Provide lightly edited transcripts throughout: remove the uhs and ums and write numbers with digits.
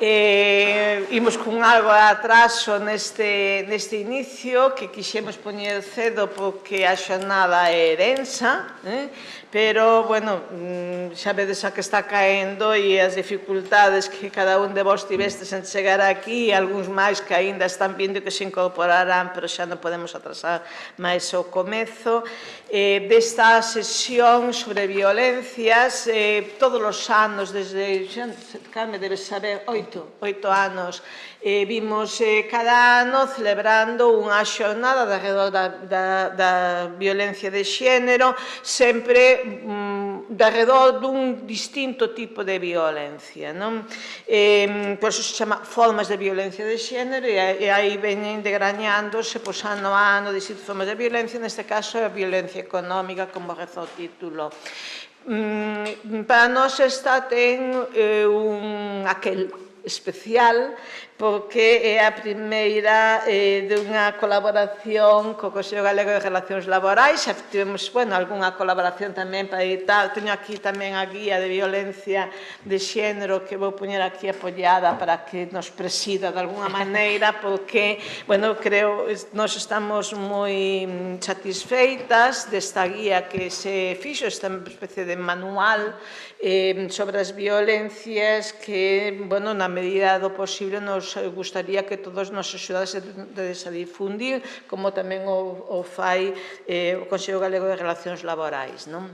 Imos con algo de atraso neste inicio, que quixemos poñer cedo porque a xornada é densa, pero, bueno, xa vedes a que está caendo e as dificultades que cada un de vos tivestes en chegar aquí, e algúns máis que aínda están vindo que se incorporarán, pero xa non podemos atrasar máis o comezo desta sesión sobre violencias. Todos os anos, desde, Carme, debes saber, 8 anos, vimos cada ano celebrando unha xornada de arredor da violencia de xénero, sempre de arredor dun distinto tipo de violencia, non? Por iso se chama formas de violencia de xénero, e aí veñen degrañándose ano a ano distintas formas de violencia, neste caso a violencia económica, como reza o título. Para nós esta ten un aquel especial, porque é a primeira dunha colaboración co Consello Galego de Relacións Laborais. Xa tivemos, bueno, algunha colaboración tamén para editar. Teño aquí tamén a guía de violencia de xénero que vou poñer aquí apoiada para que nos presida de alguna maneira, porque, bueno, creo, nos estamos moi satisfeitas desta guía que se fixo, esta especie de manual sobre as violencias que, bueno, na medida do posible nos gustaría que todos nos axudasedes a difundir, como tamén o fai o Consello Galego de Relacións Laborais, non?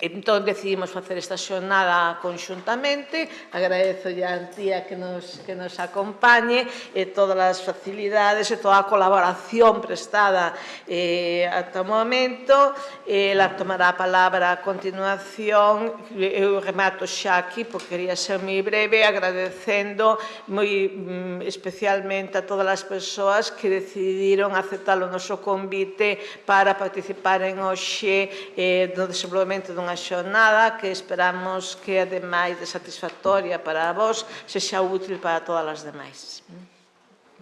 Entón, decidimos facer esta xornada conxuntamente. Agradezolle a Antía que nos acompañe, e todas as facilidades e toda a colaboración prestada ata o momento. Ela tomará a palabra a continuación. Eu remato xa aquí, porque quería ser moi breve, agradecendo moi especialmente a todas as persoas que decidiron aceptar o noso convite para participar en hoxe no desenvolvemento dunha xornada que esperamos que, ademais de satisfactoria para vos, sexa útil para todas as demais.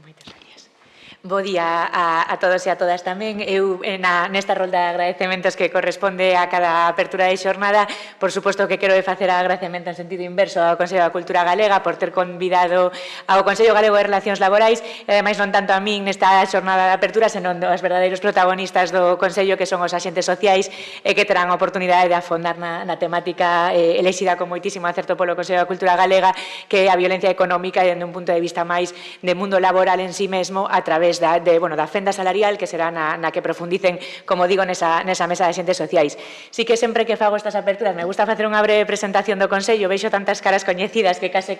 Moitas gracias. Bo día a todos e a todas tamén. Eu, nesta rolda de agradecementos que corresponde a cada apertura de xornada, por suposto que quero facer agradecemento en sentido inverso ao Consello da Cultura Galega por ter convidado ao Consello Galego de Relacións Laborais, e ademais non tanto a min nesta xornada de apertura, senón aos verdadeiros protagonistas do Consello, que son os axentes sociais, e que terán a oportunidade de afondar na temática elexida con moitísimo acerto polo Consello da Cultura Galega, que é a violencia económica dende un punto de vista máis de mundo laboral en sí mesmo, a través da fenda salarial, que será na que profundicen, como digo, nesa mesa de xentes sociais. Si que sempre que fago estas aperturas me gusta facer unha breve presentación do Consello. Veixo tantas caras coñecidas que case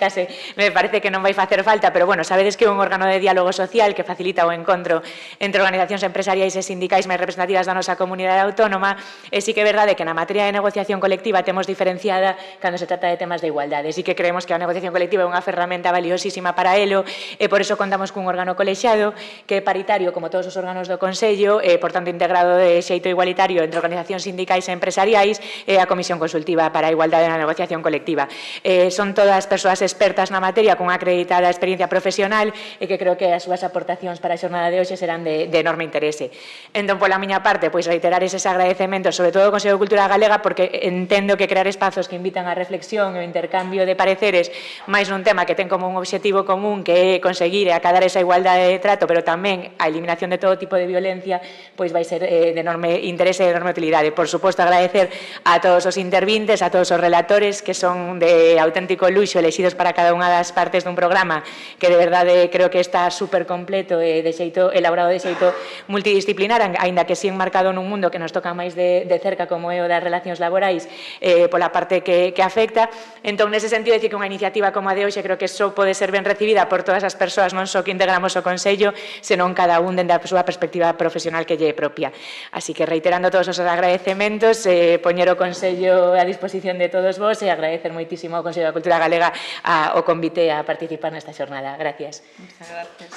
me parece que non vai facer falta, pero, bueno, sabedes que é un órgano de diálogo social que facilita o encontro entre organizacións empresariais e sindicais máis representativas da nosa comunidade autónoma, e si que é verdade que na materia de negociación colectiva temos diferenciada cando se trata de temas de igualdade. Si que creemos que a negociación colectiva é unha ferramenta valiosísima para elo, e por iso contamos cun órgano colexado que é paritario, como todos os órganos do Consello, por tanto integrado de xeito igualitario entre organizacións sindicais e empresariais, e a Comisión Consultiva para a Igualdade na Negociación Colectiva. Son todas persoas expertas na materia con acreditada experiencia profesional, e que creo que as súas aportacións para a xornada de hoxe serán de enorme interese. Entón, pola miña parte, pois reiterar eses agradecementos, sobre todo ao Consello de Cultura Galega, porque entendo que crear espazos que invitan a reflexión e o intercambio de pareceres máis nun tema que ten como un obxectivo común, que é conseguir e acadar esa igualdade de trato, pero tamén a eliminación de todo tipo de violencia, pois vai ser de enorme interese e de enorme utilidade. Por suposto, agradecer a todos os intervintes, a todos os relatores, que son de auténtico luxo, elexidos para cada unha das partes dun programa que de verdade creo que está super completo e elaborado de xeito multidisciplinar, aínda que si enmarcado nun mundo que nos toca máis de cerca, como é o das relacións laborais, pola parte que afecta. Entón, nese sentido, decir que unha iniciativa como a de hoxe creo que só pode ser ben recibida por todas as persoas, non só que integramos o Consello, senón cada un dende a súa perspectiva profesional que lle é propia. Así que, reiterando todos os agradecementos, poñer o Consello a disposición de todos vos, e agradecer moitísimo ao Consello da Cultura Galega o convite a participar nesta xornada. Gracias. Muchas gracias.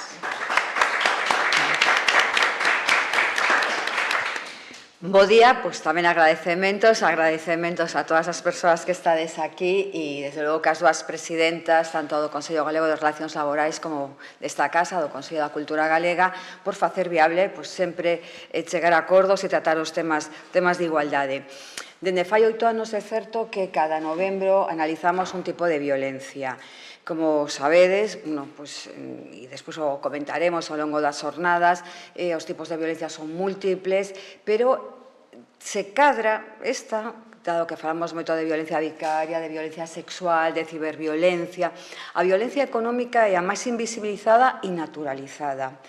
Bo día, pois tamén agradecementos a todas as persoas que estades aquí, e desde logo que as dúas presidentas, tanto do Consello Galego de Relacións Laborais como desta Casa, do Consello da Cultura Galega, por facer viable sempre chegar a acordos e tratar os temas de igualdade. Dende fai 8 anos é certo que cada novembro analizamos un tipo de violencia. Como sabedes, e despois o comentaremos ao longo das jornadas, os tipos de violencia son múltiples, pero se cadra dado que falamos moito de violencia vicaria, de violencia sexual, de ciberviolencia, a violencia económica é a máis invisibilizada e naturalizada.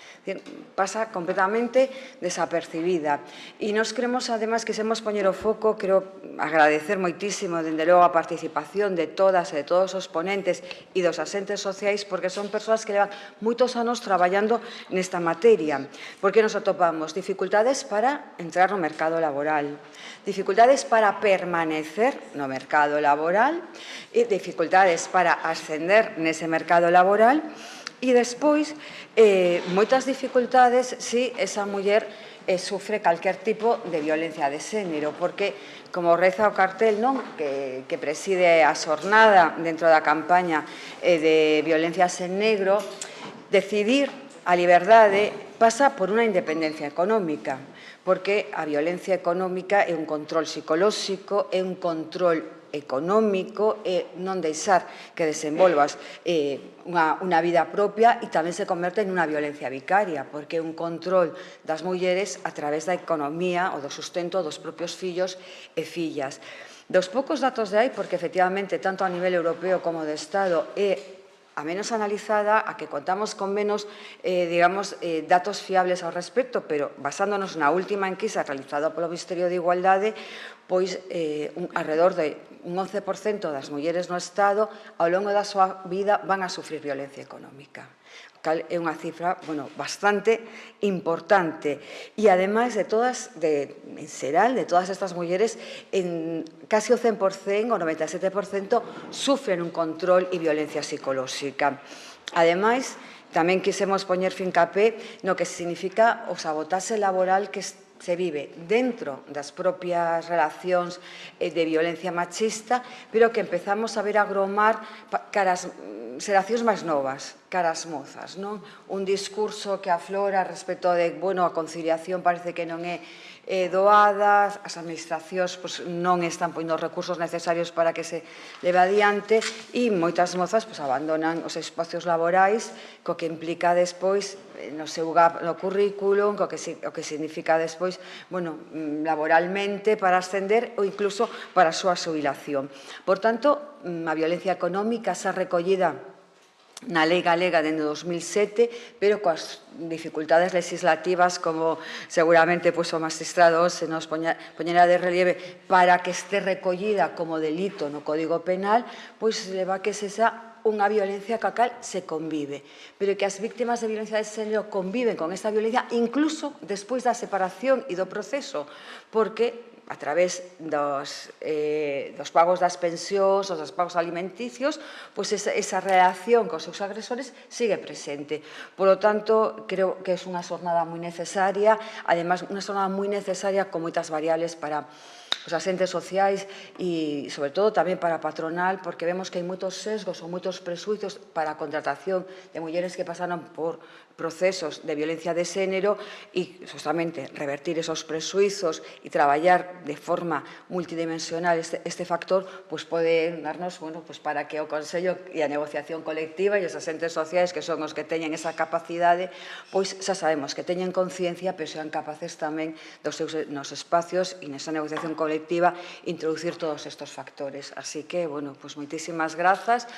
Pasa completamente desapercibida. E nos queremos, ademais, que quisemos poñer o foco, quero agradecer moitísimo, dende logo, a participación de todas e de todos os ponentes e dos asentes sociais, porque son persoas que levan moitos anos traballando nesta materia. Porque nos atopamos dificultades para entrar no mercado laboral, dificultades para permanecer no mercado laboral e dificultades para ascender nese mercado laboral e despois moitas dificultades se esa muller sufre calquer tipo de violencia de xénero, porque, como reza o cartel que preside a xornada dentro da campaña de violencias en negro, decidir a liberdade pasa por unha independencia económica, porque a violencia económica é un control psicolóxico, é un control económico, é non deixar que desenvolvas unha vida propia e tamén se converte en unha violencia vicaria, porque é un control das mulleres a través da economía ou do sustento dos propios fillos e fillas. Dos poucos datos de aí, porque efectivamente tanto a nivel europeo como de Estado é a menos analizada, a que contamos con menos, datos fiables ao respecto, pero basándonos na última enquisa realizada polo Ministerio de Igualdade, pois alrededor de un 11% das mulleres no Estado ao longo da súa vida van a sufrir violencia económica. É unha cifra bastante importante. E, ademais, en xeral, de todas estas mulleres, casi o 100%, o 97%, sufren un control e violencia psicolóxica. Ademais, tamén quisemos poñer fincapé no que significa o sabotaxe laboral que se vive dentro das propias relacións de violencia machista, pero que empezamos a ver agromar caras xeracións máis novas, caras mozas, non? Un discurso que aflora respecto de, a conciliación parece que non é doada, as administracións non están poñendo os recursos necesarios para que se leve adiante e moitas mozas abandonan os espacios laborais, co que implica despois no seu no currículum, o que significa despois, laboralmente para ascender ou incluso para a súa xubilación. Por tanto, a violencia económica xa recollida na Lei Galega dende 2007, pero coas dificultades legislativas, como seguramente o magistrado se nos poñerá de relieve, para que este recollida como delito no Código Penal, pois leva que sexa unha violencia ca cal se convive, pero que as víctimas de violencia de xénero conviven con esta violencia incluso despois da separación e do proceso, porque a través dos pagos das pensións, dos pagos alimenticios, pois esa relación cos seus agresores sigue presente. Por lo tanto, creo que é unha xornada moi necesaria, además, unha xornada moi necesaria con moitas variables para os asentes sociais e, sobre todo, tamén para a patronal, porque vemos que hai moitos sesgos ou moitos presuizos para a contratación de mulleres que pasaron por procesos de violencia de xénero e, justamente, revertir esos presuizos e traballar de forma multidimensional este factor, pois pode darnos, para que o Consello e a negociación colectiva e os asentes sociais, que son os que teñen esa capacidade, pois xa sabemos que teñen conciencia, pero sean capaces tamén nos espacios e nesa negociación colectiva introducir todos estes factores. Así que, moitísimas grazas.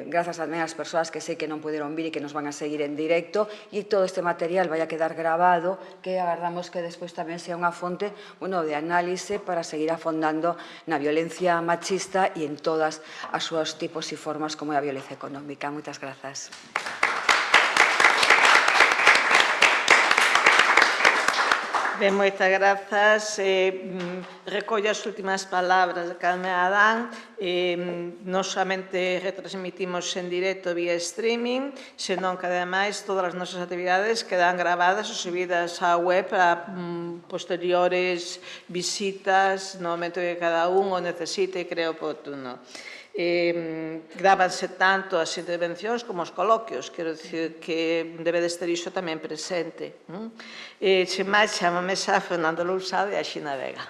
Grazas tamén ás persoas que sei que non puderon vir e que nos van a seguir en directo, e todo este material vai a quedar grabado, que agardamos que despois tamén sea unha fonte de análise para seguir afondando na violencia machista e en todas as súas tipos e formas como é a violencia económica. Moitas grazas. Ben, moitas grazas. Recollo as últimas palabras de Carmen Adán. Non somente retransmitimos en directo vía streaming, senón que, ademais, todas as nosas actividades quedan gravadas ou subidas á web para posteriores visitas no momento que cada un o necesite e cree oportuno. Grábanse tanto as intervencións como os coloquios, quero dicir que debedes ter iso tamén presente. Sen máis, chamame xa Fernando Lousado e a Xina Vega.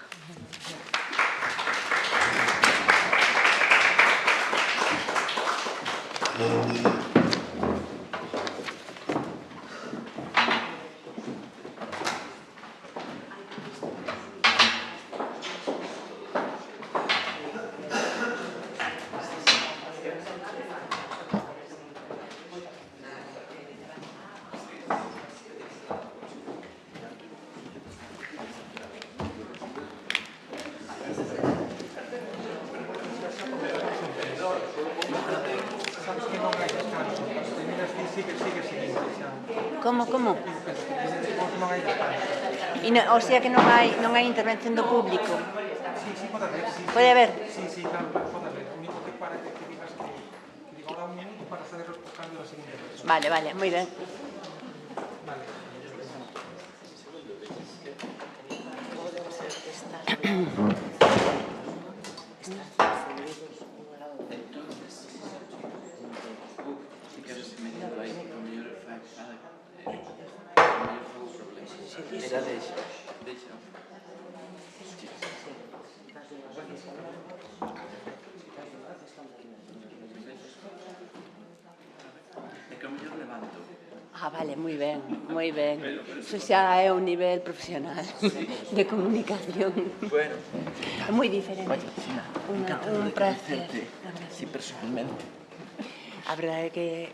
Como? O sea que non hai intervención do público? Sí, pode haber. Pode haber? Sí, claro, pode haber. O único que para que digas que diga ahora un minuto para hacer o cambio da segunda persona. Vale, moi ben. Vale. Vale, moi ben. Iso xa é un nivel profesional de comunicación. Bueno. É moi diferente. Un prazer. Sí, personalmente. A verdade é que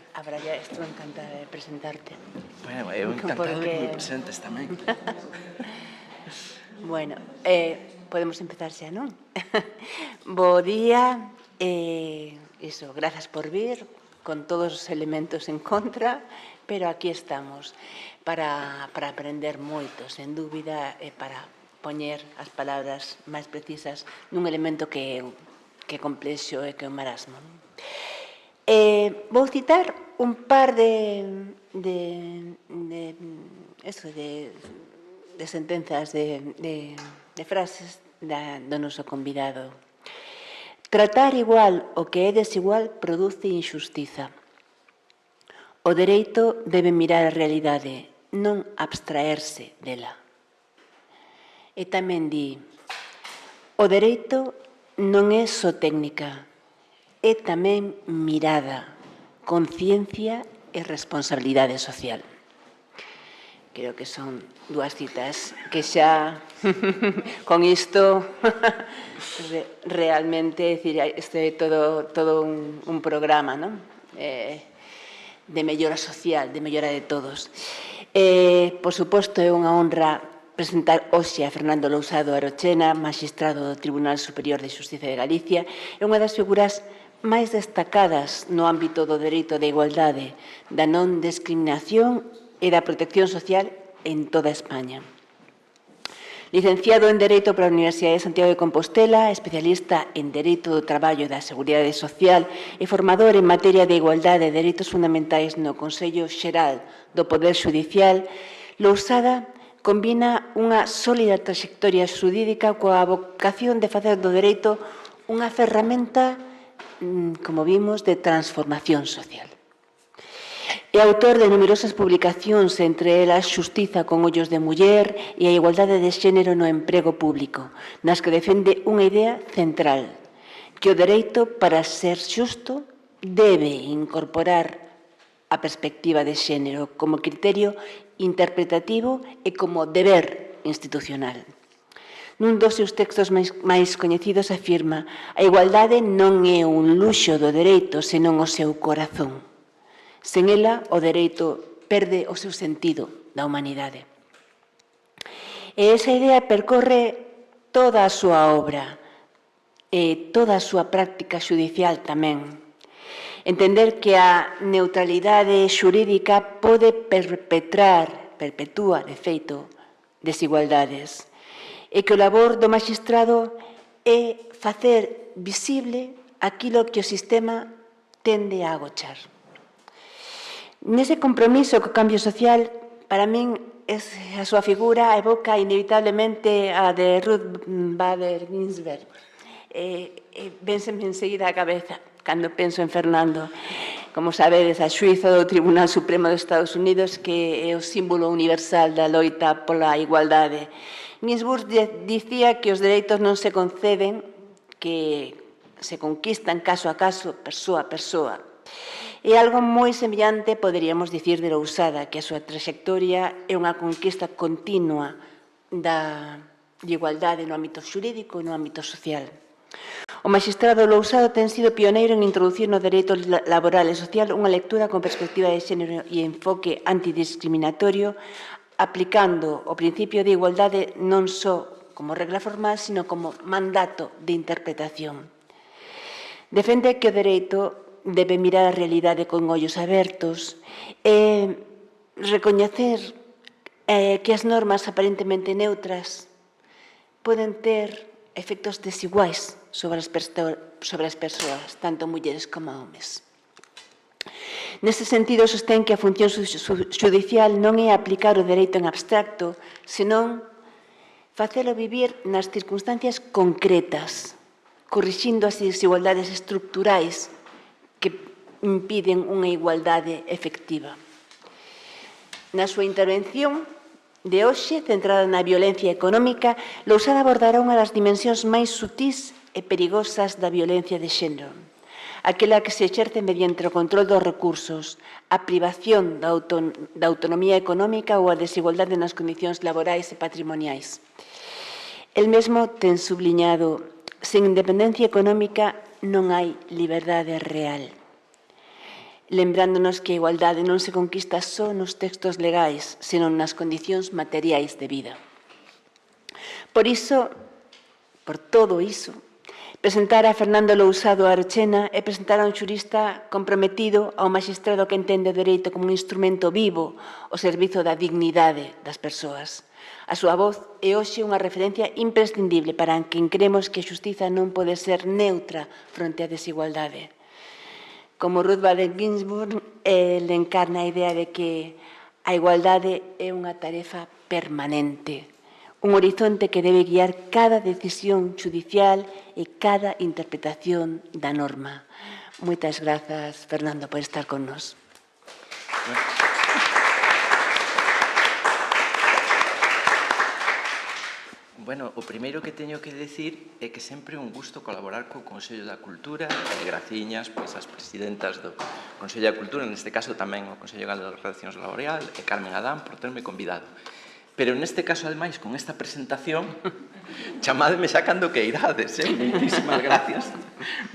estou encantada de presentarte. Bueno, eu encantado de que me presentes tamén. Bueno, podemos empezar xa, non? Bo día, iso, grazas por vir, con todos os elementos en contra, pero aquí estamos para aprender moito, sen dúbida, e para poñer as palabras máis precisas nun elemento que é complexo e que é un marasmo. Vou citar un par de sentenzas, de frases do noso convidado. Tratar igual o que é desigual produce injustiza. O dereito debe mirar a realidade, non abstraerse dela. E tamén di, o dereito non é só técnica, é tamén mirada, conciencia e responsabilidade social. Creo que son dúas citas que xa con isto realmente, isto é todo un programa, non? De mellora social, de mellora de todos. Por suposto, é unha honra presentar hoxe a Fernando Lousado Arochena, magistrado do Tribunal Superior de Xustiza de Galicia, é unha das figuras máis destacadas no ámbito do dereito de igualdade, da non discriminación e da protección social en toda España. Licenciado en Dereito pola Universidade de Santiago de Compostela, especialista en Dereito do Traballo e da Seguridade Social e formador en materia de igualdade e dereitos fundamentais no Consello Xeral do Poder Xudicial, Lousada combina unha sólida trayectoria xurídica coa vocación de facer do dereito unha ferramenta, como vimos, de transformación social. É autor de numerosas publicacións, entre elas Xustiza con ollos de muller e a igualdade de xénero no emprego público, nas que defende unha idea central, que o dereito, para ser xusto, debe incorporar a perspectiva de xénero como criterio interpretativo e como deber institucional. Nun dos seus textos máis coñecidos afirma: a igualdade non é un luxo do dereito, senón o seu corazón. Sen ela, o dereito perde o seu sentido da humanidade. E esa idea percorre toda a súa obra e toda a súa práctica xudicial tamén. Entender que a neutralidade xurídica pode perpetúa, de feito, desigualdades, e que o labor do magistrado é facer visible aquilo que o sistema tende a agochar. Nese compromiso co cambio social, para min, a súa figura evoca inevitablemente a de Ruth Bader Ginsburg. Vénseme enseguida a cabeza cando penso en Fernando. Como sabedes, a xuíza do Tribunal Supremo dos Estados Unidos, que é o símbolo universal da loita pola igualdade. Ginsburg dicía que os dereitos non se conceden, que se conquistan caso a caso, persoa a persoa. E algo moi semellante poderíamos dicir de Lousada, que a súa trayectoria é unha conquista continua da igualdade no ámbito xurídico e no ámbito social. O magistrado Lousado ten sido pioneiro en introducir no dereito laboral e social unha lectura con perspectiva de xénero e enfoque antidiscriminatorio, aplicando o principio de igualdade non só como regla formal, sino como mandato de interpretación. Defende que o dereito debe mirar a realidade con ollos abertos e recoñecer que as normas aparentemente neutras poden ter efectos desiguais sobre as persoas, tanto mulleres como homes. Neste sentido, sostén que a función xudicial non é aplicar o dereito en abstracto, senón facelo vivir nas circunstancias concretas, corrixindo as desigualdades estructurais que impiden unha igualdade efectiva. Na súa intervención de hoxe, centrada na violencia económica, Lousada abordará unha das dimensións máis sutís e perigosas da violencia de xénero, aquela que se exerce mediante o control dos recursos, a privación da autonomía económica ou a desigualdade nas condicións laborais e patrimoniais. El mesmo ten subliñado: sen independencia económica non hai liberdade real. Lembrándonos que a igualdade non se conquista só nos textos legais, senón nas condicións materiais de vida. Por iso, por todo iso, presentar a Fernando Lousado Arochena é presentar a un xurista comprometido ao magistrado que entende o dereito como un instrumento vivo ao servizo da dignidade das persoas. A súa voz é hoxe unha referencia imprescindible para quen cremos que a xustiza non pode ser neutra fronte á desigualdade. Como Ruth Bader Ginsburg, ele encarna a idea de que a igualdade é unha tarefa permanente, un horizonte que debe guiar cada decisión judicial e cada interpretación da norma. Moitas grazas, Fernando, por estar con nós. Bueno, o primeiro que teño que decir é que sempre é un gusto colaborar co Consello da Cultura e graciñas pois as presidentas do Consello da Cultura, neste caso tamén o Consello Galego de Relacións Laboral e Carmen Adán por terme convidado. Pero neste caso, ademais, con esta presentación, chamádeme xa cando que irades, moitísimas gracias.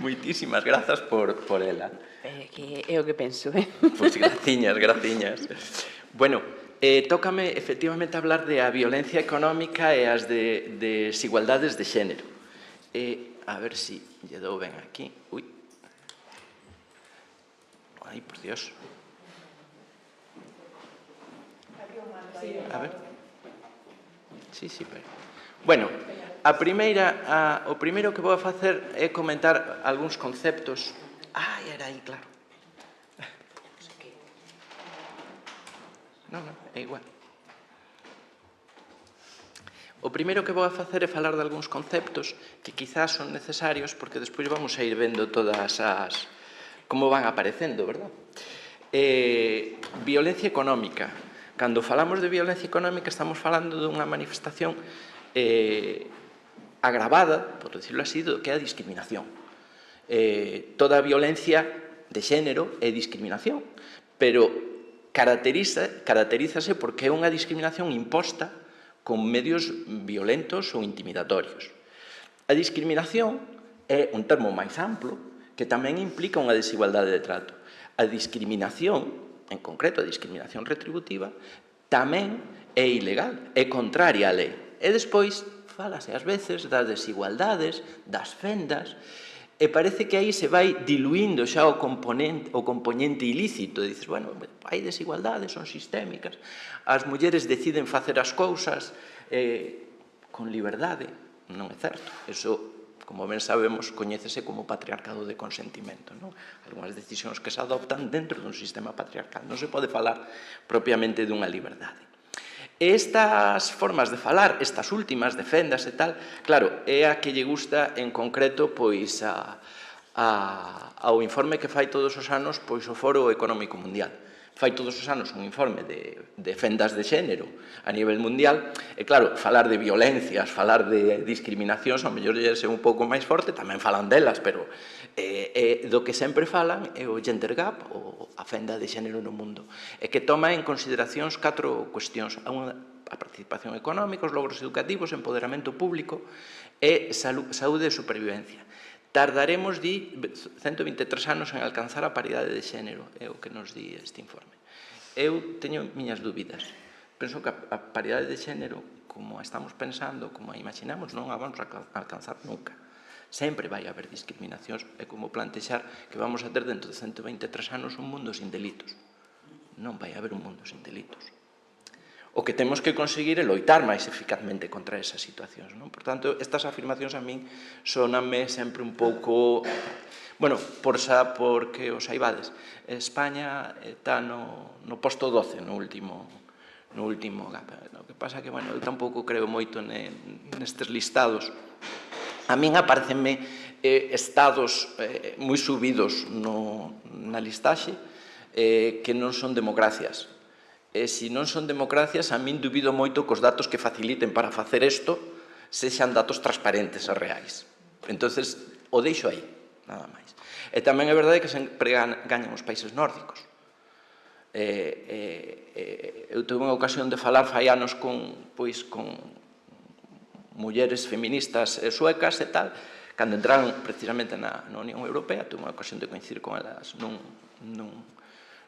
Moitísimas grazas por ela. É o que penso, Pois graciñas, graciñas. Bueno, tócame efectivamente hablar de a violencia económica e as desigualdades de xénero. A ver si lle dou ben aquí. Ui. Ai, por Dios. A ver. Sí, pero... Bueno, o primeiro que vou facer é comentar algúns conceptos. Era aí, claro. Non, é igual. O primeiro que vou facer é falar de algúns conceptos que quizás son necesarios porque despois vamos a ir vendo todas as... como van aparecendo, verdad? Violencia económica. Cando falamos de violencia económica estamos falando dunha manifestación agravada, por decirlo así, do que é a discriminación. Toda a violencia de xénero é discriminación, pero caracterízase porque é unha discriminación imposta con medios violentos ou intimidatorios. A discriminación é un termo máis amplo que tamén implica unha desigualdade de trato. A discriminación, en concreto a discriminación retributiva, tamén é ilegal, é contraria á lei. E despois falase ás veces das desigualdades, das fendas, e parece que aí se vai diluindo xa o componente ilícito. Dices, bueno, hai desigualdades, son sistémicas, as mulleres deciden facer as cousas con liberdade. Non é certo. Eso, como ben sabemos, coñécese como patriarcado de consentimento. Algúnas decisións que se adoptan dentro dun sistema patriarcal. Non se pode falar propiamente dunha liberdade. Estas formas de falar, estas últimas, de fendas e tal, claro, é a que lle gusta en concreto pois a ao informe que fai todos os anos pois o Foro Económico Mundial. Fai todos os anos un informe de fendas de xénero a nivel mundial, e claro, falar de violencias, falar de discriminacións, ao mellor é un pouco máis forte, tamén falan delas, pero do que sempre falan é o gender gap, ou a fenda de xénero no mundo, e que toma en consideracións 4 cuestións: a participación económica, os logros educativos, empoderamento público e saúde e supervivencia. Tardaremos, di, 123 anos en alcanzar a paridade de xénero, é o que nos di este informe. Eu teño miñas dúbidas. Penso que a paridade de xénero, como a estamos pensando, como a imaginamos, non a vamos a alcanzar nunca. Sempre vai haber discriminacións, é como plantexar que vamos a ter dentro de 123 anos un mundo sin delitos. Non vai haber un mundo sin delitos. O que temos que conseguir é loitar máis eficazmente contra esas situacións. Por tanto, estas afirmacións a min sonanme sempre un pouco... Bueno, porque os saibades, España está no posto 12 no último gap. O que pasa que, bueno, eu tampouco creo moito nestes listados. A min aparecenme estados moi subidos na listaxe que non son democracias. E se non son democracias, a min dubido moito que os datos que faciliten para facer isto sexan datos transparentes e reais. Entonces, o deixo aí, nada máis. E tamén é verdade que sempre gañan os países nórdicos. Eu tuve unha ocasión de falar fai anos con mulleres feministas suecas e tal, cando entraron precisamente na Unión Europea, tuve unha ocasión de coincidir con elas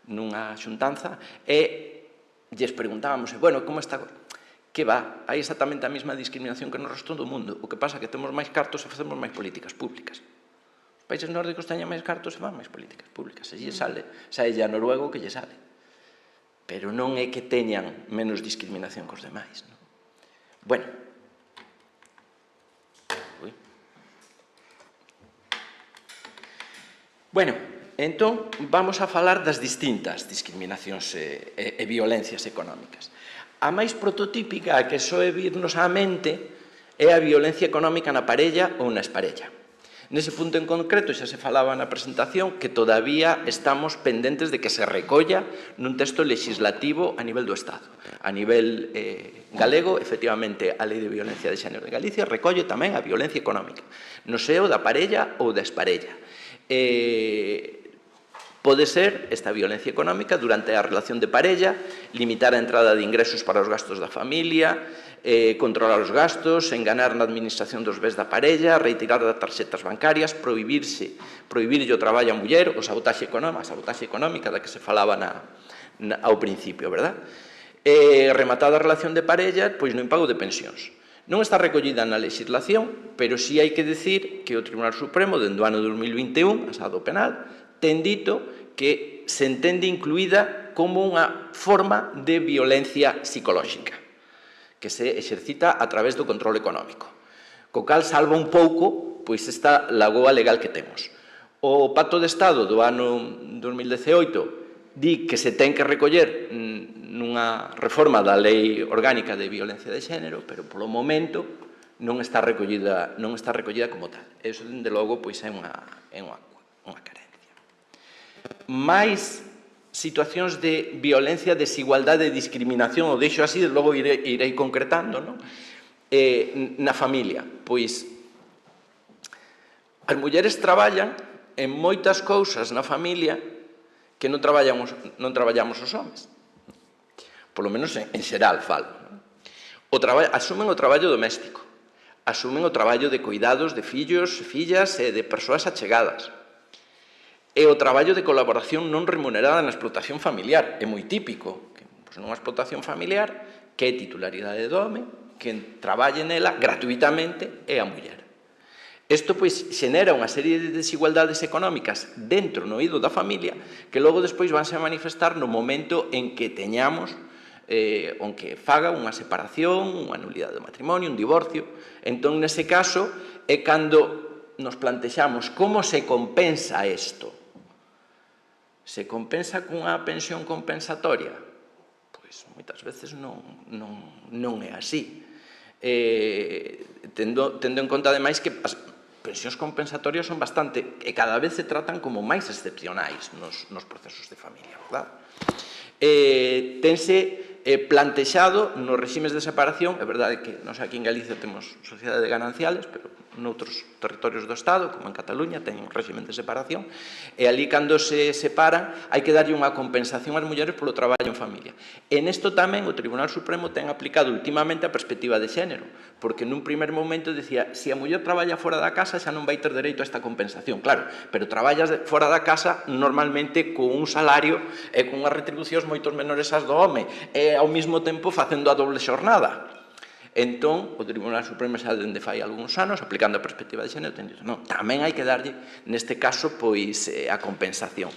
nunha xuntanza, e lles preguntábamos, bueno, como está? Que va? Hai exactamente a mesma discriminación que no resto do mundo. O que pasa é que temos máis cartos e facemos máis políticas públicas. Os países nórdicos teñen máis cartos e fan máis políticas públicas. Se lle sale, sae a Noruego que lle sale. Pero non é que teñan menos discriminación que os demais. Bueno. Bueno, entón, vamos a falar das distintas discriminacións e violencias económicas. A máis prototípica, a que soe virnos á mente, é a violencia económica na parella ou na esparella. Nese punto en concreto, xa se falaba na presentación, que todavía estamos pendentes de que se recolla nun texto legislativo a nivel do Estado. A nivel galego, efectivamente, a Lei de Violencia de Xénero de Galicia recolle tamén a violencia económica, no seo da parella ou da esparella. Pode ser esta violencia económica durante a relación de parella, limitar a entrada de ingresos para os gastos da familia, controlar os gastos, enganar na administración dos bens da parella, retirar das tarxetas bancarias, prohibirlle o traballo a muller, a sabotaxe económica da que se falaba ao principio, verdad? Rematada a relación de parella, pois no impago de pensións. Non está recollida na legislación, pero sí hai que decir que o Tribunal Supremo, dende o ano 2021, asado penal, ten dito que se entende incluída como unha forma de violencia psicolóxica que se exercita a través do control económico. Co cal salva un pouco pois esta lagoa legal que temos. O Pacto de Estado do ano 2018 di que se ten que recoller nunha reforma da Lei Orgánica de Violencia de Xénero, pero polo momento non está recollida como tal. Eso, dende logo, pois é unha carencia. Máis situacións de violencia, desigualdade e discriminación, o deixo así, logo irei concretando, non? Na familia, pois as mulleres traballan en moitas cousas na familia que non traballamos os homes. Por lo menos en xeral falo. Asumen o traballo doméstico, asumen o traballo de cuidados de fillos, fillas e de persoas achegadas. E o traballo de colaboración non remunerada na explotación familiar. É moi típico que nunha explotación familiar que é titularidade do home, que traballe nela gratuitamente é a muller. Isto, pois, xenera unha serie de desigualdades económicas dentro no eido da familia que logo despois vanse a manifestar no momento en que teñamos onde faga unha separación, unha nulidade do matrimonio, un divorcio. Entón, nese caso, é cando nos plantexamos como se compensa isto. Se compensa cunha pensión compensatoria? Pois moitas veces non é así. Tendo en conta, ademais, que pensións compensatorias son bastante, e cada vez se tratan como máis excepcionais nos procesos de familia, verdad? Tense plantexado nos reximes de separación, é verdade que nós aquí en Galicia temos sociedade de gananciales, pero noutros territorios do Estado, como en Cataluña, teñen un régimen de separación, e ali, cando se separan, hai que darlle unha compensación ás mulleres polo traballo en familia. E nesto tamén o Tribunal Supremo ten aplicado últimamente a perspectiva de xénero, porque nun primer momento decía, se a muller traballa fora da casa xa non vai ter dereito a esta compensación, claro, pero traballas fora da casa normalmente con un salario e con unhas retribucións moitos menores ás do home, e ao mesmo tempo facendo a doble xornada. Entón, o Tribunal Supremo xa dende fai algúns anos, aplicando a perspectiva de xénero, ten dito, non, tamén hai que darlle, neste caso, pois, a compensación.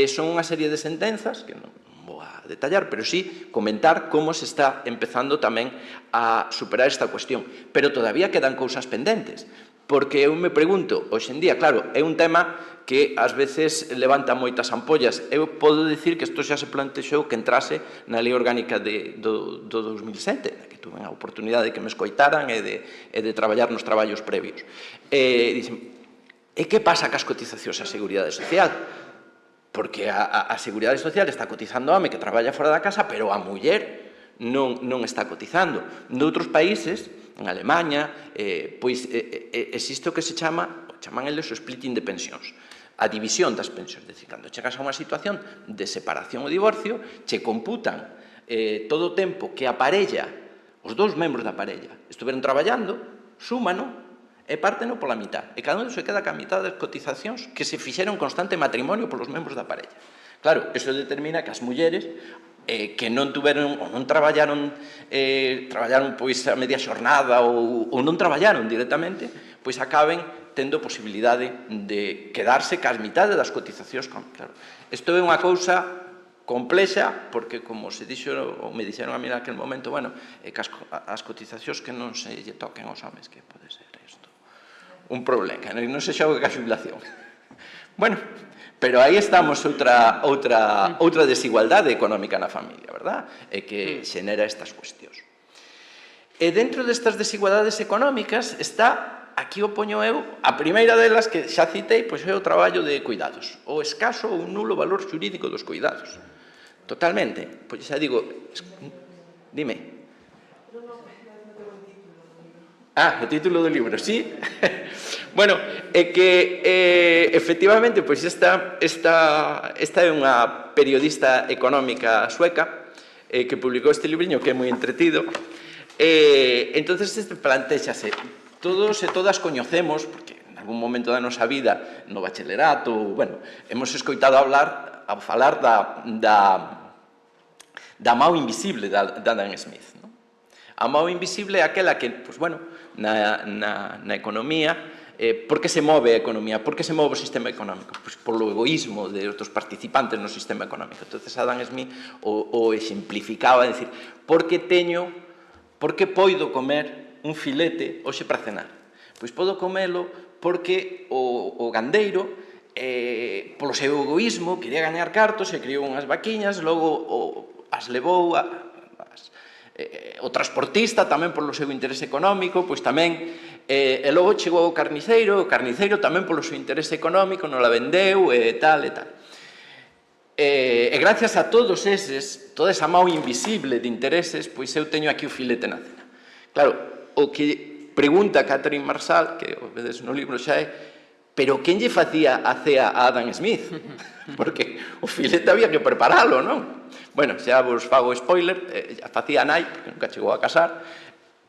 Son unha serie de sentenzas, que non vou a detallar, pero sí comentar como se está empezando tamén a superar esta cuestión. Pero todavía quedan cousas pendentes, porque eu me pregunto, hoxe en día, claro, é un tema que ás veces levanta moitas ampollas. Eu podo dicir que isto xa se plantexou que entrase na Lei Orgánica do 2007, que tuve a oportunidade de que me escoitaran e de traballar nos traballos previos. Dicen, e que pasa cas cotizacións á Seguridade Social? Porque a Seguridade Social está cotizando ao home que traballa fora da casa, pero a muller non está cotizando. Noutros países, en Alemanha, pois existe o que se chaman eles o splitting de pensións, a división das pensións. Decir, cando chegas a unha situación de separación ou divorcio, che computan todo o tempo que a parella, os dous membros da parella, estuveron traballando, súmano e párteno pola mitad. E cada un se queda ca mitad das cotizacións que se fixeron constante matrimonio polos membros da parella. Claro, iso determina que as mulleres que non tuveron ou non traballaron pois a media xornada ou non traballaron directamente, pois acaben tendo posibilidade de quedarse cas mitades das cotizacións. Claro, isto é unha cousa complexa, porque, como se dixo, ou me dixeron a mí naquele momento, bueno, as cotizacións que non se lle toquen aos homes, que pode ser isto un problema, que non se xogue ca xubilación. Bueno, pero aí estamos outra desigualdade económica na familia, verdad? E que xenera estas cuestións. E dentro destas desigualdades económicas está, aquí o poño eu, a primeira delas que xa citei, pois é o traballo de cuidados, o escaso ou nulo valor xurídico dos cuidados. Totalmente. Pois xa digo, dime. O título do libro, sí. Bueno, é que efectivamente, pois esta é unha periodista económica sueca que publicou este libriño que é moi entretido. Entonces plantéxase, todos e todas coñecemos, porque en algún momento da nosa vida, no bachelerato, bueno, hemos escoitado falar da mão invisible da Adam Smith. A mão invisible é aquela que, pois, bueno, na economía, por que se move a economía? Por que se move o sistema económico? Pois polo egoísmo dos participantes no sistema económico. Entón, Adam Smith o exemplificaba, dicir, por que poido comer un filete hoxe para cenar? Pois podo comelo porque o gandeiro, polo seu egoísmo, quería gañar cartos e criou unhas vaquiñas, logo as levou o transportista tamén polo seu interese económico, pois tamén, e logo chegou o carniceiro tamén polo seu interese económico, non la vendeu, e tal, e tal. E gracias a todos eses, toda esa mão invisible de intereses, pois eu teño aquí o filete na cena. Claro, o que pregunta Catherine Marsal, que o vedes no libro xa é, pero quen lle facía a cea a Adam Smith? Porque o filete había que preparalo, non? Bueno, xa vos fago spoiler, facía a nai, porque nunca chegou a casar,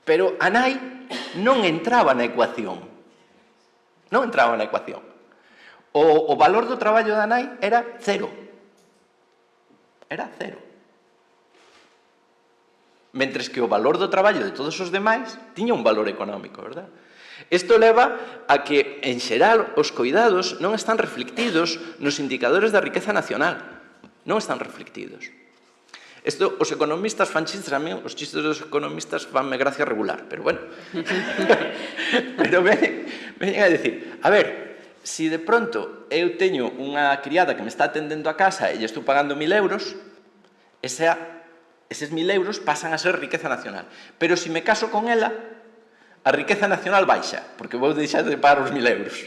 pero a nai non entraba na ecuación. Non entraba na ecuación. O valor do traballo da nai era cero. Era cero. Mentres que o valor do traballo de todos os demais tiña un valor económico, verdad? Isto leva a que, en xeral, os coidados non están reflectidos nos indicadores da riqueza nacional. Non están reflectidos. Isto, os economistas fan chistes, a mí, os chistes dos economistas fanme gracia regular, pero bueno. Pero veñen a decir, a ver, si de pronto eu teño unha criada que me está atendendo a casa e lle estou pagando 1.000 euros, eses 1.000 euros pasan a ser riqueza nacional. Pero si me caso con ela, a riqueza nacional baixa, porque vou deixar de pagar os 1.000 euros.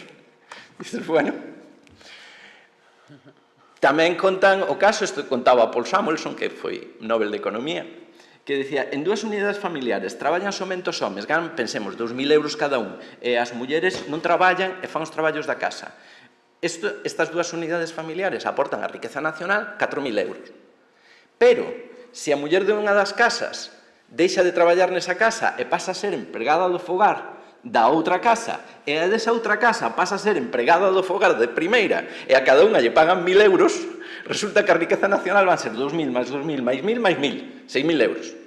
Dices, bueno. Tamén contan o caso, isto contaba Paul Samuelson, que foi Nobel de Economía, que decía, en 2 unidades familiares traballan somente os homes, ganan, pensemos, 2.000 euros cada un, e as mulleres non traballan e fan os traballos da casa. Estas 2 unidades familiares aportan a riqueza nacional 4.000 euros. Pero, se a muller de unha das casas deixa de traballar nesa casa e pasa a ser empregada do fogar da outra casa, e a desa outra casa pasa a ser empregada do fogar de primeira, e a cada unha lle pagan 1.000 euros, resulta que a riqueza nacional van ser 2.000 máis 2.000 máis 1.000 máis 1.000, 6.000 euros.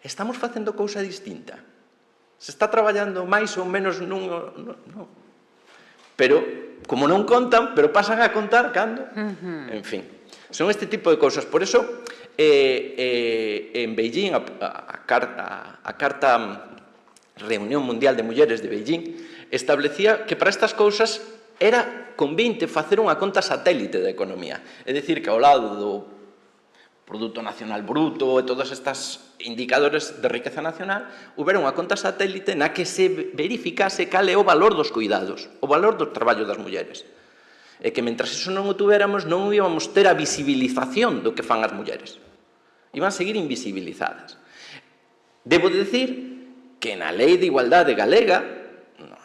Estamos facendo cousa distinta. Se está traballando máis ou menos nun... Non. Pero, como non contan, pero pasan a contar cando... En fin, son este tipo de cousas. Por eso, en Beijing, a Carta Reunión Mundial de Mulleres de Beijing establecía que para estas cousas era convinte facer unha conta satélite da economía. É dicir, que ao lado do Produto Nacional Bruto e todos estes indicadores de riqueza nacional, houbera unha conta satélite na que se verificase cal é o valor dos cuidados, o valor do traballo das mulleres. E que, mentras iso non o tuéramos, non íbamos ter a visibilización do que fan as mulleres. Iban a seguir invisibilizadas. Debo dicir que na Lei de Igualdade Galega,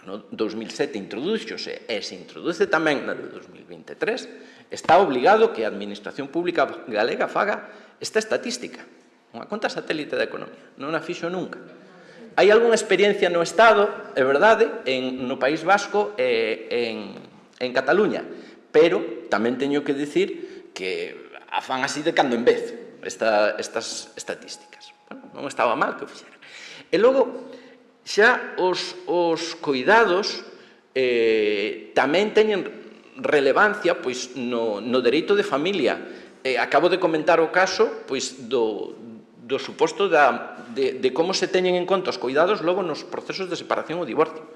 no 2007 introduxose e se introduce tamén na de 2023, está obligado que a Administración Pública Galega faga esta estatística, unha conta satélite da economía. Non a fixo nunca. Hai algunha experiencia no Estado, é verdade, no País Vasco e en Cataluña, pero tamén teño que dicir que a fan así de cando en vez estas estatísticas. Bueno, non estaba mal que o fixeran. E logo, xa os cuidados tamén teñen relevancia pois no dereito de familia. Acabo de comentar o caso pois do suposto de como se teñen en conta os cuidados logo nos procesos de separación ou divorcio.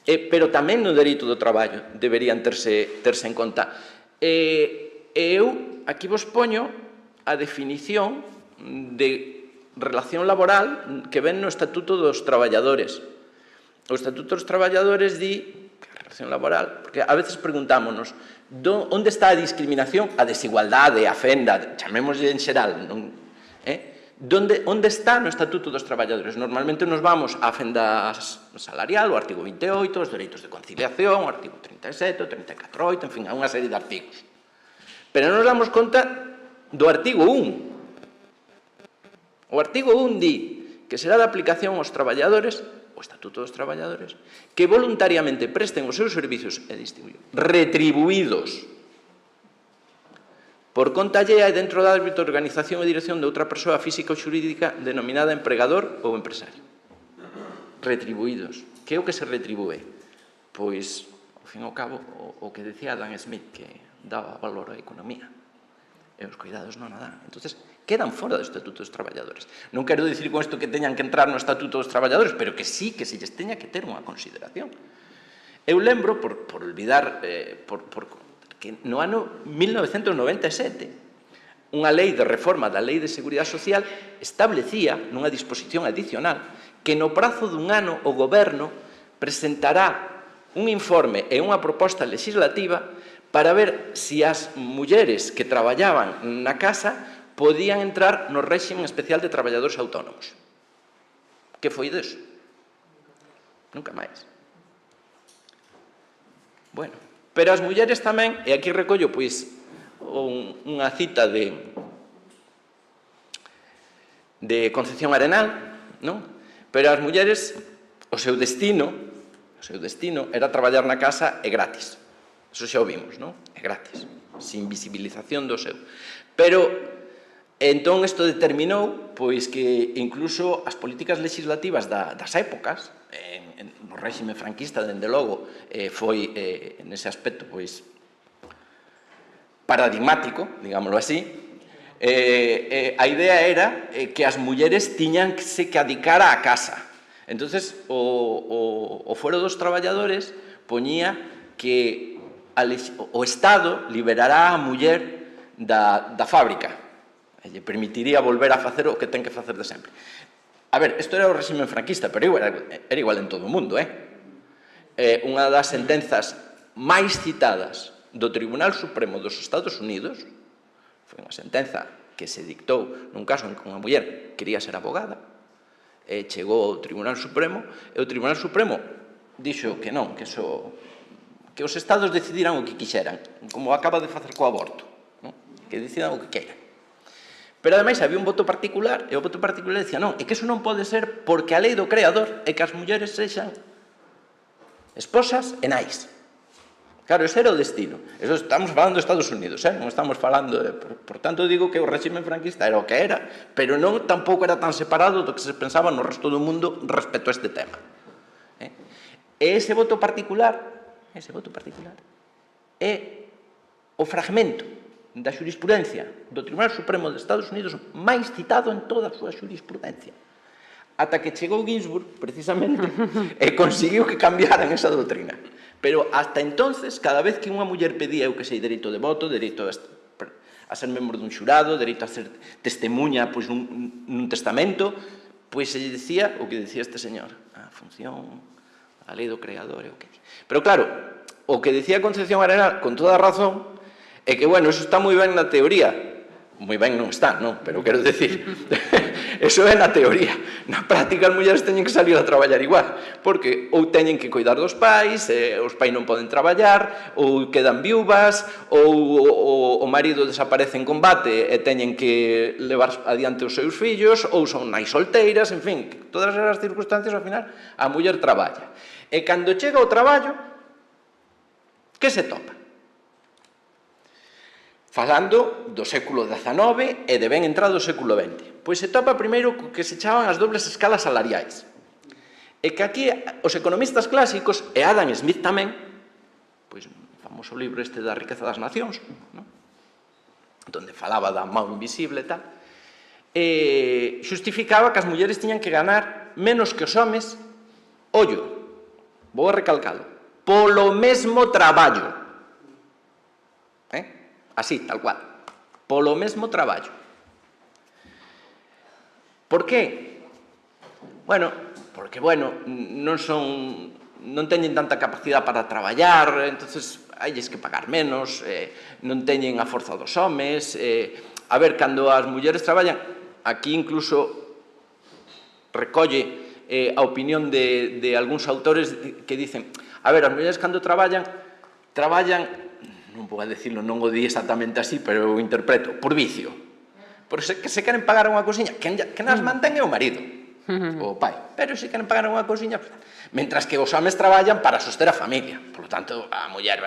Pero tamén no dereito do traballo deberían terse en conta. Eu aquí vos poño a definición de relación laboral que ven no Estatuto dos Traballadores. O Estatuto dos Traballadores di que a relación laboral, porque a veces preguntámonos onde está a discriminación, a desigualdade, a fenda, chamémoslle en xeral, onde está no Estatuto dos Traballadores? Normalmente nos vamos á fenda salarial, o artigo 28, os dereitos de conciliación, o artigo 37, o 34.8, en fin, a unha serie de artigos. Pero non nos damos conta do artigo 1. O artigo 1 di que será de aplicación aos traballadores, o Estatuto dos Traballadores, que voluntariamente presten os seus servizos retribuídos por conta allea e dentro do ámbito de organización e dirección de outra persoa física ou xurídica denominada empregador ou empresario. Retribuídos. Que é o que se retribúe? Pois, ao fin e ao cabo, o que decía Adam Smith, que daba valor á economía. E os cuidados non a dan. Entonces, quedan fora do Estatuto dos Traballadores. Non quero dicir con isto que teñan que entrar no Estatuto dos Traballadores, pero que sí, que se lles teña que ter unha consideración. Eu lembro, por olvidar, que no ano 1997, unha lei de reforma da Lei de Seguridade Social establecía, nunha disposición adicional, que no prazo dun ano o Goberno presentará un informe e unha proposta legislativa para ver se as mulleres que traballaban na casa podían entrar no réxime especial de traballadores autónomos. Que foi deso? Nunca máis. Bueno, pero as mulleres tamén, e aquí recollo pois unha cita de Concepción Arenal, non? Pero as mulleres, o seu destino era traballar na casa e gratis. Eso xa o vimos, non? É gratis, sin visibilización do seu. Pero, entón, isto determinou pois que incluso as políticas legislativas das épocas, no réxime franquista, dende logo, foi, nese aspecto, pois, paradigmático, digámoslo así. A idea era que as mulleres tiñanse que adicar á casa. Entonces, o Foro dos Traballadores poñía que o Estado liberará a muller da fábrica e lle permitiría volver a facer o que ten que facer de sempre. A ver, isto era o réxime franquista, pero era igual en todo o mundo, unha das sentenzas máis citadas do Tribunal Supremo dos Estados Unidos foi unha sentenza que se dictou nun caso en que unha muller quería ser abogada, chegou ao Tribunal Supremo, e o Tribunal Supremo dixo que non, que os estados decidiran o que quixeran, como acaba de facer co aborto, que decidan o que queiran. Pero, ademais, había un voto particular, e o voto particular decía, non, é que eso non pode ser porque a lei do creador é que as mulleres sexan esposas e nais. Claro, ese era o destino. Eso estamos falando de Estados Unidos, non estamos falando por tanto, digo que o réxime franquista era o que era, pero non tampouco era tan separado do que se pensaba no resto do mundo respecto a este tema. E ese voto particular é o fragmento da xurisprudencia do Tribunal Supremo de Estados Unidos máis citado en toda a súa xurisprudencia. Ata que chegou Ginsburg, precisamente, e conseguiu que cambiaran esa doutrina. Pero hasta entonces, cada vez que unha muller pedía, eu que sei, dereito de voto, dereito a ser membro dun xurado, dereito a ser testemunha nun testamento, pois se lle decía o que decía este señor, a función, a lei do creador, e o que di. Pero claro, o que decía Concepción Arenal, con toda a razón, é que, bueno, eso está moi ben na teoría. Moi ben non está, non? Pero quero decir, eso é na teoría. Na práctica, as mulleres teñen que salir a traballar igual, porque ou teñen que cuidar dos pais, os pais non poden traballar, ou quedan viúvas, ou o marido desaparece en combate e teñen que levar adiante os seus fillos, ou son nais solteiras, en fin, todas as circunstancias, ao final, a muller traballa. E cando chega ao traballo, que se topa? Falando do século XIX e de ben entrado o século XX. Pois se topa primeiro co que se chamaban as dobles escalas salariais. E que aquí os economistas clásicos, e Adam Smith tamén, pois o famoso libro este da riqueza das nacións, donde falaba da mão invisible e tal, xustificaba que as mulleres tiñan que ganar menos que os homes, ollo, vou a recalcalo, polo mesmo traballo. Así, tal cual. Polo mesmo traballo. Por qué? Porque non teñen tanta capacidade para traballar, entonces hailles que pagar menos, non teñen a forza dos homes. A ver, cando as mulleres traballan, aquí incluso recolle a opinión de algúns autores que dicen, a ver, as mulleres cando traballan, non vou a dicirlo, non o di exactamente así, pero o interpreto, por vicio. Porque se queren pagar unha cousiña, quen nas mantén é o marido, o pai. Pero se queren pagar unha cousiña, mentras que os homes traballan para soster a familia. Por lo tanto, a muller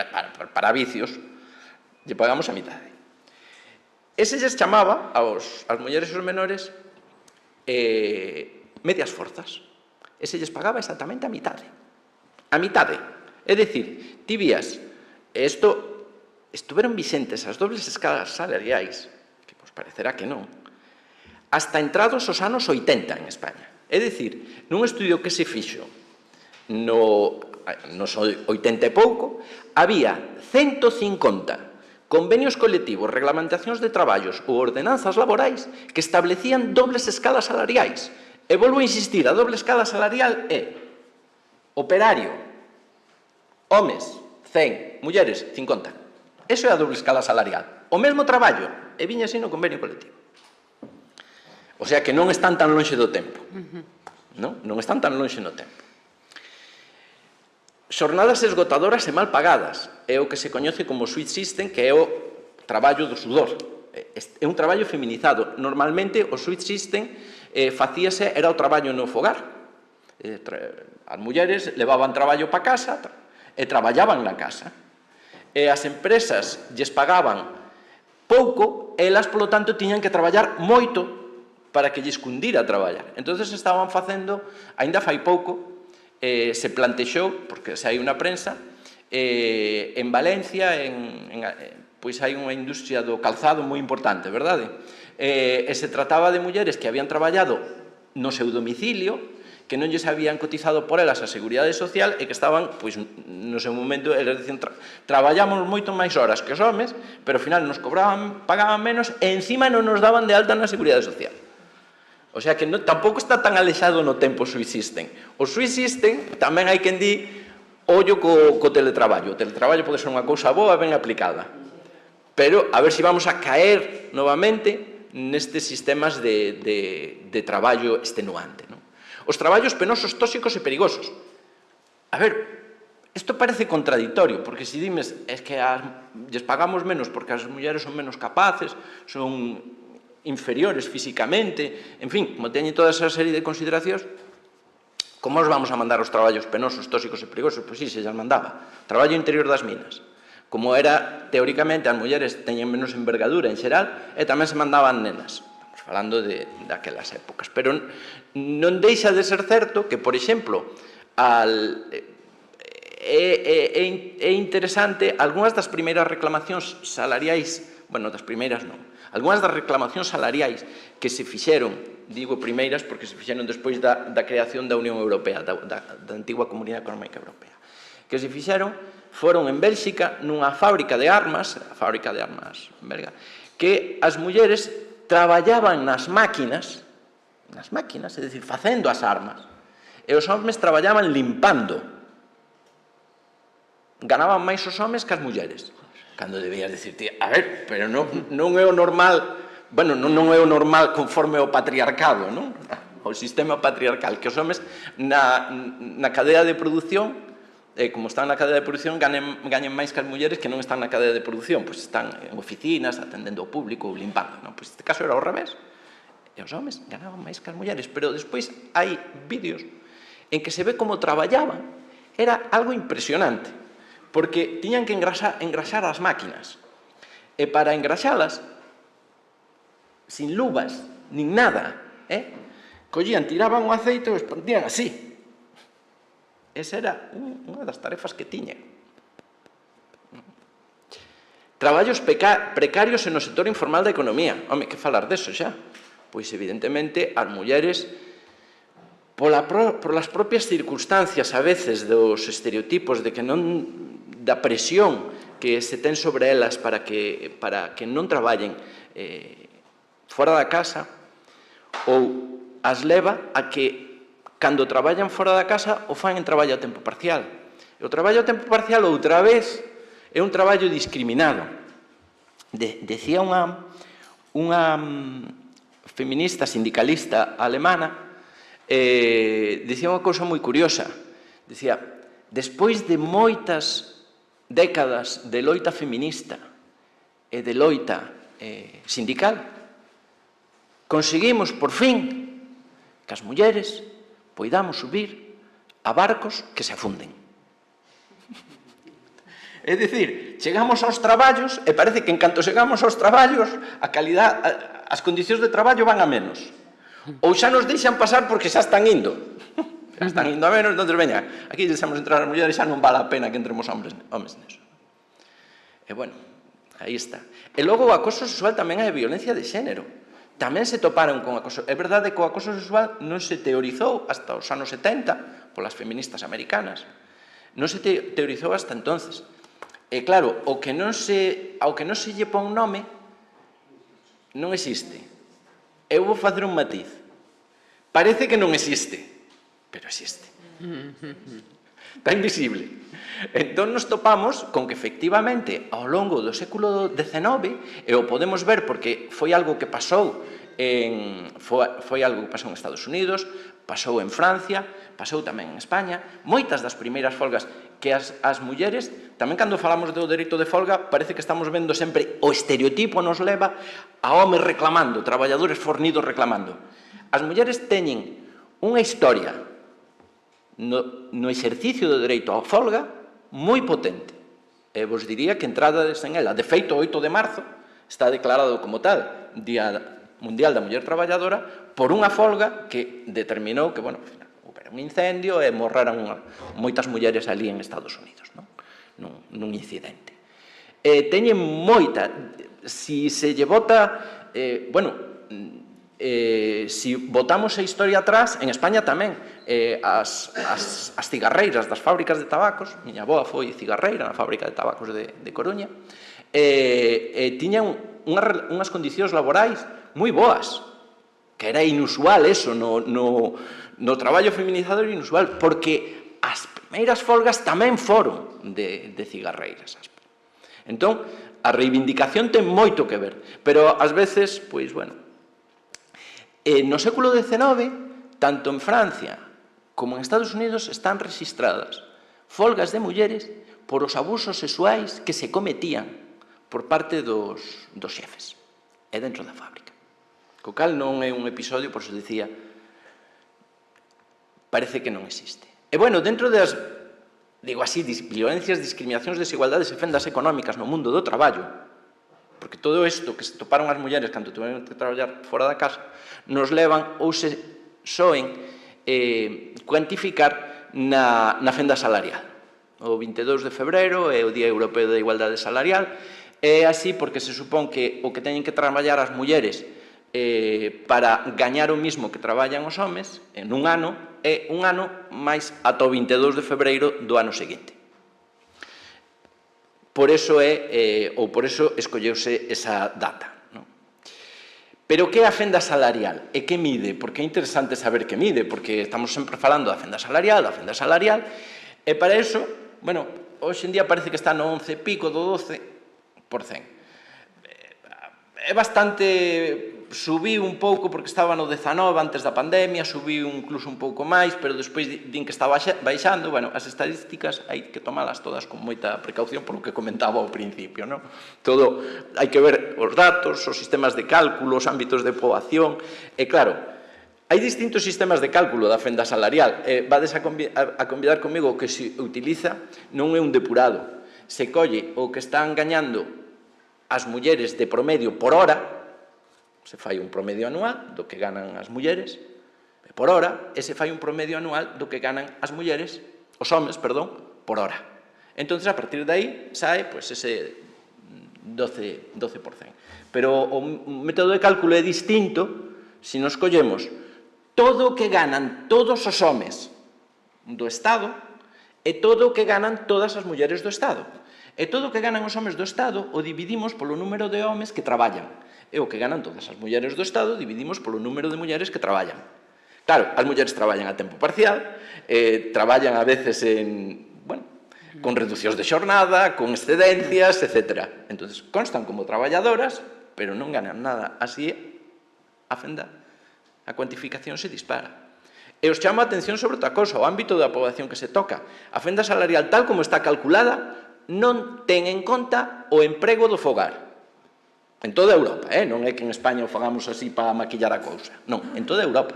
para vicios, lle pagamos a mitade. Ese lles chamaba as mulleres e os menores medias forzas. Ese lles pagaba exactamente a mitade. A mitade. É dicir, ti vías, isto estuveron vixentes as dobles escalas salariais, que vos parecerá que non, hasta entrados os anos 80 en España. É dicir, nun estudio que se fixo nos 80 e pouco, había 150 convenios colectivos, reglamentacións de traballos ou ordenanzas laborais que establecían dobles escalas salariais. E volvo a insistir, a doble escala salarial é operario, homes, 100, mulleres, 50. Eso é a doble escala salarial. O mesmo traballo, e viña así no convenio colectivo. O sea que non están tan lonxe do tempo. Non están tan lonxe no tempo. Xornadas esgotadoras e mal pagadas. É o que se coñece como sweet system, que é o traballo do sudor. É un traballo feminizado. Normalmente, o sweet system era o traballo no fogar. As mulleres levaban traballo para casa e traballaban na casa. E as empresas lles pagaban pouco, elas, polo tanto, tiñan que traballar moito para que lles cundira a traballar. Entón, estaban facendo, aínda fai pouco, se plantexou, porque se hai unha prensa, en Valencia, pois hai unha industria do calzado moi importante, verdade? E se trataba de mulleres que habían traballado no seu domicilio, que non lles habían cotizado por elas a Seguridade Social e que estaban, pois, no seu momento, eles dicen, traballamos moito máis horas que os homes, pero ao final nos pagaban menos e encima non nos daban de alta na Seguridade Social. O sea que tampouco está tan alexado no tempo o subsisten. O subsisten tamén hai quen di ollo co teletraballo. O teletraballo pode ser unha cousa boa ben aplicada. Pero a ver se vamos a caer novamente nestes sistemas de traballo extenuante. Os traballos penosos, tóxicos e perigosos. A ver, isto parece contradictorio, porque se dimes es que lles pagamos menos porque as mulleres son menos capaces, son inferiores físicamente, en fin, como teñen toda esa serie de consideracións, como os vamos a mandar os traballos penosos, tóxicos e perigosos? Pois sí, se lles mandaba. Traballo interior das minas. Como era, teóricamente, as mulleres teñen menos envergadura en xeral, e tamén se mandaban nenas. Estamos falando daquelas épocas. Pero non deixa de ser certo que, por exemplo, é interesante algunhas das primeiras reclamacións salariais, bueno, das primeiras non, algunhas das reclamacións salariais que se fixeron, digo primeiras porque se fixeron despois da creación da Unión Europea, da antigua Comunidade Económica Europea, que se fixeron foron en Bélxica nunha fábrica de armas, a fábrica de armas belga, que as mulleres traballaban nas máquinas, é dicir, facendo as armas, e os homens traballaban limpando. Ganaban máis os homens que as mulleres. Cando debías dicirte, a ver, pero non é o normal, bueno, non é o normal conforme ao patriarcado, non? O sistema patriarcal, que os homens na cadea de produción, como están na cadea de produción, gañen máis que as mulleres que non están na cadea de produción, pois están en oficinas, atendendo ao público, limpando, non? Pois este caso era ao revés, e os homens ganaban máis que as mulleres, pero despois hai vídeos en que se ve como traballaban, era algo impresionante, porque tiñan que engrasar as máquinas, e para engrasalas, sin luvas, nin nada, collían, tiraban o aceite e o expandían así. Esa era unha das tarefas que tiñan. Traballos precarios no sector informal da economía. Home, que falar deso xa? Pois, evidentemente, as mulleres, polas propias circunstancias, a veces, dos estereotipos de que non da presión que se ten sobre elas para que non traballen fora da casa, ou as leva a que, cando traballan fora da casa, o fan en traballo a tempo parcial. E o traballo a tempo parcial, outra vez, é un traballo discriminado. Decía unha feminista sindicalista alemana, dicía unha cousa moi curiosa. Dicía, despois de moitas décadas de loita feminista e de loita sindical, conseguimos, por fin, que as mulleres poidamos subir a barcos que se afunden. É dicir, chegamos aos traballos e parece que en canto chegamos aos traballos a calidad, as condicións de traballo van a menos. Ou xa nos deixan pasar porque xa están indo. Xa están indo a menos, entón, veña, aquí deixamos entrar as mulleres, xa non vale a pena que entremos homes neso. E bueno, aí está. E logo o acoso sexual tamén é violencia de xénero. Tamén se toparon con acoso. É verdade que o acoso sexual non se teorizou hasta os anos 70 polas feministas americanas. Non se teorizou hasta entonces. E claro, ao que non se lle pon nome, non existe. Eu vou facer un matiz. Parece que non existe, pero existe. Está invisible. Entón nos topamos con que efectivamente ao longo do século XIX, e o podemos ver porque foi algo que pasou en Estados Unidos, pasou en Francia, pasou tamén en España, moitas das primeiras folgas que as mulleres, tamén cando falamos do dereito de folga, parece que estamos vendo sempre o estereotipo nos leva a homes reclamando, traballadores fornidos reclamando. As mulleres teñen unha historia no exercicio do dereito á folga moi potente. E vos diría que entrades en ela. De feito, o 8 de marzo está declarado como tal Día Mundial da Muller Traballadora por unha folga que determinou que, bueno, houbera un incendio e morreran moitas mulleres ali en Estados Unidos, nun incidente. Teñen moita, si se lle bota, si botamos a historia atrás, en España tamén, as cigarreiras das fábricas de tabacos, miña avoa foi cigarreira na fábrica de tabacos de Coruña, tiñan unhas condicións laborais moi boas, que era inusual eso, no traballo feminizado era inusual, porque as primeiras folgas tamén foron de cigarreiras. Entón, a reivindicación ten moito que ver, pero ás veces, pois, bueno, no século XIX, tanto en Francia como en Estados Unidos están registradas folgas de mulleres por os abusos sexuais que se cometían por parte dos xefes e dentro da fábrica. Co cal non é un episodio, por se dicía, parece que non existe. E, bueno, dentro das, digo así, violencias, discriminacións, desigualdades e fendas económicas no mundo do traballo, porque todo isto que se toparon as mulleres cando tiveron que traballar fora da casa, nos levan ou se soen cuantificar na fenda salarial. O 22 de febreiro é o Día Europeo da Igualdade Salarial, é así porque se supón que o que teñen que traballar as mulleres para gañar o mismo que traballan os homes en un ano, é un ano máis ata o 22 de febreiro do ano seguinte. Por eso escolleuse esa data. Pero que é a fenda salarial? E que mide? Porque é interesante saber que mide, porque estamos sempre falando da fenda salarial, e para eso, bueno, hoxe en día parece que está no 11 e pico do 12%. É bastante, subiu un pouco porque estaba no 19 antes da pandemia, subiu incluso un pouco máis, pero despois din que está baixando. Bueno, as estadísticas hai que tomalas todas con moita precaución por o que comentaba ao principio, non? Todo, hai que ver os datos, os sistemas de cálculo, os ámbitos de poboación, e claro, hai distintos sistemas de cálculo da fenda salarial. Vades a convidar comigo o que se utiliza non é un depurado. Se colle o que están gañando as mulleres de promedio por hora, se fai un promedio anual do que ganan as mulleres por hora, e se fai un promedio anual do que ganan as mulleres, os homes, perdón, por hora. Entón, a partir de aí, sae, pois, ese 12%. Pero o método de cálculo é distinto se nos collemos todo o que ganan todos os homes do Estado e todo o que ganan todas as mulleres do Estado. E todo o que ganan os homes do Estado o dividimos polo número de homes que traballan. E o que ganan todas as mulleres do Estado dividimos polo número de mulleres que traballan. Claro, as mulleres traballan a tempo parcial, traballan a veces con reducións de xornada, con excedencias, etc. Entón, constan como traballadoras, pero non ganan nada. Así, a cuantificación se dispara. E os chamo a atención sobre outra cosa, o ámbito da poboación que se toca. A fenda salarial, tal como está calculada, non ten en conta o emprego do fogar. En toda Europa, non é que en España o fagamos así para maquillar a cousa. Non, en toda Europa.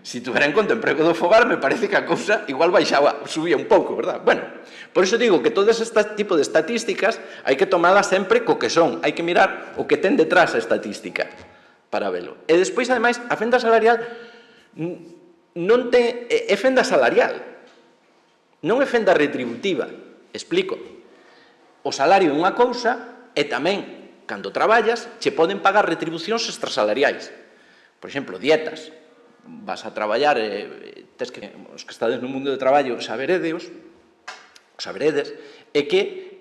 Se tuvera en conta o emprego do fogar, me parece que a cousa igual baixaba, subía un pouco, verdad? Bueno, por iso digo que todas este tipo de estatísticas hai que tomalas sempre co que son. Hai que mirar o que ten detrás a estatística para velo. E despois, ademais, a fenda salarial non ten... é fenda salarial. Non é fenda retributiva, explico. O salario é unha cousa e tamén, cando traballas, che poden pagar retribucións extrasalariais. Por exemplo, dietas. Vas a traballar, os que estades no mundo do traballo saberedes, é que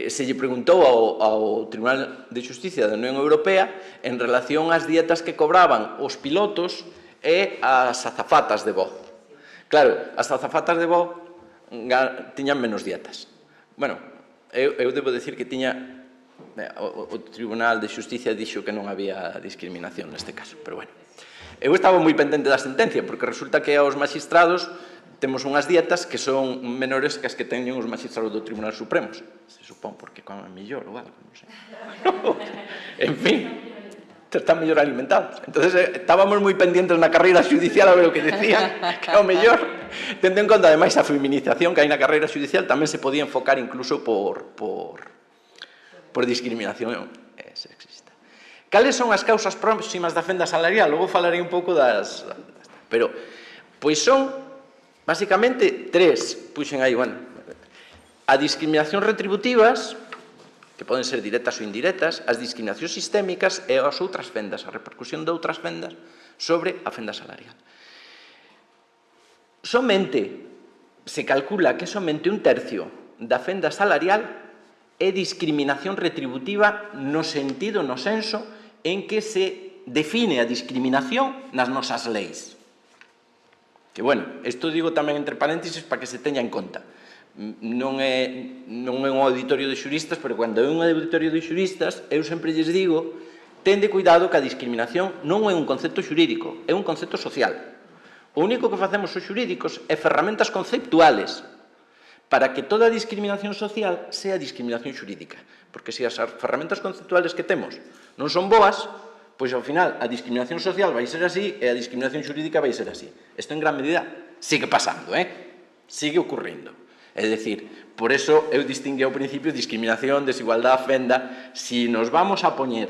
se lle preguntou ao Tribunal de Xusticia da Unión Europea en relación ás dietas que cobraban os pilotos e as azafatas de voo. Claro, as azafatas de voo tiñan menos dietas. Bueno, eu debo decir que tiña... O Tribunal de Xusticia dixo que non había discriminación neste caso, pero bueno. Eu estaba moi pendente da sentencia, porque resulta que aos magistrados temos unhas dietas que son menores que as que teñen os magistrados do Tribunal Supremo. Se supón porque comen mellor ou algo, non sei. En fin, están mellor alimentados. Entón, estábamos moi pendentes na carreira judicial a ver o que decían, que ao mellor, tendo en conta, ademais, a feminización que hai na carreira judicial, tamén se podía enfocar incluso por discriminación sexista. Cales son as causas próximas da fenda salarial? Logo falarei un pouco das... Pero, pois son, basicamente, tres. Puxen aí, bueno, a discriminación retributivas, que poden ser directas ou indirectas, as discriminacións sistémicas e as outras fendas, a repercusión de outras fendas sobre a fenda salarial. Se calcula que somente un tercio da fenda salarial é discriminación retributiva no sentido, no senso, en que se define a discriminación nas nosas leis. Que, bueno, isto digo tamén entre paréntesis para que se teña en conta. Non é un auditorio de xuristas, pero cando é un auditorio de xuristas, eu sempre lles digo, tende cuidado que a discriminación non é un concepto xurídico, é un concepto social. O único que facemos os xurídicos é ferramentas conceptuales para que toda a discriminación social sea discriminación xurídica. Porque se as ferramentas conceptuales que temos non son boas, pois ao final a discriminación social vai ser así e a discriminación xurídica vai ser así. Isto en gran medida sigue pasando, sigue ocurrindo. É dicir, por eso eu distinguí ao principio discriminación, desigualdad, fenda. Si nos vamos a poñer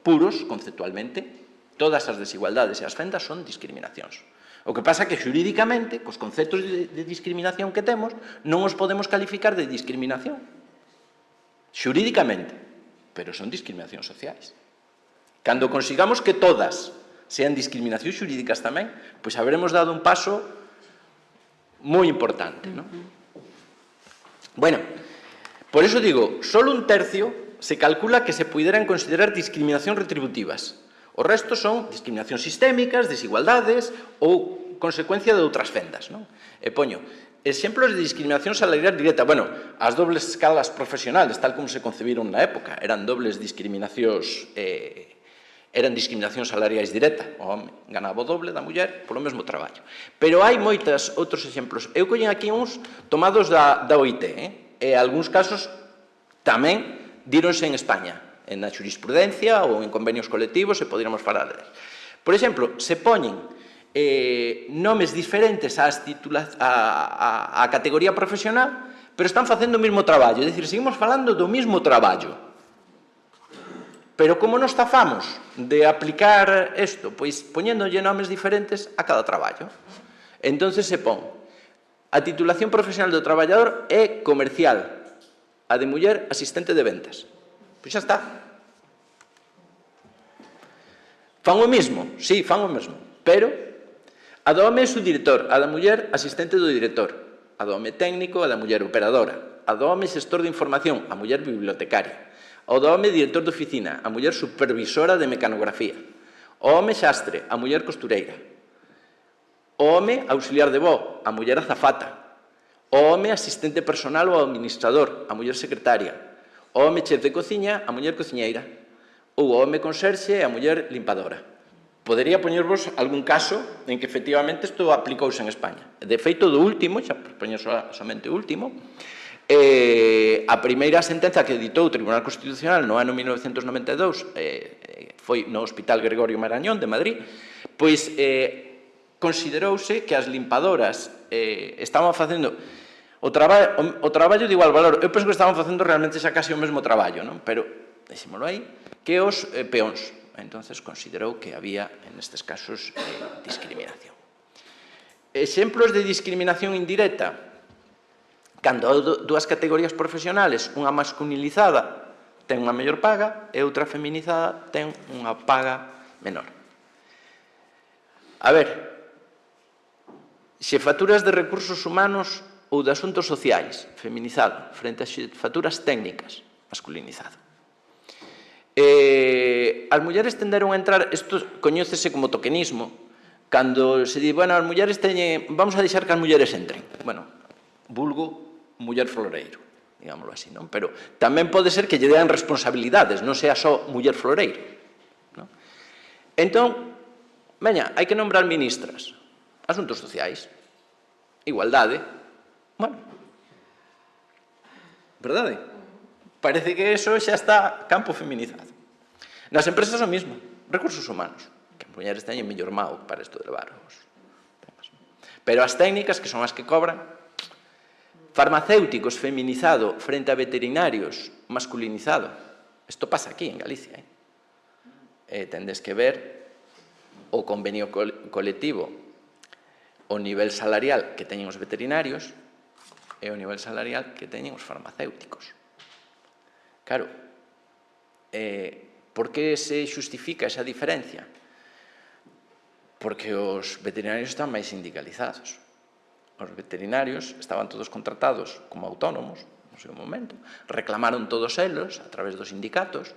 puros conceptualmente, todas as desigualdades e as fendas son discriminacións. O que pasa é que xurídicamente, cos conceptos de discriminación que temos, non os podemos calificar de discriminación. Xurídicamente, pero son discriminacións sociais. Cando consigamos que todas sean discriminacións xurídicas tamén, pois haberemos dado un paso moi importante, non? Bueno, por eso digo, solo un tercio se calcula que se puderan considerar discriminacións retributivas. O resto son discriminacións sistémicas, desigualdades ou consecuencia de outras fendas, non? E poño exemplos de discriminación salarial directa. Bueno, as dobles escalas profesionales, tal como se concebiron na época, eran dobles discriminacións salariais directa. O home ganaba o doble da muller polo mesmo traballo. Pero hai moitos outros exemplos. Eu collen aquí uns tomados da OIT, e algúns casos tamén díronse en España, na xurisprudencia ou en convenios colectivos, e poderíamos falar deles. Por exemplo, se poñen nomes diferentes á categoría profesional, pero están facendo o mesmo traballo. É dicir, seguimos falando do mesmo traballo. Pero como nos zafamos de aplicar isto? Pois poñéndolle nomes diferentes a cada traballo. Entonces se pon a titulación profesional do traballador é comercial, a de muller asistente de ventas. Pois xa está. Fan o mesmo? Sí, fan o mesmo. Pero a do home é subdirector, a da muller asistente do director, a do home técnico, a da muller operadora, a do home xestor de información, a muller bibliotecaria, o do home director de oficina, a muller supervisora de mecanografía, o home xastre, a muller costureira, o home auxiliar de voo, a muller azafata, o home asistente personal ou administrador, a muller secretaria, o home chef de cociña, a muller cociñeira, ou o home conserxe e a muller limpadora. Podería poñervos algún caso en que efectivamente isto aplicouse en España. De feito, do último, xa poñer somente o último, a primeira sentenza que editou o Tribunal Constitucional no ano 1992 foi no Hospital Gregorio Marañón de Madrid, pois considerouse que as limpadoras estaban facendo o traballo de igual valor. Eu penso que estaban facendo realmente xa casi o mesmo traballo, non? Pero, deixémolo aí, que os peóns. Entonces considerou que había, nestes casos, discriminación. Exemplos de discriminación indirecta. Cando dúas categorías profesionales, unha masculinizada ten unha mellor paga e outra feminizada ten unha paga menor. A ver, xefaturas de recursos humanos ou de asuntos sociais, feminizado, frente a xefaturas técnicas, masculinizado. As mulleres tenderon a entrar, isto coñécese como tokenismo, cando se di, bueno, as mulleres teñen, vamos a deixar que as mulleres entren. Bueno, vulgo muller floreiro, digámoslo así, non? Pero tamén pode ser que lle dean responsabilidades, non sea só muller floreiro. Entón, veña, hai que nombrar ministras, asuntos sociais, igualdade, bueno, verdade? Parece que eso xa está campo feminizado. Nas empresas o mismo, recursos humanos, que as mulleres teñen mellor mao para isto de levar os temas. Pero as técnicas, que son as que cobran, farmacéuticos feminizado frente a veterinarios masculinizado. Isto pasa aquí, en Galicia. Tendes que ver o convenio colectivo, o nivel salarial que teñen os veterinarios e o nivel salarial que teñen os farmacéuticos. Claro, por que se justifica esa diferencia? Porque os veterinarios están máis sindicalizados. Os veterinarios estaban todos contratados como autónomos no seu momento, reclamaron todos eles a través dos sindicatos,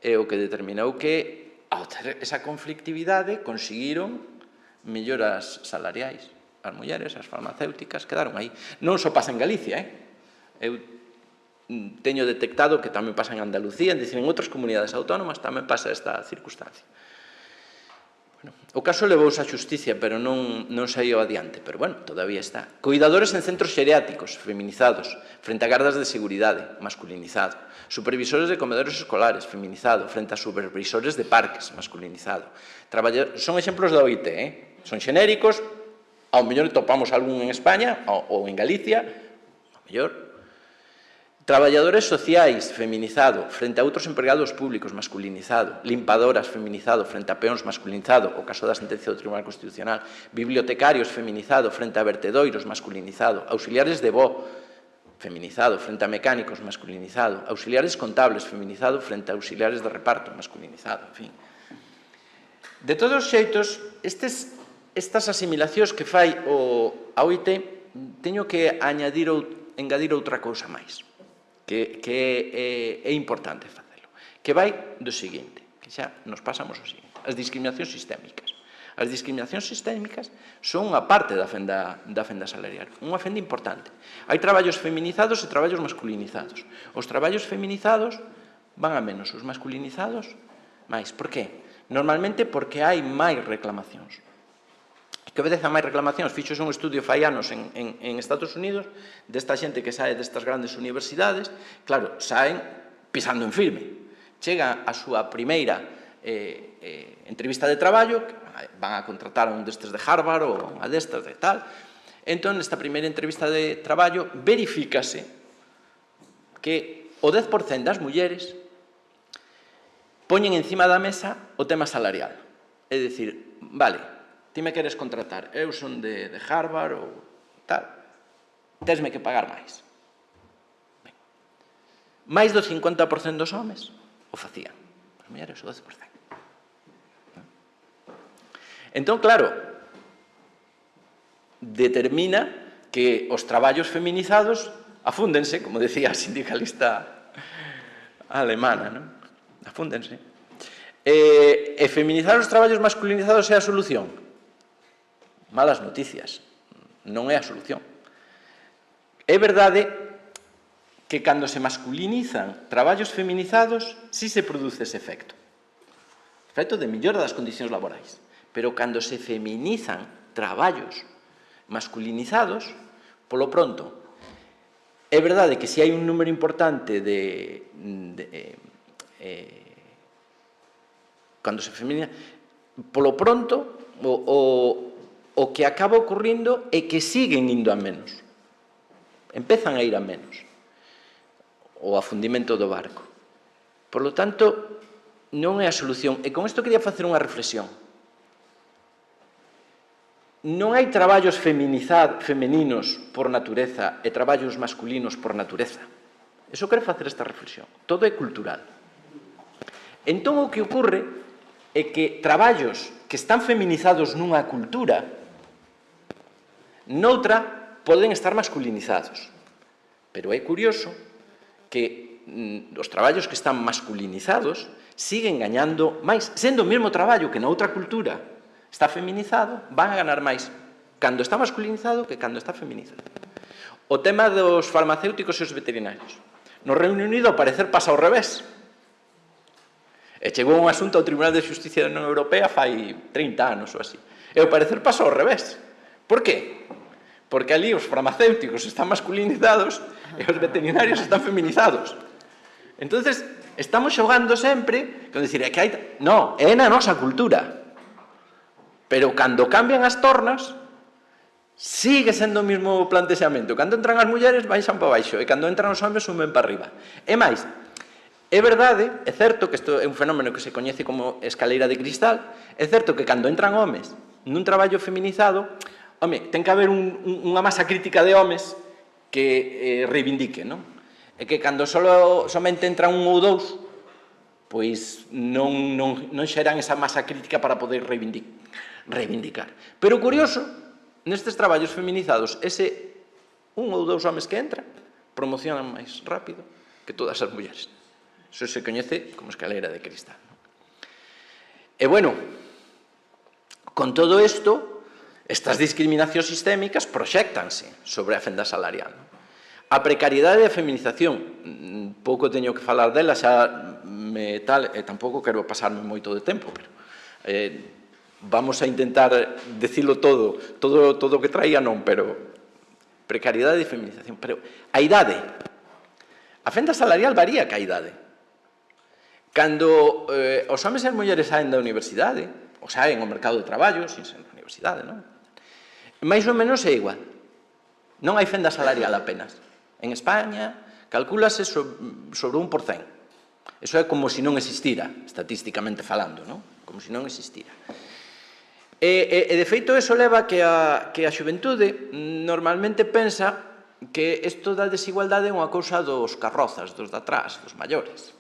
e o que determinou que, ao ter esa conflictividade, conseguiron melloras salariais. As mulleres, as farmacéuticas, quedaron aí. Non só pasa en Galicia, eu teño detectado que tamén pasa en Andalucía, en outras comunidades autónomas tamén pasa esta circunstancia. O caso levouse a xusticia, pero non saiu adiante, pero bueno, todavía está. Cuidadores en centros xeriátricos, feminizados, frente a gardas de seguridade, masculinizado. Supervisores de comedores escolares, feminizado, frente a supervisores de parques, masculinizado. Son exemplos da OIT, son xenéricos, ao mellor topamos algún en España ou en Galicia, ao mellor. Traballadores sociais, feminizado, frente a outros empregados públicos, masculinizado. Limpadoras, feminizado, frente a peóns, masculinizado, o caso da sentencia do Tribunal Constitucional. Bibliotecarios, feminizado, frente a vertedoiros, masculinizado. Auxiliares de voo, feminizado, frente a mecánicos, masculinizado. Auxiliares contables, feminizado, frente a auxiliares de reparto, masculinizado, en fin. De todos os xeitos, estas asimilacións que fai a OIT, teño que engadir outra cousa máis, que é importante facelo, que vai do seguinte, que xa nos pasamos o seguinte, as discriminacións sistémicas. As discriminacións sistémicas son unha parte da fenda salarial, unha fenda importante. Hai traballos feminizados e traballos masculinizados. Os traballos feminizados van a menos, os masculinizados máis. Por que? Normalmente porque hai máis reclamacións. Que obedece a máis reclamacións. Fixose un estudio fai anos en Estados Unidos desta xente que sae destas grandes universidades, claro, saen pisando en firme. Chega a súa primeira entrevista de traballo, van a contratar a un destes de Harvard ou a destas de tal. Entón, nesta primeira entrevista de traballo, verifícase que o 10% das mulleres poñen encima da mesa o tema salarial. É dicir, vale, ti me queres contratar, eu son de Harvard ou tal, tesme que pagar máis. Mais do 50% dos homes o facían, as mulleres o 12%. Entón, claro, determina que os traballos feminizados afúndense, como decía a sindicalista alemana, afúndense. E feminizar os traballos masculinizados é a solución? Malas noticias, non é a solución. É verdade que cando se masculinizan traballos feminizados, sí se produce ese efecto. Efecto de mellora das condicións laborais. Pero cando se feminizan traballos masculinizados, polo pronto, é verdade que se hai un número importante cando se feminiza, polo pronto, o que acaba ocurrindo é que siguen indo a menos. Empezan a ir a menos. O afundimento do barco. Por lo tanto, non é a solución. E con isto quería facer unha reflexión. Non hai traballos femeninos por natureza e traballos masculinos por natureza. Eso quero facer esta reflexión. Todo é cultural. Entón, o que ocorre é que traballos que están feminizados nunha cultura, noutra poden estar masculinizados. Pero é curioso que os traballos que están masculinizados siguen gañando máis, sendo o mesmo traballo que na outra cultura está feminizado, van a ganar máis cando está masculinizado que cando está feminizado. O tema dos farmacéuticos e os veterinarios. No Reino Unido, ao parecer, pasa ao revés. E chegou un asunto ao Tribunal de Xusticia da Unión Europea fai 30 anos ou así. E ao parecer pasa ao revés. Por qué? Porque ali os farmacéuticos están masculinizados e os veterinarios están feminizados. Entonces, estamos xogando sempre con dicir, que hai... Non, é na nosa cultura. Pero cando cambian as tornas, sigue sendo o mesmo plantexamento. Cando entran as mulleres, baixan para baixo, e cando entran os homens, suben para arriba. É máis, é verdade, é certo que isto é un fenómeno que se coñece como escaleira de cristal, é certo que cando entran homes nun traballo feminizado, home, ten que haber unha masa crítica de homes que reivindique, non? E que cando somente entran un ou dous, pois non xeran esa masa crítica para poder reivindicar. Pero curioso, nestes traballos feminizados, ese un ou dous homes que entran promocionan máis rápido que todas as mulleres. Eso se coñece como escalera de cristal. E, bueno, con todo isto, estas discriminacións sistémicas proxéctanse sobre a fenda salarial. A precariedade e a feminización, pouco teño que falar dela, xa me tal, e tampouco quero pasarme moito de tempo, pero vamos a intentar decirlo todo o que traía non, pero precariedade e feminización. Pero a idade, a fenda salarial varía ca idade. Cando os homes e as mulleres saen da universidade, ou saen ao mercado de traballo, sin ser da universidade, non? Mais ou menos é igual. Non hai fenda salarial apenas. En España, calcúlase sobre 1%. Eso é como se non existira, estatísticamente falando, non? Como se non existira. E de feito, eso leva que a xuventude normalmente pensa que isto da desigualdade é unha cousa dos carrozas, dos de atrás, dos maiores.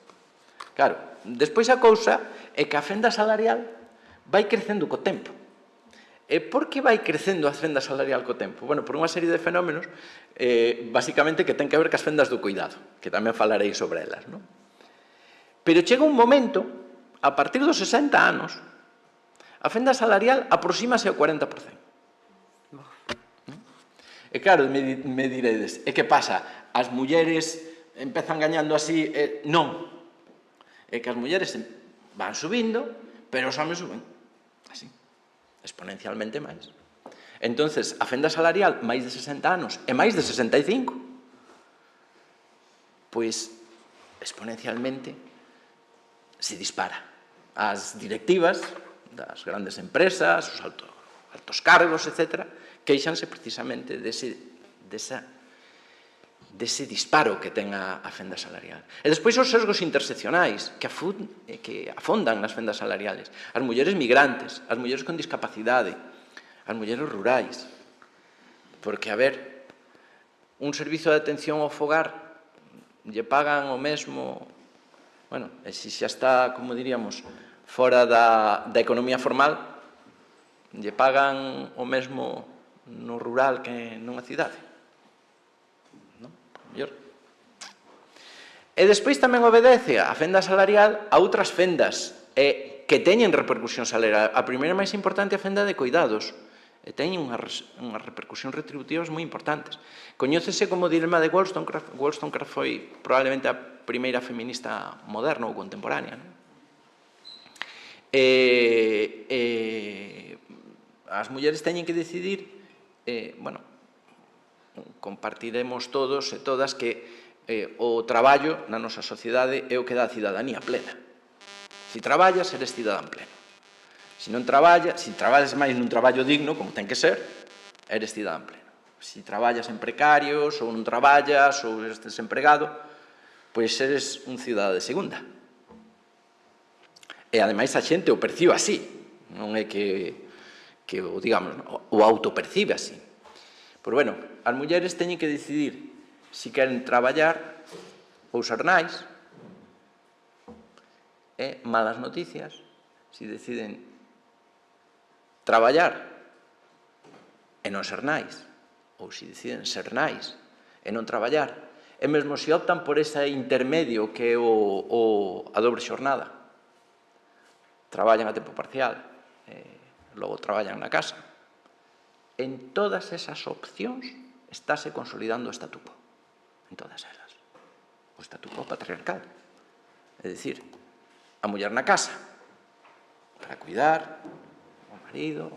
Claro, despois a cousa é que a fenda salarial vai crecendo co tempo. E por que vai crecendo a fenda salarial co tempo? Bueno, por unha serie de fenómenos, basicamente, que ten que ver cas fendas do cuidado, que tamén falarei sobre elas, non? Pero chega un momento, a partir dos 60 anos, a fenda salarial aproxímase ao 40%. E claro, me diredes, e que pasa? As mulleres empezan gañando así? Non. É que as mulleres van subindo, pero os homes suben así, exponencialmente máis. Entonces, a fenda salarial, máis de 60 anos e máis de 65, pois, exponencialmente, se dispara. As directivas das grandes empresas, os altos cargos, etc., queixanse precisamente dese disparo que ten a fenda salarial. E despois os sesgos interseccionais que afondan nas fendas salariales. As mulleres migrantes, as mulleres con discapacidade, as mulleres rurais. Porque, a ver, un servizo de atención ao fogar lle pagan o mesmo, bueno, e se xa está, como diríamos, fora da economía formal, lle pagan o mesmo no rural que nunha cidade. E despois tamén obedece a fenda salarial a outras fendas que teñen repercusión salarial. A primeira máis importante é a fenda de cuidados, e teñen unhas repercusións retributivas moi importantes. Coñécese como dilema de Wollstonecraft. Wollstonecraft foi probablemente a primeira feminista moderna ou contemporánea. As mulleres teñen que decidir, bueno, compartiremos todos e todas que o traballo na nosa sociedade é o que dá a cidadanía plena. Se traballas, eres cidadán pleno. Se non traballas, se traballas máis nun traballo digno, como ten que ser, eres cidadán pleno. Se traballas en precarios, ou non traballas, ou eres desempregado, pois eres un cidadán de segunda. E ademais a xente o percibe así, non é que o, digamos, o autopercibe así. Pois, bueno, as mulleres teñen que decidir se queren traballar ou ser nais, e malas noticias, se deciden traballar e non ser nais, ou se deciden ser nais e non traballar, e mesmo se optan por ese intermedio que é a dobre xornada, traballan a tempo parcial, logo traballan na casa. En todas esas opcións estáse consolidando o statu quo. En todas elas. O statu quo patriarcal. É dicir, a muller na casa para cuidar o marido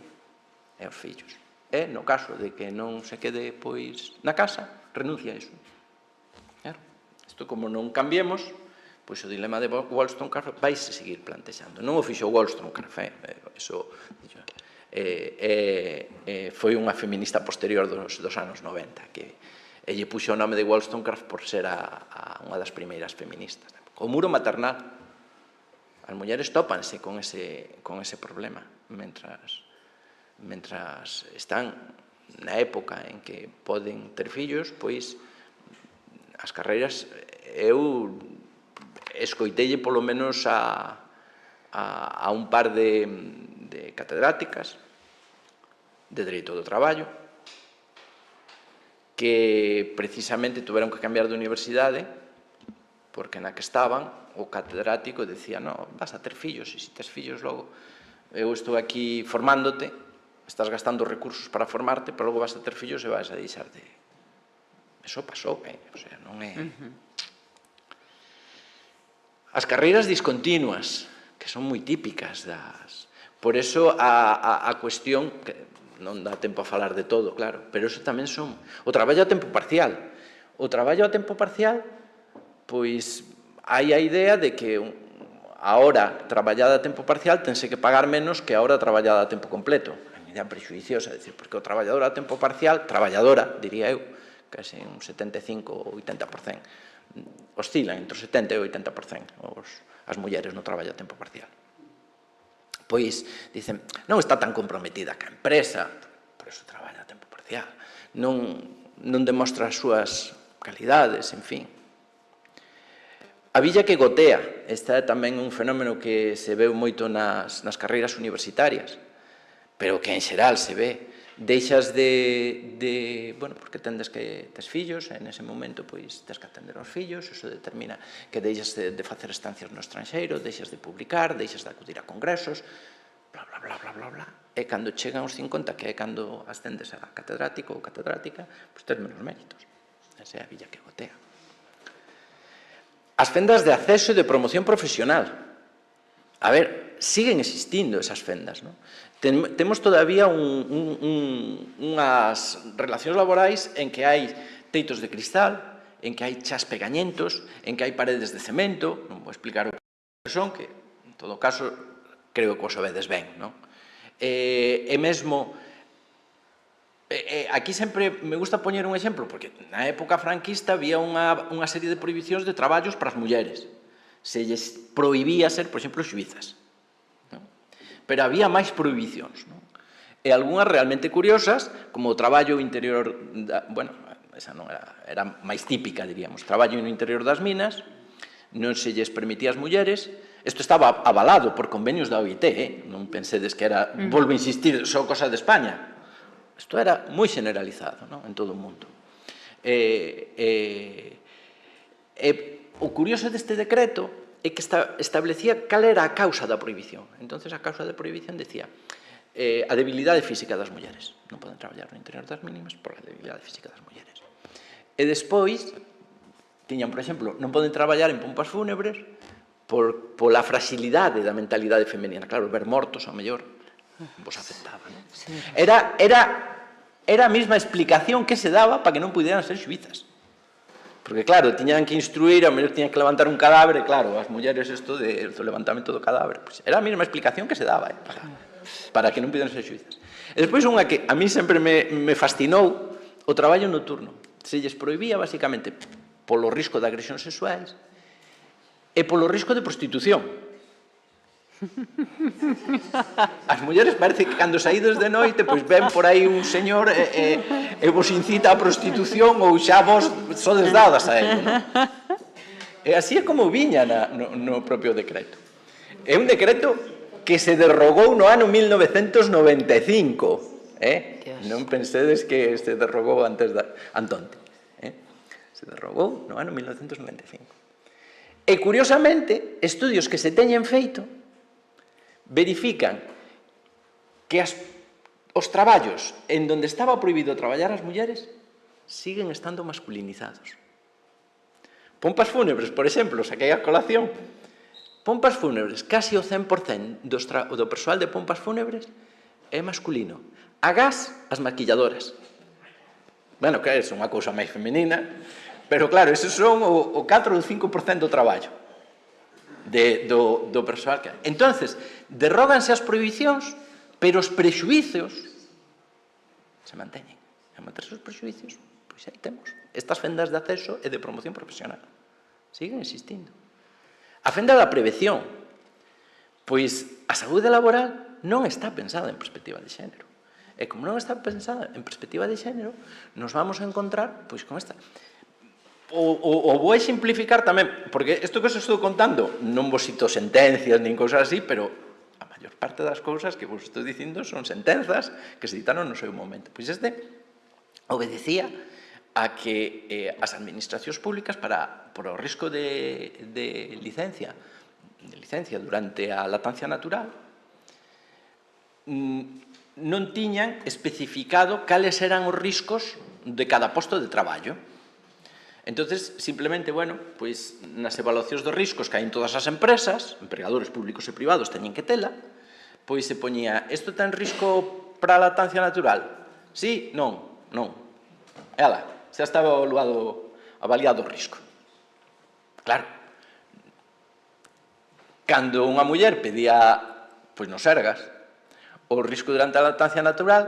e os fillos. E, no caso de que non se quede, pois, na casa, renuncia a iso. Claro. Isto, como non cambiemos, pois o dilema de Wollstonecraft vai se seguir plantexando. Non o fixo Wollstonecraft, iso foi unha feminista posterior dos anos 90, que lle puxo o nome de Wollstonecraft por ser unha das primeiras feministas. O muro maternal. As mulleres tópanse con ese problema, mentras están na época en que poden ter fillos, pois as carreiras, eu escoitelle polo menos a un par de catedráticas de Dereito do Traballo que precisamente tuveron que cambiar de universidade porque na que estaban, o catedrático decía, no, vas a ter fillos, e se tes fillos logo, eu estou aquí formándote, estás gastando recursos para formarte, pero logo vas a ter fillos e vas a deixar de... Eso pasou, o sea, non é... As carreiras discontinuas, que son moi típicas das... Por eso a cuestión, que non dá tempo a falar de todo, claro, pero eso tamén son... O traballo a tempo parcial. O traballo a tempo parcial, pois hai a idea de que a hora traballada a tempo parcial tense que pagar menos que a hora traballada a tempo completo. É unha idea prexuiciosa, decir, porque o traballador a tempo parcial, traballadora, diría eu, casi un 75 ou 80%, oscilan entre o 70 e o 80% as mulleres no traballo a tempo parcial. Pois, dicen, non está tan comprometida que a empresa, por eso traballa a tempo parcial, non demostra as súas calidades, en fin. A villa que gotea, esta é tamén un fenómeno que se veu moito nas carreiras universitarias, pero que en xeral se ve. Deixas de bueno, porque tes fillos, e nese momento pois tes que atender aos fillos, eso determina que deixas de facer estancias no estranxeiro, deixas de publicar, deixas de acudir a congresos, bla, bla, bla, bla, bla, bla. E cando chegan os 50, que é cando ascendes a catedrático ou catedrática, pois tes menos méritos. Esa é a villa que gotea. As fendas de acceso e de promoción profesional. A ver, siguen existindo esas fendas, non? Temos todavía unhas relacións laborais en que hai teitos de cristal, en que hai chás pegañentos, en que hai paredes de cemento, non vou explicar o que son, que en todo caso creo que os sabedes ben, non? E mesmo, aquí sempre me gusta poñer un exemplo, porque na época franquista había unha serie de prohibicións de traballos para as mulleres. Se lles prohibía ser, por exemplo, xuízas. Pero había máis prohibicións, non? E algunhas realmente curiosas, como o traballo interior, bueno, esa non era máis típica, diríamos, traballo no interior das minas, non se lles permitía ás mulleres, isto estaba avalado por convenios da OIT, non pensedes que era, volvo a insistir, só cosa de España, isto era moi generalizado, non? En todo o mundo. O curioso deste decreto é que establecía cal era a causa da prohibición. Entonces a causa da prohibición decía a debilidade física das mulleres. Non poden traballar no interior das mínimas por a debilidade física das mulleres. E despois, tiñan, por exemplo, non poden traballar en pompas fúnebres pola fragilidade da mentalidade femenina. Claro, ver mortos, ao mellor, vos afectaba, non? Era a mesma explicación que se daba para que non pudieran ser xuízas. Porque, claro, tiñan que instruir, ao menos tiñan que levantar un cadáver, e, claro, as mulleres isto do levantamento do cadáver, pues, era a mesma explicación que se daba, para que non pudieran ser xuízas. E despois unha que a mí sempre me fascinou, o traballo nocturno. Se lles prohibía, basicamente, polo risco de agresións sexuais e polo risco de prostitución. As mulleres parece que cando saídes de noite pois ven por aí un señor e vos incita a prostitución ou xa vos sodes dadas a ele, non? E así é como viña no propio decreto. É un decreto que se derrogou no ano 1995, non pensedes que se derrogou antes antonte, se derrogou no ano 1995. E curiosamente, estudios que se teñen feito verifican que os traballos en donde estaba prohibido traballar as mulleres siguen estando masculinizados. Pompas fúnebres, por exemplo, saquei a colación, pompas fúnebres, casi o 100% do persoal de pompas fúnebres é masculino. A gas, as maquilladoras. Bueno, que é unha cousa máis femenina, pero claro, esos son o 4 ou 5% do traballo do persoal que hai. Entonces, derróganse as prohibicións, pero os prexuízos se manteñen. E manterse os prexuízos, pois aí temos estas fendas de acceso e de promoción profesional. Siguen existindo. A fenda da prevención, pois a saúde laboral non está pensada en perspectiva de xénero. E como non está pensada en perspectiva de xénero, nos vamos a encontrar pois con esta... O vou simplificar tamén, porque isto que os estou contando non vos cito sentencias nin cousas así, pero a maior parte das cousas que vos estou dicindo son sentenzas que se ditaron no seu momento. Pois este obedecía a que as administracións públicas, por o risco de licencia durante a lactancia natural, non tiñan especificado cales eran os riscos de cada posto de traballo. Entonces, simplemente, bueno, pois nas evaluacións dos riscos que hai en todas as empresas, empregadores públicos e privados teñen que tela, pois se poñía, isto ten risco para a lactancia natural? Sí? Non? Non. Ela, xa estaba avaliado o risco. Claro, cando unha muller pedía, pois nos Sergas, o risco durante a lactancia natural,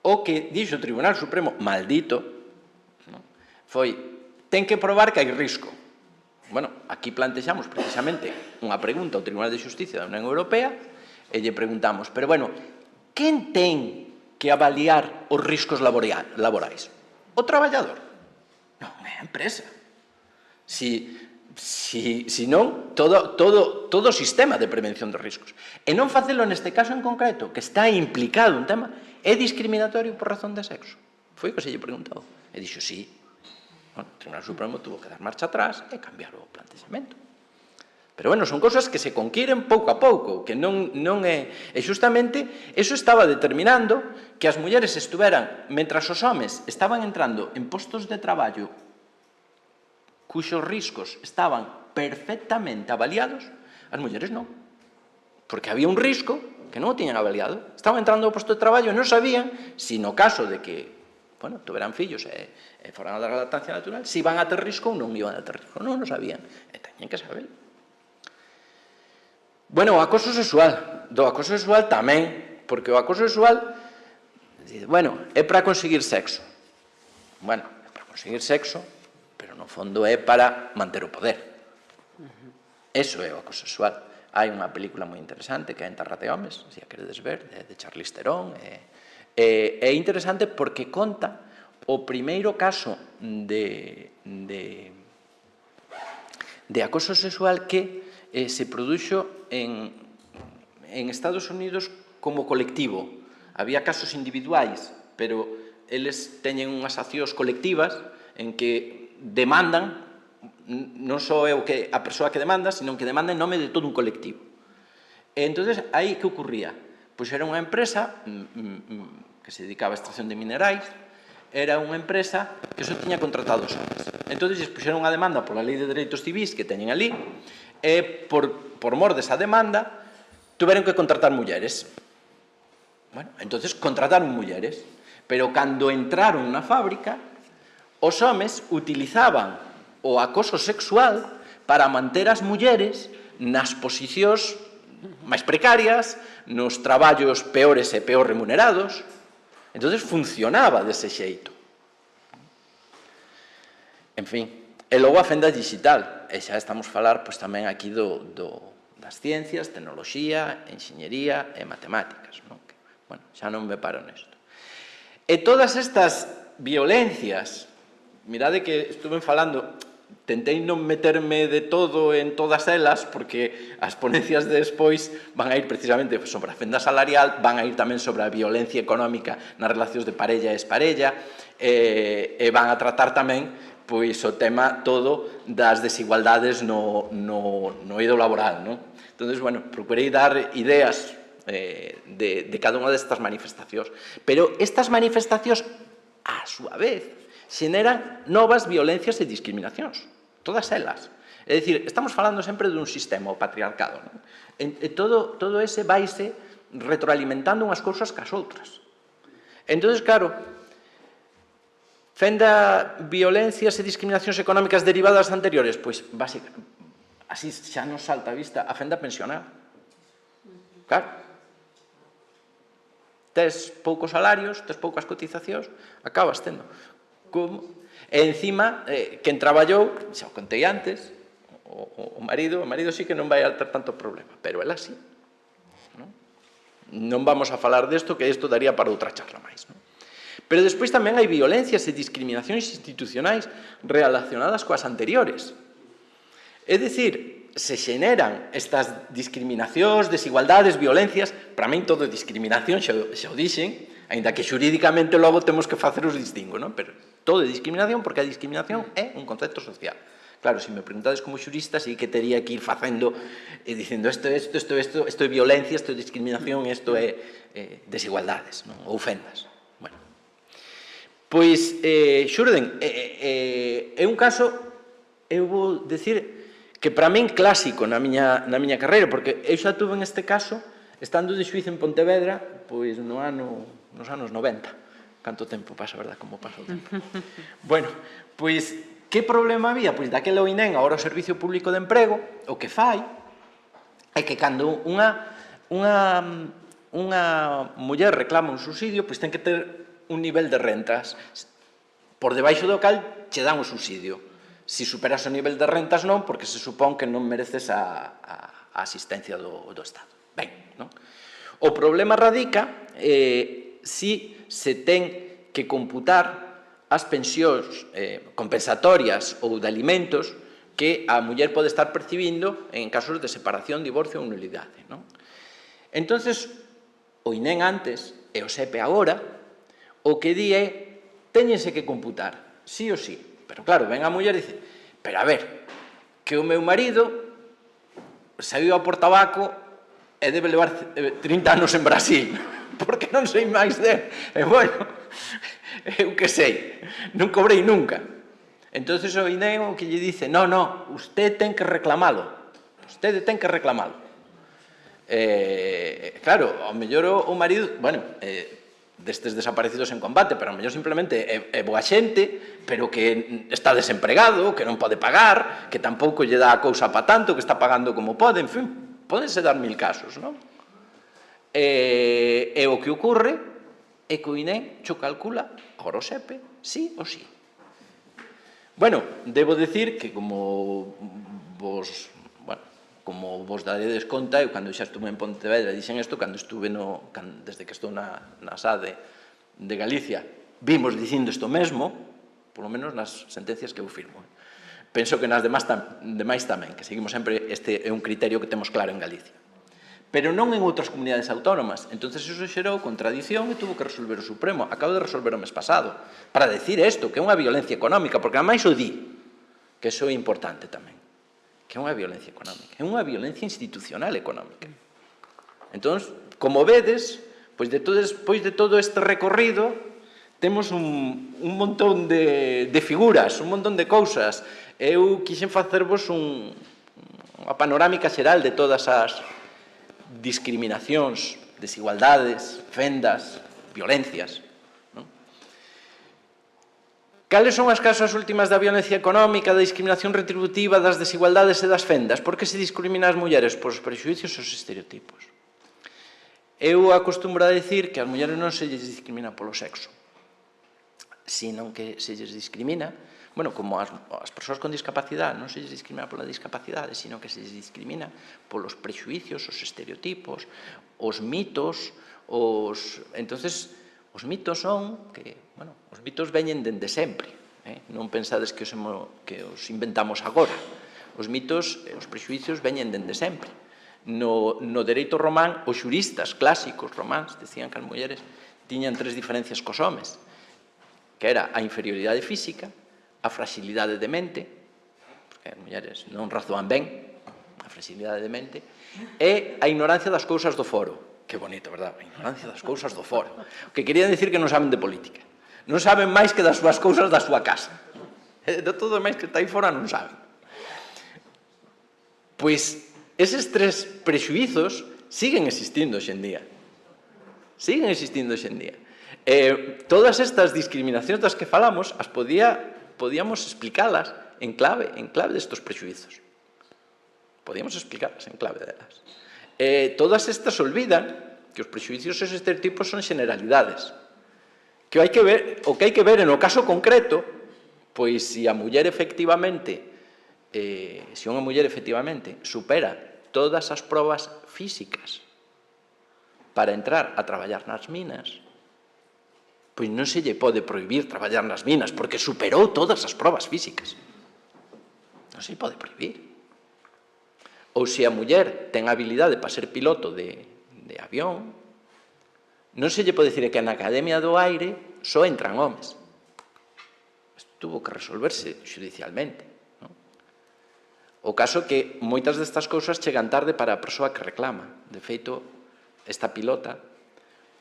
o que dixo o Tribunal Supremo, maldito, foi, ten que probar que hai risco. Bueno, aquí plantexamos precisamente unha pregunta ao Tribunal de Xusticia da Unión Europea e lle preguntamos, pero bueno, quen ten que avaliar os riscos laborais? O traballador? Non, é a empresa. Si non, todo o sistema de prevención dos riscos. E non facelo neste caso en concreto, que está implicado un tema, é discriminatorio por razón de sexo. Foi o que se lle preguntado. E dixo, sí. Bueno, o Tribunal Supremo tuvo que dar marcha atrás e cambiar o plantexamento. Pero, bueno, son cosas que se conquiren pouco a pouco, que non é... E, justamente, eso estaba determinando que as mulleres estuveran, mentras os homes estaban entrando en postos de traballo cuxos riscos estaban perfectamente avaliados, as mulleres non. Porque había un risco que non o tiñan avaliado. Estaban entrando ao posto de traballo e non sabían si no caso de que tuveran fillos e foran a dar a lactancia natural, si iban a ter risco ou non iban a ter risco. Non o sabían. E teñen que saber. Bueno, o acoso sexual. Do acoso sexual tamén, porque o acoso sexual, é para conseguir sexo. Bueno, é para conseguir sexo, pero no fondo é para manter o poder. Eso é o acoso sexual. Hai unha película moi interesante que é En Terra de Homes, se a queredes ver, de Charlize Theron. É interesante porque conta o primeiro caso de acoso sexual que se produxo en Estados Unidos como colectivo. Había casos individuais, pero eles teñen unhas accións colectivas en que demandan, non só é o que a persoa que demanda, sino que demanda en nome de todo un colectivo. E entón, aí que ocurría? Pois era unha empresa que se dedicaba a extracción de minerais, era unha empresa que só tiña contratados homes. Entón, puxeron unha demanda pola Lei de Dereitos Civis que teñen ali, e por mor desa demanda, tuveron que contratar mulleres. Bueno, entón, contrataron mulleres, pero cando entraron na fábrica, os homes utilizaban o acoso sexual para manter as mulleres nas posicións máis precarias, nos traballos peores e peor remunerados. Entón, funcionaba dese xeito. En fin, e logo a fenda digital. E xa estamos a falar tamén aquí das ciencias, tecnoloxía, enxeñería e matemáticas. Bueno, xa non me paro nesto. E todas estas violencias, mirade que estuve falando, tentei non meterme de todo en todas elas, porque as ponencias de despois van a ir precisamente sobre a fenda salarial, van a ir tamén sobre a violencia económica nas relacións de parella e esparella, e van a tratar tamén o tema todo das desigualdades no eido laboral. Entón, bueno, procurei dar ideas de cada unha destas manifestacións. Pero estas manifestacións, a súa vez, xeneran novas violencias e discriminacións, todas elas. É dicir, estamos falando sempre dun sistema, o patriarcado. E todo ese vaise retroalimentando unhas cousas cas outras. Entón, claro, fenda violencias e discriminacións económicas derivadas anteriores, pois, básicamente, así xa nos salta a vista a fenda pensional. Claro. Tes poucos salarios, tes poucas cotizacións, acabas tendo. Como? E encima, quen traballou, xa o contei antes, o marido sí que non vai a ter tanto problema, pero ela sí. Non vamos a falar desto, que isto daría para outra charla máis. Pero despois tamén hai violencias e discriminacións institucionais relacionadas coas anteriores. É dicir, se xeneran estas discriminacións, desigualdades, violencias, para min todo é discriminación, xa o dixen, aínda que xurídicamente logo temos que facer os distingo, non? Pero Todo é discriminación porque a discriminación é un concepto social. Claro, se me preguntades como xurista, sí que tería que ir facendo e dicindo isto é violencia, isto é discriminación, isto é desigualdades, non? Ou ofendas. Bueno, pois, xurden, é un caso, eu vou decir, que para min clásico na miña carreira, porque eu xa tuve este caso, estando de xuiz en Pontevedra, pois nos anos 90. Canto tempo pasa, verdad? Como pasa o tempo. Bueno, pois, que problema había? Pois daquela o INEM, agora o Servicio Público de Emprego, o que fai é que cando unha muller reclama un subsidio, pois ten que ter un nivel de rentas por debaixo do cal che dan o subsidio. Si superas o nivel de rentas non, porque se supón que non mereces a asistencia do Estado. Ben, non? O problema radica si se ten que computar as pensións compensatorias ou de alimentos que a muller pode estar percibindo en casos de separación, divorcio ou nulidade. Entonces, o INEM antes e o SEPE agora, o que di é, téñense que computar, sí ou sí. Pero claro, ven a muller e dice, pero a ver, que o meu marido saiu a por tabaco e debe levar 30 anos en Brasil, porque non sei máis dele. E bueno, eu que sei, non cobrei nunca. Entonces o INEM o que lle dice, no, usted ten que reclamalo, usted ten que reclamalo. Claro, ao mellor o marido, bueno, destes desaparecidos en combate, pero ao mellor simplemente é boa xente, pero que está desempregado, que non pode pagar, que tampouco lle dá a cousa pa tanto, que está pagando como pode, en fin, pódense dar 1000 casos, non? E o que ocorre é que o INEM xo calcula, agora o SEPE, sí ou sí. Bueno, debo decir que como vos daredes conta, eu cando xa estuve en Pontevedra dixen isto, cando estuve desde que estou na SADE de Galicia, vimos dicindo isto mesmo, polo menos nas sentencias que eu firmo. Penso que nas demais tamén, que seguimos sempre, este é un criterio que temos claro en Galicia. Pero non en outras comunidades autónomas. Entón, iso xerou contradición e tuvo que resolver o Supremo. Acabo de resolver o mes pasado. Para decir isto, que é unha violencia económica, porque ademais o di, que iso é importante tamén, que é unha violencia económica. É unha violencia institucional económica. Entón, como vedes, pois despois de todo este recorrido, temos un montón de figuras, un montón de cousas. Eu quixen facervos unha panorámica xeral de todas as discriminacións, desigualdades, fendas, violencias. Cales son as causas últimas da violencia económica, da discriminación retributiva, das desigualdades e das fendas? Por que se discrimina as mulleres? Por os prexuicios e os estereotipos. Eu acostumbro a decir que as mulleres non se lles discrimina polo sexo, sino que se lles discrimina, bueno, como as persoas con discapacidade non se lles discrimina pola discapacidade, sino que se lles discrimina polos prexuicios, os estereotipos, os mitos, entonces, os mitos son que, bueno, os mitos veñen dende sempre, non pensades que os inventamos agora. Os mitos e os prexuicios veñen dende sempre. No dereito román, os xuristas clásicos románs decían que as mulleres tiñan 3 diferencias cos homes, que era a inferioridade física, a fragilidade de mente, porque as mulleres non razoan ben, a fragilidade de mente, e a ignorancia das cousas do foro. Que bonito, verdad? A ignorancia das cousas do foro. O que quería decir que non saben de política. Non saben máis que das súas cousas da súa casa. De todo máis que está aí fora non saben. Pois, eses 3 prexuizos siguen existindo hoxe en día. Siguen existindo hoxe en día. Todas estas discriminacións das que falamos as podíamos explicalas en clave destos prexuizos. Podíamos explicalas en clave delas. Todas estas olvidan que os prexuicios e os estereotipos son generalidades. O que hai que ver no caso concreto, pois se a muller efectivamente, se unha muller efectivamente supera todas as probas físicas para entrar a traballar nas minas, pois non se lle pode prohibir traballar nas minas, porque superou todas as probas físicas. Non se lle pode prohibir. Ou se a muller ten habilidade para ser piloto de avión, non se lle pode dicir que na Academia do Aire só entran homes. tuvo que resolverse judicialmente. O caso que moitas destas cousas chegan tarde para a persoa que reclama. De feito, esta pilota,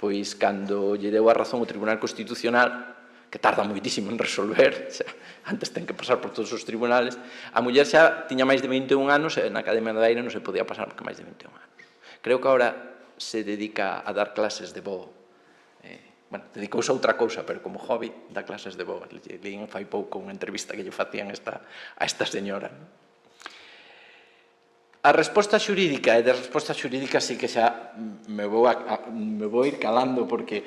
pois cando lle deu a razón o Tribunal Constitucional, que tarda moitísimo en resolver, antes ten que pasar por todos os tribunales, a muller xa tiña máis de 21 anos e na Academia do Aire non se podía pasar por máis de 21 anos. Creo que agora se dedica a dar clases de voo. Bueno, dedicouse a outra cousa, pero como hobby dá clases de voo. Leín fai pouco unha entrevista que lle facían a esta señora. A resposta xurídica, e de resposta xurídica sí que xa me vou ir calando, porque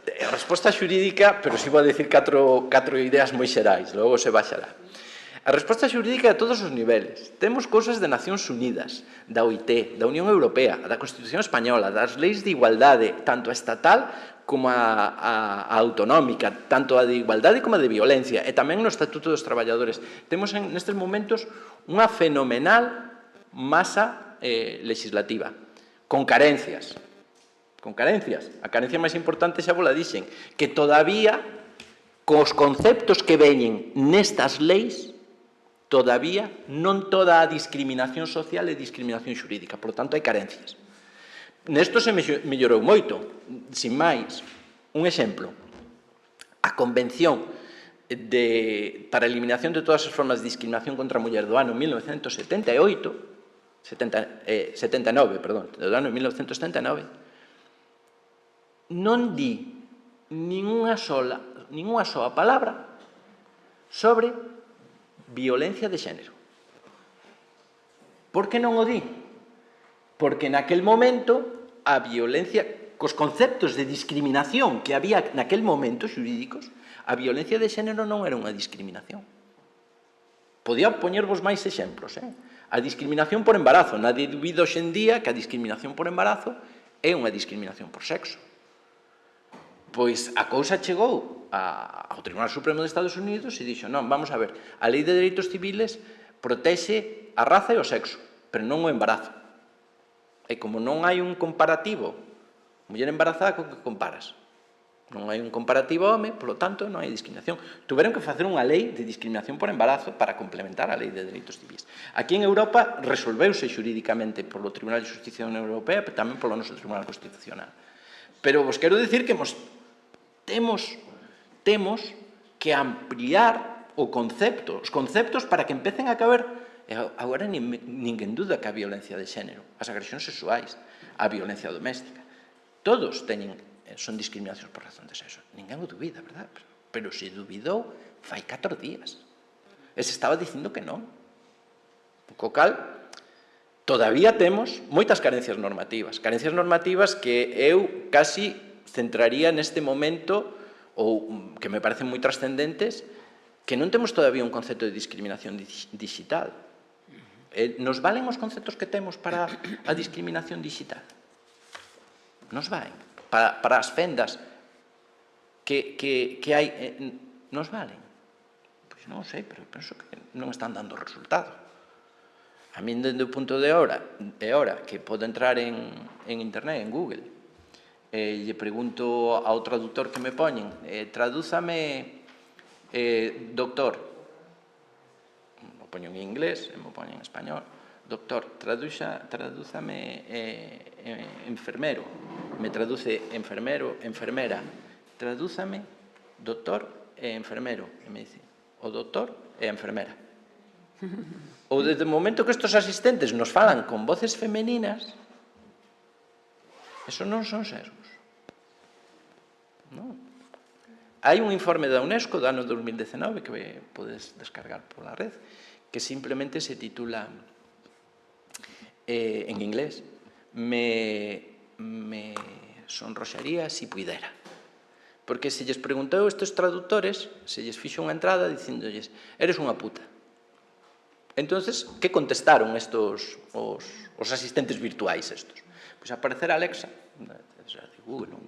a resposta xurídica, pero si vou a dicir catro ideas moi xerais, logo se baixará. A resposta xurídica a todos os niveles. Temos cousas de Nacións Unidas, da OIT, da Unión Europea, da Constitución Española, das leis de igualdade, tanto a estatal como a autonómica, tanto a de igualdade como a de violencia, e tamén no Estatuto dos Traballadores. Temos nestes momentos unha fenomenal masa legislativa, con carencias. Con carencias. A carencia máis importante xa vos la dixen, que todavía, cos conceptos que veñen nestas leis, todavía non toda a discriminación social é discriminación xurídica, por tanto hai carencias. Nesto se mellorou moito, sin máis. Un exemplo, a Convención para a eliminación de todas as formas de discriminación contra a muller do ano 1979, do ano 1979, non di ninguna soa palabra sobre violencia de xénero. Por que non o di? Porque naquel momento a violencia, cos conceptos de discriminación que había naquel momento xurídicos, a violencia de xénero non era unha discriminación. Podía poñervos máis exemplos, A discriminación por embarazo. Nadie dubida hoxe en día que a discriminación por embarazo é unha discriminación por sexo. Pois a cousa chegou ao Tribunal Supremo de Estados Unidos e dixo, non, vamos a ver, a Lei de Dereitos Civiles protexe a raza e o sexo, pero non o embarazo. E como non hai un comparativo, muller embarazada, co que comparas? Non hai un comparativo home, polo tanto, non hai discriminación. Tuveron que facer unha lei de discriminación por embarazo para complementar a Lei de Dereitos Civis. Aquí en Europa resolveuse xurídicamente polo Tribunal de Justicia da Unión Europea, pero tamén polo noso Tribunal Constitucional. Pero vos quero dicir que temos que ampliar os conceptos para que empecen a caber. Agora ninguén duda que a violencia de xénero, as agresións sexuais, a violencia doméstica, todos son discriminacións por razón de sexo. Ninguén o dubida, verdad? Pero se dubidou fai 4 días. E se estaba dicindo que non. Co cal, todavía temos moitas carencias normativas que eu casi centraría neste momento, ou que me parecen moi trascendentes, que non temos todavía un concepto de discriminación digital. Nos valen os conceptos que temos para a discriminación digital? Nos valen? Para as fendas que hai, nos valen? Pois non sei, pero penso que non están dando resultado. A min, dende o punto de hora que podo entrar en internet, en Google, lle pregunto ao traductor que me poñen, tradúzame doctor, me poño en inglés, me poño en español, doctor, tradúzame enfermero, me traduce enfermero, enfermera, tradúzame doctor e enfermero, e me dice, o doctor e a enfermera. Ou desde o momento que estes asistentes nos falan con voces femeninas, eso non son sesgos. Non. Hai un informe da UNESCO do ano 2019 que podes descargar pola red, que simplemente se titula en inglés me sonroxaría si puidera, porque se lles preguntou a estes traductores, se lles fixo unha entrada dicindolles, eres unha puta. Entonces, que contestaron os asistentes virtuais estos? Pois aparecer Alexa, de Google,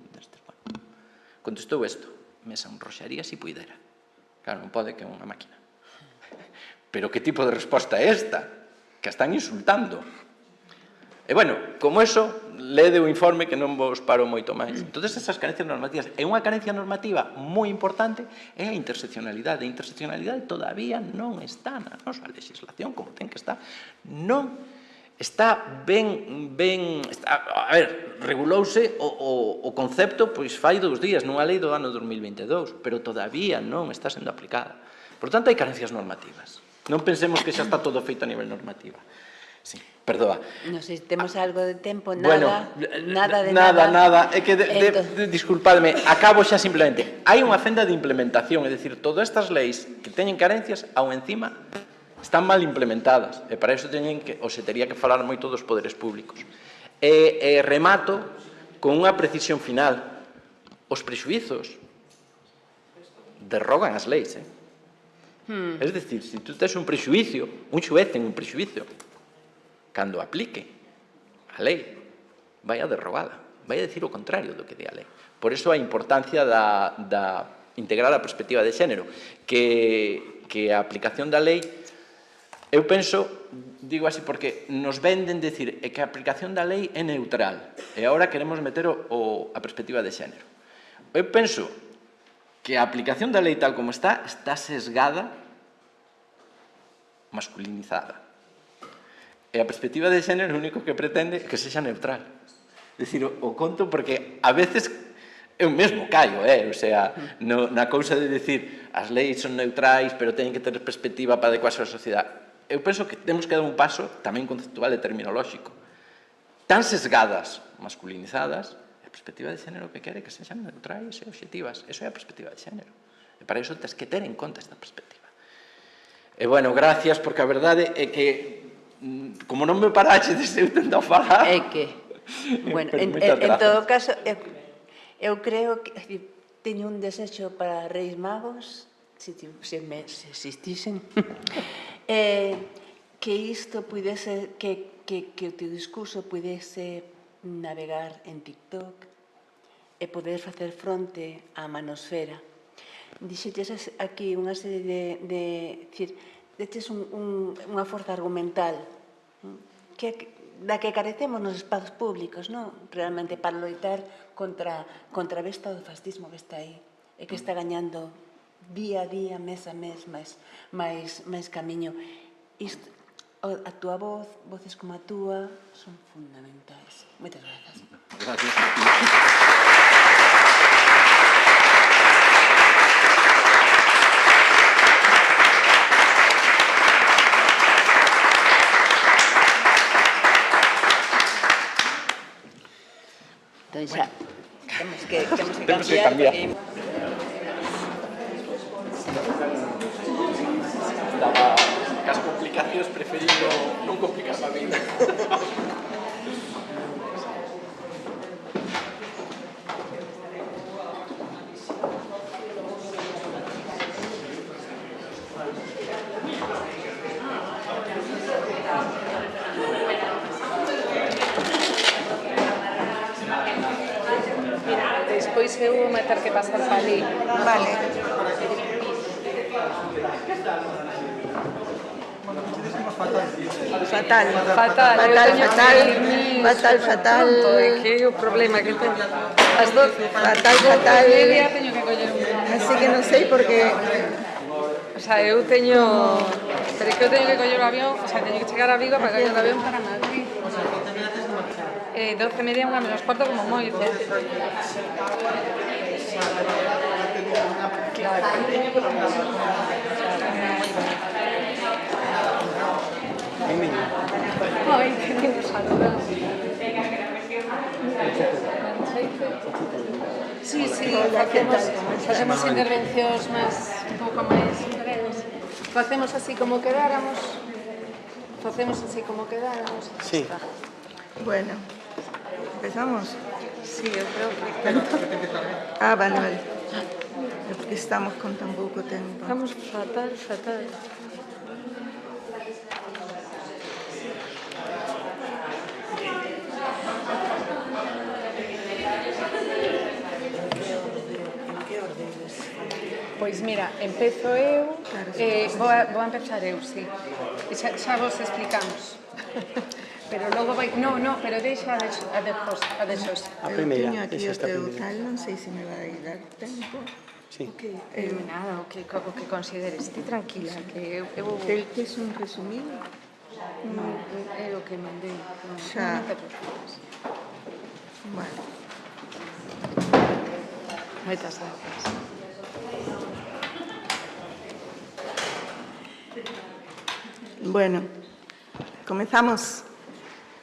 contestou isto, me sonroxaría si puidera. Claro, non pode que é unha máquina. Pero que tipo de resposta é esta? Que a están insultando. E bueno, como eso, lede o informe que non vos paro moito máis. Entón, esas carencias normativas. E unha carencia normativa moi importante é a interseccionalidade. A interseccionalidade todavía non está na nosa legislación como ten que estar. Non está ben... A ver, regulouse o concepto pois fai 2 días nunha lei do ano 2022, pero todavía non está sendo aplicada. Por tanto, hai carencias normativas. Non pensemos que xa está todo feito a nivel normativa. Sí, perdoa. Non sei, temos algo de tempo, Bueno, nada de nada. Nada. É que, disculpadme, acabo xa simplemente. Hai unha fenda de implementación, é dicir, todas estas leis que teñen carencias, ao encima, están mal implementadas. E para iso se tería que falar moito dos poderes públicos. E remato con unha precisión final. Os prexuizos derrogan as leis, É dicir, se tú tes un prexuicio, un xuez ten un prexuicio, cando aplique a lei, vai a derrogada, vai a decir o contrario do que di a lei. Por iso a importancia da integrar a perspectiva de xénero, que a aplicación da lei, eu penso, digo así porque nos venden decir que a aplicación da lei é neutral, e agora queremos meter a perspectiva de xénero. Eu penso que a aplicación da lei tal como está sesgada, masculinizada. E a perspectiva de xénero o único que pretende é que sexa neutral. É dicir, o conto porque a veces eu mesmo callo, o sea, na cousa de dicir as leis son neutrais, pero teñen que ter perspectiva para adecuarse á sociedade. Eu penso que temos que dar un paso tamén conceptual e terminolóxico. Tan sesgadas, masculinizadas, a perspectiva de xénero que quere que sexan neutrais e obxectivas. Eso é a perspectiva de xénero. E para iso tens que ter en conta esta perspectiva. E, bueno, gracias, porque a verdade é que como non me paraxe de eu tentando falar... É que, bueno, en todo caso, eu creo que teño un desexo para Reis Magos, se existisen, que isto pudese, que o teu discurso pudese navegar en TikTok e poder facer fronte á manosfera. Dixetes aquí unha serie de deches unha forza argumental da que carecemos nos espazos públicos, non? Realmente para loitar contra a besta do fascismo que está aí e que está gañando día a día, mes a mes, máis camiño. A túa voz, voces como a túa, son fundamentais. Moitas grazas. Gracias a ti. Entón xa, temos que cambiar. Daba as complicacións preferindo non complicar a vida. Despois eu vou meter que pasar para ali. Vale. Fatal. Que é o problema que teño. As 12. Fatal. Teño que coller un... Así que non sei porque... O sea, eu teño... Pero é que eu teño que coller o avión, o sea, teño que chegar a Vigo para coller o avión para Madrid. 12:30, 1:15, como moito. Claro. Ai, que lindo saludar. Sí, facemos intervencións máis, un pouco máis breves. Facemos así como quedáramos. Sí. Bueno, ¿empezamos? Sí, eu creo que... Vale. Es porque estamos con tan pouco tempo. Estamos fatal. Pois mira, empezo eu, vou a empezar eu, sí. E xa vos explicamos. Pero logo vai... No, pero deixa a de Xos. A Eu primeira, teño aquí esa o está teu primeira. tal, non sei se me vai dar tempo. Sí. Nada, o que consideres. Ti tranquila, que eu... Tel tes un resumido? É o que mandei. Xa. Non te preocupes. Vale. Moitas gracias. Bueno, comezamos.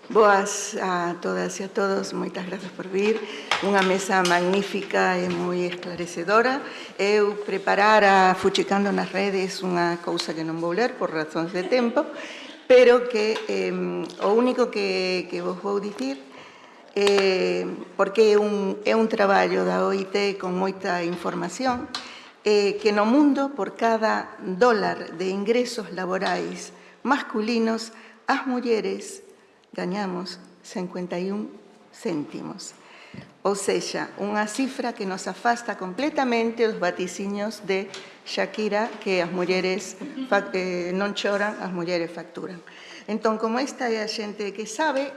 Boas a todas e a todos, moitas grazas por vir. Unha mesa magnífica e moi esclarecedora. Eu preparara fuchicando nas redes unha cousa que non vou ler por razóns de tempo, pero que o único que vos vou dicir porque é un traballo da OIT con moita información, que no mundo, por cada dólar de ingresos laborais masculinos, as mulleres gañamos 51 céntimos. Ou seja, unha cifra que nos afasta completamente dos vaticiños de Shakira, que as mulleres non choran, as mulleres facturan. Entón, como esta é a xente que sabe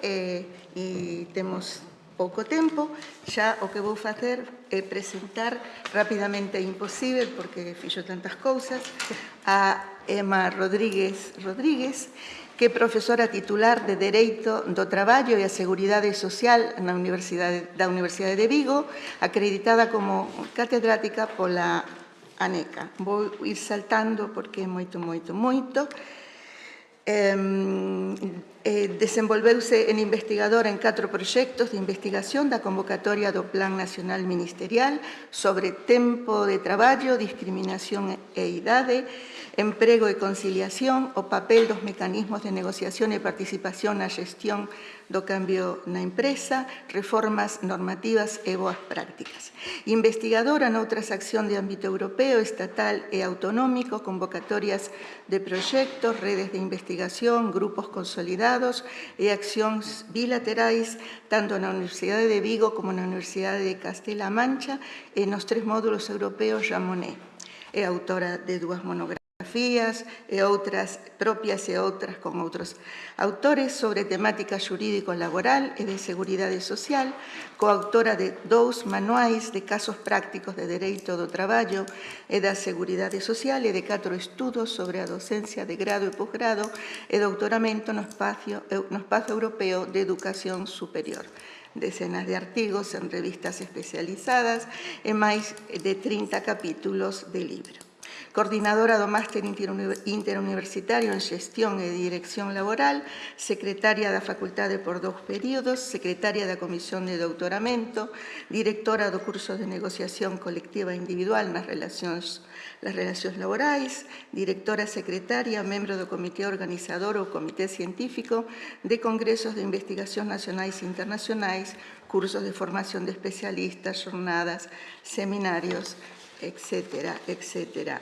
e temos pouco tempo, xa o que vou facer é presentar rapidamente imposible, porque fixo tantas cousas, a Emma Rodríguez, que é profesora titular de Dereito do Traballo e a Seguridade Social da Universidade de Vigo, acreditada como catedrática pola ANECA. Vou ir saltando porque é moito. Desenvolveuse en investigadora en 4 proxectos de investigación da convocatoria do Plan Nacional Ministerial sobre tempo de traballo, discriminación e idade, emprego e conciliación, o papel dos mecanismos de negociación e participación na xestión do cambio na empresa, reformas normativas e boas prácticas. Investigadora noutras acción de ámbito europeo, estatal e autonómico, convocatorias de proxectos, redes de investigación, grupos consolidados e accións bilaterais tanto na Universidade de Vigo como na Universidade de Castela-A Mancha e nos 3 módulos europeos Ramonet. É autora de 2 monografías e outras propias e outras con outros autores sobre temática xurídico-laboral e de seguridade social, coautora de 2 manuais de casos prácticos de dereito do traballo e da seguridade social e de 4 estudos sobre a docencia de grado e posgrado e doutoramento no espacio europeo de educación superior. Decenas de artigos en revistas especializadas e máis de 30 capítulos de libro. Coordinadora do Máster Interuniversitario en Xestión e Dirección Laboral, secretaria da Facultade por 2 períodos, secretaria da Comisión de Doutoramento, directora do curso de Negociación Colectiva Individual nas relacións laborais, directora secretaria, membro do Comité Organizador ou Comité Científico de Congresos de Investigación Nacionais e Internacionais, cursos de formación de especialistas, xornadas, seminarios, etcétera.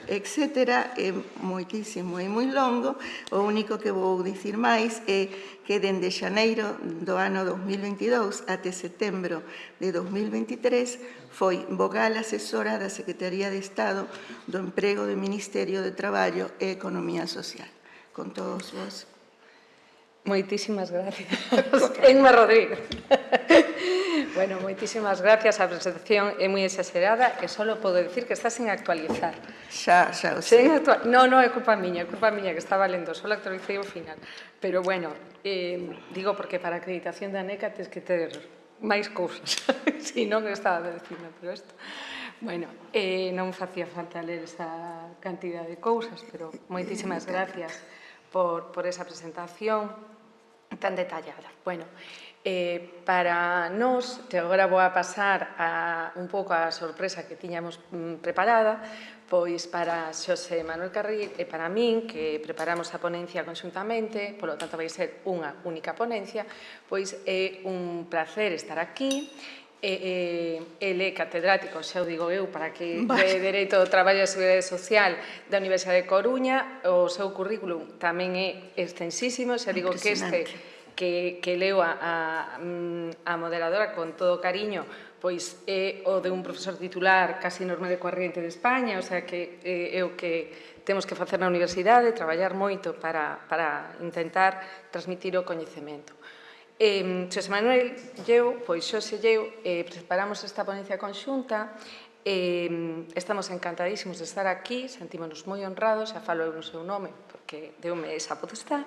É moitísimo e moi longo. O único que vou dicir máis é que dende xaneiro do ano 2022 até setembro de 2023 foi vogal asesora da Secretaría de Estado do Emprego do Ministerio de Traballo e Economía Social. Con todos vos. Moitísimas gracias. Emma Rodríguez. Bueno, moitísimas gracias. A presentación é moi exagerada e só podo dicir que está sin actualizar. Xa o sei. Non, é culpa miña que estaba lendo, só actualicei o final. Pero, bueno, digo porque para a acreditación da ANECA tens que ter máis cousas. Si non, estaba dicindo, pero isto... Bueno, non facía falta ler esa cantidad de cousas, pero moitísimas gracias por esa presentación tan detallada. Bueno, para nós, que agora vou a pasar un pouco a sorpresa que tiñamos preparada, pois para Xosé Manuel Carril e para min, que preparamos a ponencia conxuntamente, polo tanto vai ser unha única ponencia, pois é un placer estar aquí. Ele é catedrático, xa o digo eu, para que de Dereito do Traballo e Seguridade Social da Universidade de Coruña. O seu currículum tamén é extensísimo, xa digo que este que leo a moderadora con todo cariño, pois é o de un profesor titular casi normal e corriente de España, o sea que é o que temos que facer na universidade, traballar moito para intentar transmitir o coñecemento. Xosé Manuel Lleu, pois Xosé Lleu, preparamos esta ponencia conxunta. Estamos encantadísimos de estar aquí, sentímonos moi honrados, xa falo eu no seu nome, porque deume esa potestad.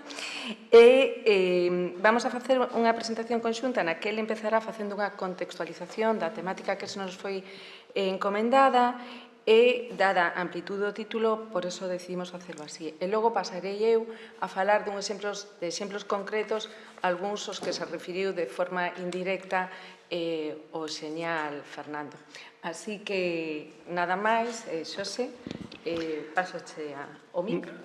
Vamos a facer unha presentación conxunta na que ele empezará facendo unha contextualización da temática que se nos foi encomendada e, dada a amplitude do título, por eso decidimos facerlo así. E logo pasarei eu a falar de exemplos concretos, algúns os que se referiu de forma indirecta o señal Fernando. Así que, nada máis, Xosé, pasoche o micro.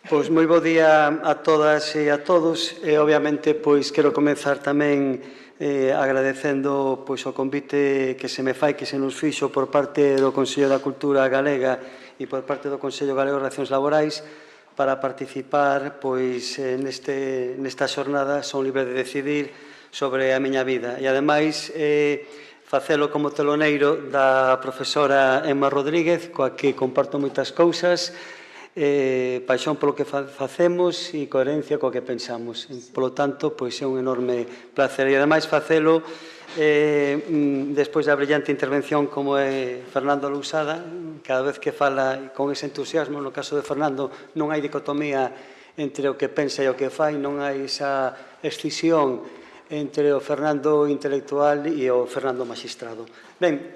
Pois moi bo día a todas e a todos e obviamente pois quero comenzar tamén agradecendo pois o convite que se me fai, que se nos fixo por parte do Consello da Cultura Galega e por parte do Consello Galego de Relacións Laborais para participar pois nesta xornada Son libre de decidir sobre a miña vida e ademais facelo como teloneiro da profesora Emma Rodríguez, coa que comparto moitas cousas, paixón polo que facemos e coherencia coa que pensamos. Polo tanto, pois é un enorme placer. E ademais facelo despois da brillante intervención como é Fernando Lousada, cada vez que fala con ese entusiasmo, no caso de Fernando non hai dicotomía entre o que pensa e o que fai, non hai esa excisión entre o Fernando intelectual e o Fernando magistrado. Ben,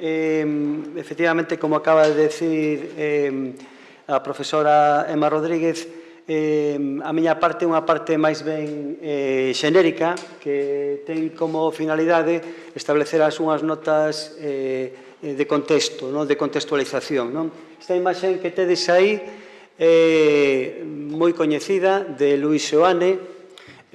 efectivamente, como acaba de decir a profesora Emma Rodríguez, a miña parte é unha parte máis ben xenérica que ten como finalidade establecer as unhas notas de contexto, de contextualización. Esta imaxe que tedes aí é moi coñecida de Luis Seoane,